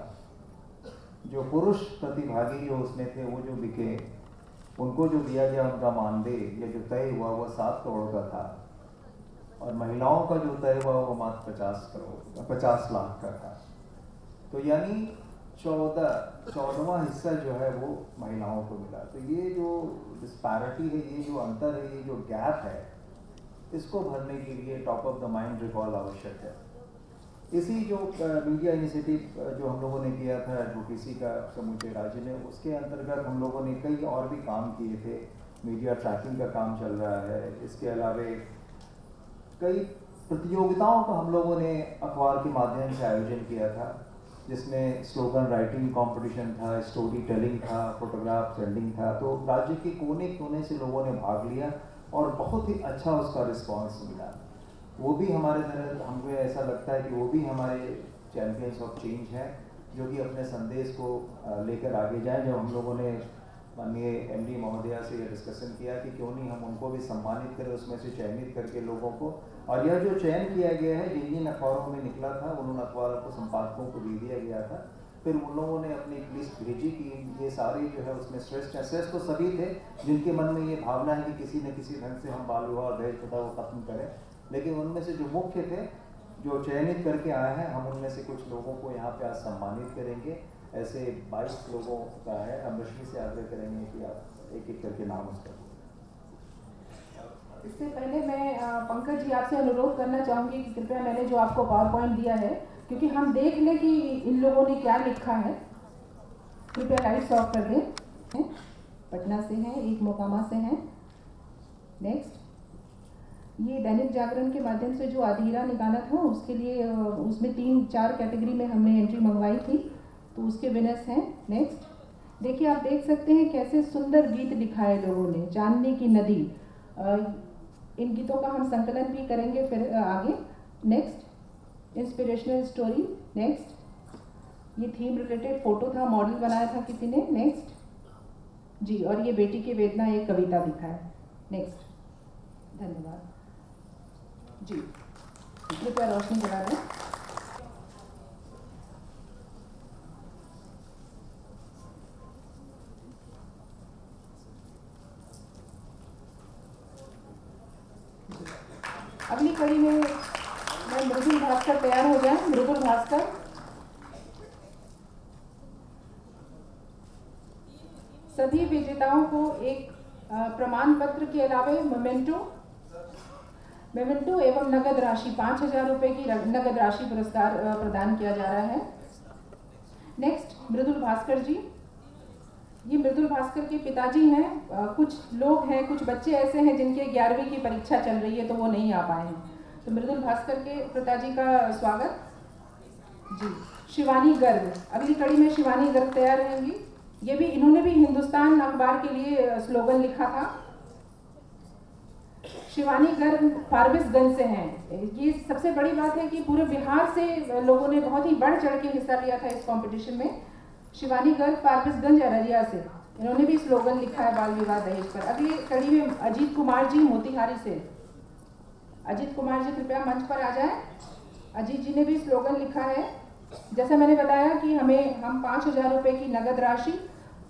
जो पुरुष प्रतिभागी जो उसमें थे, वो जो बिके, उनको जो दिया गया उनका मानदेय या जो तय हुआ वो 7 करोड़ का था, और महिलाओं का जो तय हुआ वो मात्र 50 लाख का था। तो यानी 14वां हिस्सा जो है वो महिलाओं को मिला। तो ये जो डिस्पैरिटी है, ये जो अंतर है, ये जो गैप है, इसको भरने के लिए top of the mind recall आवश्यक है। इसी जो मीडिया इनिशिएटिव जो हम लोगों ने किया था एडवोकेसी का समूचे राज्य में, उसके अंतर्गत हम लोगों ने कई और भी काम किए थे। मीडिया ट्रैकिंग का काम चल रहा है। इसके अलावा कई प्रतियोगिताओं का हम लोगों ने अखबार के माध्यम से आयोजन किया था, जिसमें स्लोगन राइटिंग कंपटीशन था, स्टोरी टेलिंग था, फोटोग्राफ सेंडिंग था। तो राज्य के कोने कोने से लोगों ने भाग लिया और बहुत ही अच्छा उसका रिस्पांस मिला। वो भी हमारे तरह, हमको ऐसा लगता है कि वो भी हमारे चैंपियंस ऑफ चेंज हैं, जो कि अपने संदेश को लेकर आगे जाएं। जब हम लोगों ने माननीय MD महोदया से ये डिस्कशन किया कि क्यों नहीं हम उनको भी सम्मानित करें, उसमें से चयनित करके लोगों को। और यह जो चयन किया गया है, जिन अखबारों में निकला था उन अखबारों को संपादकों को दे दिया गया था। फिर उन लोगों ने अपनी एक लिस्ट भेजी कि ये सारे जो है उसमें श्रेष्ठ तो सभी थे जिनके मन में ये भावना है कि किसी न किसी ढंग से हम बाल विवाह और दहेज प्रथा को खत्म करें। लेकिन उनमें से जो मुख्य थे, जो चयनित करके आए हैं, हम उनमें से कुछ लोगों को यहाँ पे आज सम्मानित करेंगे। ऐसे 22 लोगों का है। हम रश्मि से आग्रह करेंगे कि आप एक एक करके नाम उसका। इससे पहले मैं पंकज जी आपसे अनुरोध करना चाहूँगी कि कृपया मैंने जो आपको पावर पॉइंट दिया है, क्योंकि हम देख लें कि इन लोगों ने क्या लिखा है। कृपया लाइट्स ऑफ कर दें। पटना से हैं, एक मोकामा से हैं। नेक्स्ट, ये दैनिक जागरण के माध्यम से जो अधीरा निकाला था, उसके लिए उसमें 3-4 कैटेगरी में हमने एंट्री मंगवाई थी, तो उसके विनर्स हैं। नेक्स्ट, देखिए आप देख सकते हैं कैसे सुंदर गीत लिखा है लोगों ने। चांदनी की नदी, इन गीतों का हम संकलन भी करेंगे फिर आगे। Next, inspirational story. नेक्स्ट, ये थीम रिलेटेड फोटो था, मॉडल बनाया था किसी ने। नेक्स्ट जी, और ये बेटी की वेदना एक कविता लिखा है। नेक्स्ट, धन्यवाद जी। कृपया रोशनी जला दें। अगली कड़ी में मैं मृदुल भास्कर तैयार हो जाए। मृदुल भास्कर, सभी विजेताओं को एक प्रमाण पत्र के अलावा मेमेंटो एवं नगद राशि 5000 रुपये की नगद राशि पुरस्कार प्रदान किया जा रहा है। नेक्स्ट, मृदुल भास्कर जी। ये मृदुल भास्कर के पिताजी हैं। कुछ लोग हैं, कुछ बच्चे ऐसे हैं जिनके 11वीं की परीक्षा चल रही है, तो वो नहीं आ पाए हैं। तो मृदुल भास्कर के पिताजी का स्वागत जी। शिवानी गर्ग, अगली कड़ी में शिवानी गर्ग तैयार रहेंगी। ये भी, इन्होंने भी हिंदुस्तान अखबार के लिए स्लोगन लिखा था। शिवानी गर्ग फारबिसगंज से हैं। ये सबसे बड़ी बात है कि पूरे बिहार से लोगों ने बहुत ही बढ़ चढ़ के हिस्सा लिया था इस कंपटीशन में। शिवानी गर्ग फारबिसगंज अररिया से, इन्होंने भी स्लोगन लिखा है बाल विवाह दहेज पर। अगली कड़ी में अजीत कुमार जी मोतिहारी से। अजीत कुमार जी कृपया मंच पर आ जाएं। अजीत जी ने भी स्लोगन लिखा है। जैसा मैंने बताया कि हम 5,000 रुपये की नगद राशि,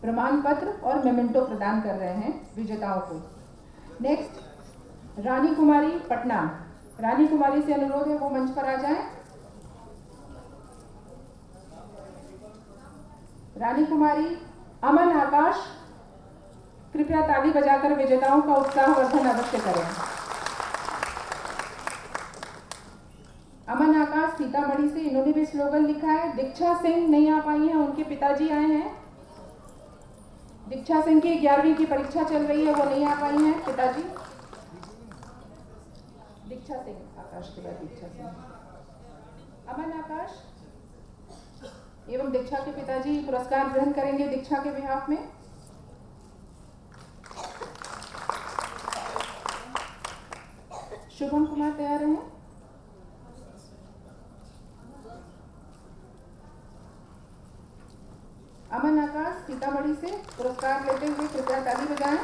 प्रमाण पत्र और मेमेंटो प्रदान कर रहे हैं विजेताओं को। नेक्स्ट रानी कुमारी पटना। रानी कुमारी से अनुरोध है वो मंच पर आ जाएं। रानी कुमारी अमन आकाश, कृपया ताली बजाकर विजेताओं का उत्साहवर्धन अवश्य करें। अमन आकाश सीतामढ़ी से, इन्होंने भी स्लोगन लिखा है। दीक्षा सिंह नहीं आ पाई हैं, उनके पिताजी आए हैं। दीक्षा सिंह की 11वीं की परीक्षा चल रही है, वो नहीं आ पाई हैं पिताजी। दीक्षा सिंह, आकाश के बाद दीक्षा सिंह। अमन आकाश एवं दीक्षा के पिताजी पुरस्कार ग्रहण करेंगे दीक्षा के बिहाफ में। शुभम कुमार तैयार हैं। अमन आकाश सीतामढ़ी से पुरस्कार लेते हुए कृपया ताली बजाएं।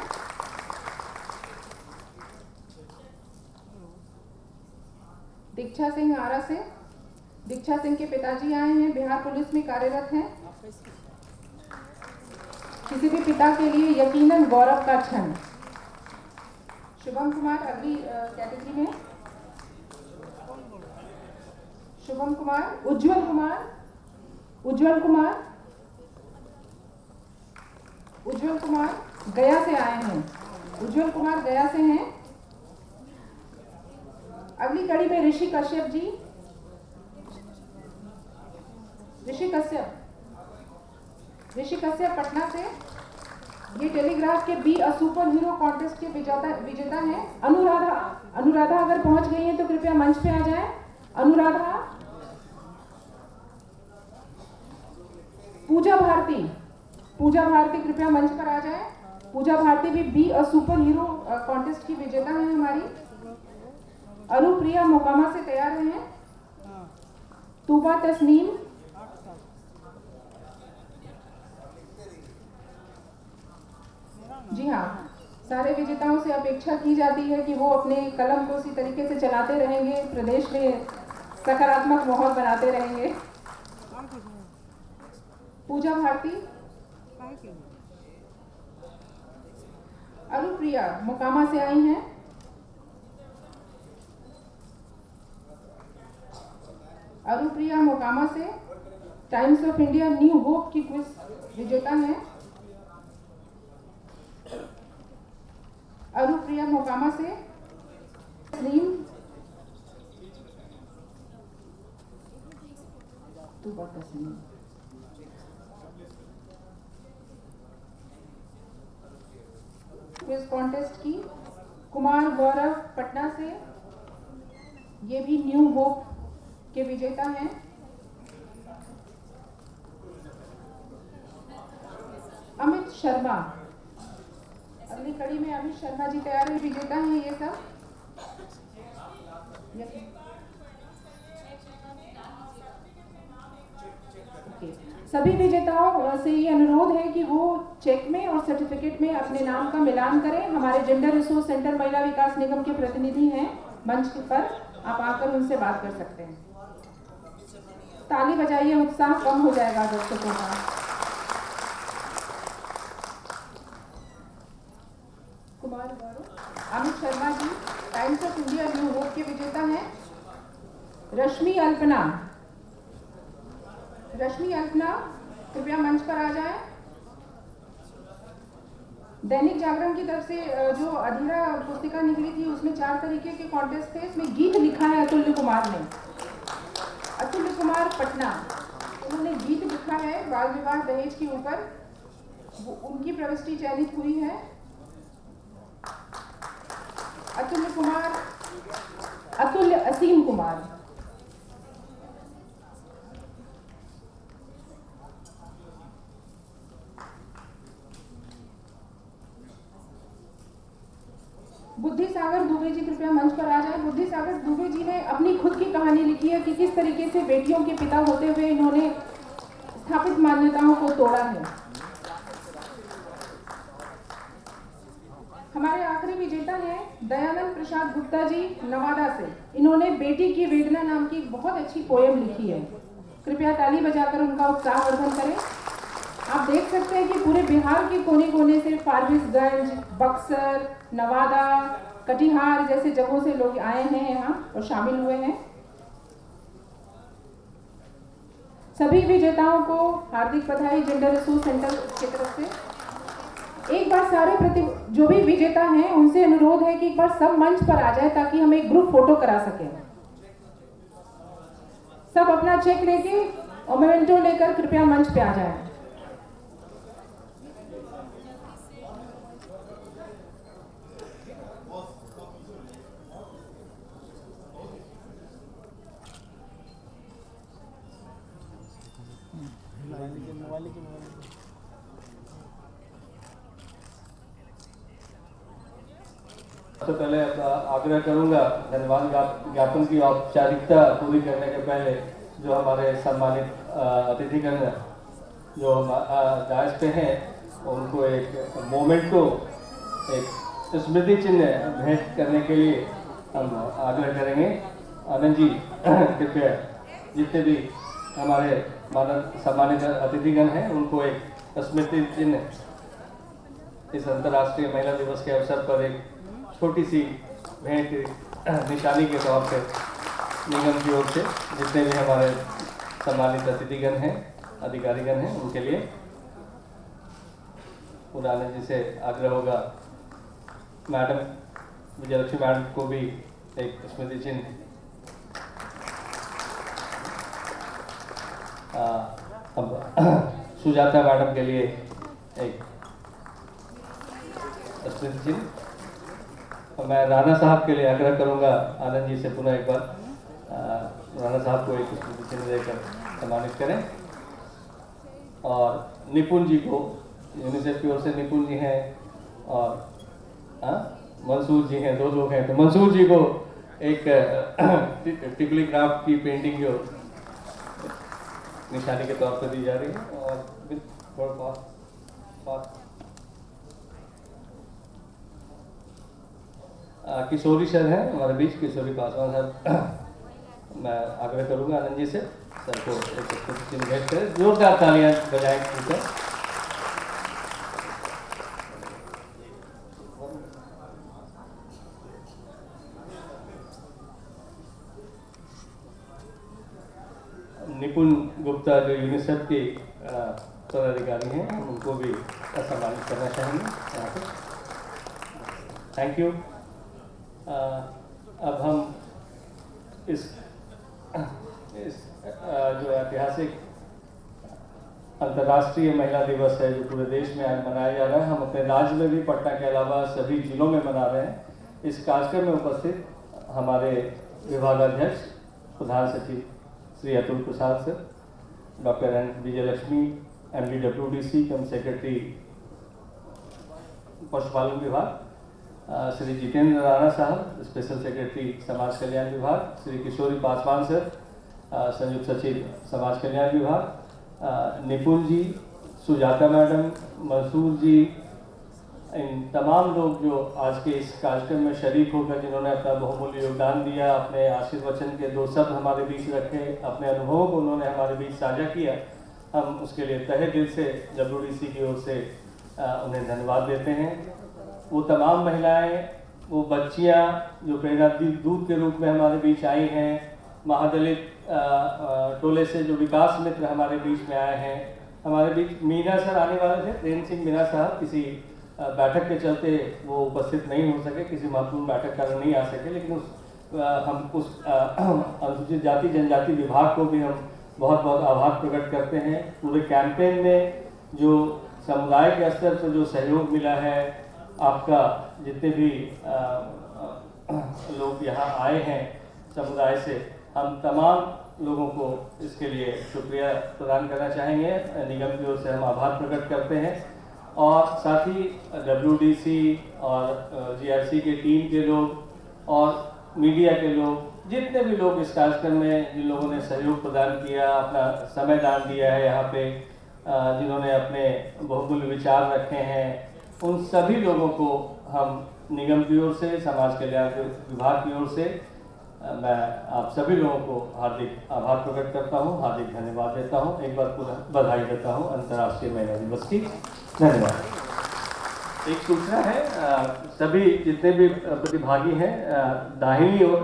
दीक्षा सिंह आरा से, दीक्षा सिंह के पिताजी आए हैं, बिहार पुलिस में कार्यरत हैं। किसी भी पिता के लिए यकीनन गौरव का क्षण। शुभम कुमार अगली कैटेगरी में। शुभम कुमार, उज्जवल कुमार, उज्जवल कुमार, उज्जवल कुमार गया से आए हैं। उज्जवल कुमार गया से हैं। अगली कड़ी में ऋषि कश्यप जी। ऋषि कश्यप पटना से, ये टेलीग्राफ के be a super hero contest के विजेता हैं। अनुराधा अगर पहुंच गई हैं तो कृपया मंच पे आ जाएं। अनुराधा। पूजा भारती कृपया मंच पर आ जाएं। पूजा भारती भी be a super hero contest की विजेता है हमारी। अनुप्रिया मोकामा से तैयार हैं। तूबा तस्नीम, जी हाँ, सारे विजेताओं से अपेक्षा की जाती है कि वो अपने कलम को उसी तरीके से चलाते रहेंगे, प्रदेश में सकारात्मक माहौल बनाते रहेंगे। पूजा भारती। अनुप्रिया मोकामा से आई हैं। अनुप्रिया मोकामा से times of India New hope की क्विज विजेता हैं। अनुप्रिया मोकामा से तस्नीम, क्विज कॉन्टेस्ट की। कुमार गौरव पटना से, ये भी न्यू होप के विजेता हैं। अमित शर्मा, अगली कड़ी में अमित शर्मा जी तैयार हैं, विजेता हैं ये सब। सभी विजेताओं से ये अनुरोध है कि वो चेक में और सर्टिफिकेट में अपने नाम का मिलान करें। हमारे जेंडर रिसोर्स सेंटर महिला विकास निगम के प्रतिनिधि हैं मंच पर, आप आकर उनसे बात कर सकते हैं। ताली बजाइए, उत्साह कम हो जाएगा दर्शकों का। Kumar Gaurav. Amit Sharma ji Times of India New Hope के विजेता हैं। रश्मि अल्पना, रश्मि अल्पना कृपया मंच पर आ जाएं। दैनिक जागरण की तरफ से जो अधीरा पुस्तिका निकली थी उसमें 4 तरीके के कॉन्टेस्ट थे। इसमें गीत लिखा है अतुल्य कुमार ने। अतुल्य कुमार पटना, उन्होंने गीत लिखा है बाल विवाह दहेज के ऊपर, उनकी प्रविष्टि चयनित हुई है। अतुल्य असीम कुमार। बुद्धि सागर दुबे जी कृपया मंच पर आ जाए। बुद्धि सागर दुबे जी ने अपनी खुद की कहानी लिखी है कि किस तरीके से बेटियों के पिता होते हुए इन्होंने स्थापित मान्यताओं को तोड़ा है। हमारे आखिरी विजेता हैं दयानंद प्रसाद गुप्ता जी नवादा से। इन्होंने बेटी की वेदना नाम की बहुत अच्छी पोएम लिखी है। कृपया ताली बजाकर उनका उत्साहवर्धन करें। आप देख सकते हैं कि पूरे बिहार के कोने कोने से फारबिसगंज, बक्सर, नवादा, कटिहार जैसे जगहों से लोग आए हैं यहाँ और शामिल हुए हैं। सभी विजेताओं को हार्दिक बधाई जेंडर रिसोर्स सेंटर की तरफ से। एक बार सारे जो भी विजेता हैं उनसे अनुरोध है कि एक बार सब मंच पर आ जाए ताकि हम एक ग्रुप फोटो करा सकें। सब अपना चेक लेके और मोमेंटो लेकर कृपया मंच पे आ जाएं। सबसे पहले आग्रह करूंगा धन्यवाद ज्ञापन की औपचारिकता पूरी करने के पहले जो हमारे सम्मानित अतिथिगण जो डायस पे हैं उनको एक मोमेंट को एक स्मृति चिन्ह भेंट करने के लिए हम आग्रह करेंगे। आनंद जी कृपया जितने भी हमारे सम्मानित अतिथिगण हैं उनको एक स्मृति चिन्ह इस अंतर्राष्ट्रीय महिला दिवस के अवसर पर एक छोटी सी भेंट निशानी के तौर पे निगम की ओर से जितने भी हमारे सम्मानित अतिथिगण हैं अधिकारीगण हैं उनके लिए पुराने जी से आग्रह होगा मैडम विजयलक्ष्मी मैडम को भी एक स्मृति चिन्ह सुजाता मैडम के लिए एक स्मृति चिन्ह और मैं राणा साहब के लिए आग्रह करूंगा आनंद जी से पुनः एक बार राणा साहब को एक स्मृति चिन्ह देकर सम्मानित करें। और निपुण जी को यूनिसेफ की ओर से निपुण जी हैं और मंसूर जी हैं, दो लोग हैं, तो मंसूर जी को एक टिकली क्राफ्ट की पेंटिंग जो निशानी के तौर पर दी जा रही है। और किशोरी सर हैं हमारे बीच, किशोरी पासवान साहब मैं आग्रह करूंगा आनंद जी से सर को एक चिन्ह भेंट करें। जोरदार तालियां बजाएं उनसे। निपुण गुप्ता जो यूनिसेफ के पदाधिकारी हैं उनको भी सम्मानित करना चाहेंगे यहाँ पे। Thank you. अब हम इस जो ऐतिहासिक अंतर्राष्ट्रीय महिला दिवस है जो पूरे देश में आज मनाया जा रहा है, हम अपने राज्य में भी पटना के अलावा सभी जिलों में मना रहे हैं। इस कार्यक्रम में उपस्थित हमारे विभागाध्यक्ष प्रधान सचिव Shri Atul Prasad sir, doctor N Vijayalakshmi MD WDC cum secretary पशुपालन विभाग, श्री जितेंद्र राणा साहब स्पेशल सेक्रेटरी समाज कल्याण विभाग, श्री किशोरी पासवान सर संयुक्त सचिव समाज कल्याण विभाग, निपुण जी, सुजाता मैडम, मंसूर जी, इन तमाम लोग जो आज के इस कार्यक्रम में शरीक होकर जिन्होंने अपना बहुमूल्य योगदान दिया, अपने आशीर्वचन के दो शब्द हमारे बीच रखे, अपने अनुभवों को उन्होंने हमारे बीच साझा किया, हम उसके लिए तहे दिल से WDC की ओर से उन्हें धन्यवाद देते हैं। वो तमाम महिलाएं, वो बच्चियां जो प्रेरणा दूत के रूप में हमारे बीच आई हैं, महादलित टोले से जो विकास मित्र हमारे बीच में आए हैं, हमारे बीच मीना सर आने वाले थे, प्रेम सिंह मीना साहब किसी बैठक के चलते वो उपस्थित नहीं हो सके, किसी महत्वपूर्ण बैठक कारण नहीं आ सके, लेकिन हम उस अनुसूचित जाति जनजाति विभाग को भी हम बहुत बहुत आभार प्रकट करते हैं। पूरे कैंपेन में जो समुदाय के स्तर पर जो सहयोग मिला है, आपका जितने भी लोग यहाँ आए हैं समुदाय से, हम तमाम लोगों को इसके लिए शुक्रिया प्रदान करना चाहेंगे। निगम की ओर से हम आभार प्रकट करते हैं। और साथ ही WDC और GRC के टीम के लोग और मीडिया के लोग, जितने भी लोग इस कार्यक्रम में जिन लोगों ने सहयोग प्रदान किया, अपना समय दान दिया है, यहाँ पे जिन्होंने अपने बहुमूल्य विचार रखे हैं, उन सभी लोगों को हम निगम की ओर से, समाज कल्याण विभाग की ओर से मैं आप सभी लोगों को हार्दिक आभार प्रकट करता हूँ, हार्दिक धन्यवाद देता हूँ, एक बार पुनः बधाई देता हूँ अंतर्राष्ट्रीय महिला दिवस की। धन्यवाद। एक सूचना है, सभी जितने भी प्रतिभागी हैं, दाहिनी ओर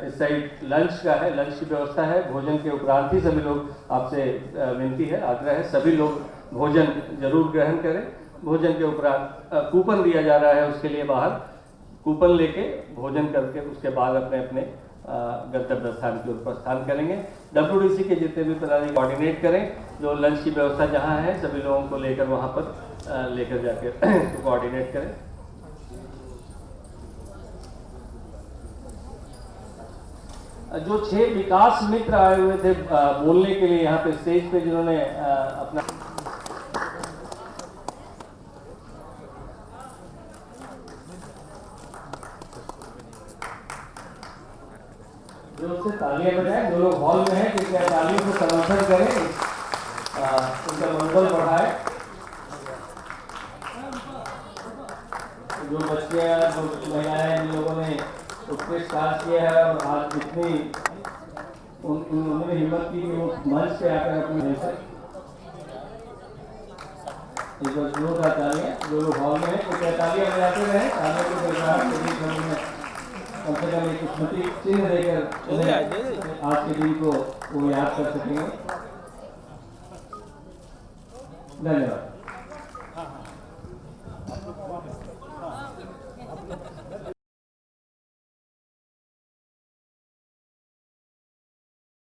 इस साइड लंच का है, लंच की व्यवस्था है। भोजन के उपरांत ही सभी लोग, आपसे विनती है, आग्रह है, सभी लोग भोजन जरूर ग्रहण करें। भोजन के उपरांत कूपन दिया जा रहा है, उसके लिए बाहर कूपन लेके भोजन करके उसके बाद अपने अपने गंतव्य स्थान की ओर प्रस्थान करेंगे। WDC के जितने भी पदाधिकारी कोऑर्डिनेट करें, जो लंच की व्यवस्था जहां है सभी लोगों को लेकर वहां पर लेकर जाकर उसको कोऑर्डिनेट करें। जो 6 विकास मित्र आए हुए थे बोलने के लिए यहाँ पे स्टेज पे, जिन्होंने अपना जोर से तालियां बजाएं। जो लोग हॉल में हैं कृपया तालियों को समर्थन करें, उनका मनोबल बढ़ाए। जो बच्चे, जो महिलाएं, जिन लोगों ने उत्कृष्ट कार्य किया है और आज जितनी उन्होंने हिम्मत की कि वो मंच पे आकर अपनी एक बार जोरदार तालियां। जो लोग हॉल में हैं कृपया तालियां बजाते रहें। तालियों के गड़गड़ाहट के बीच में कम से कम एक स्मृति चिन्ह देकर आज के दिन को वो याद कर सकेंगे। धन्यवाद।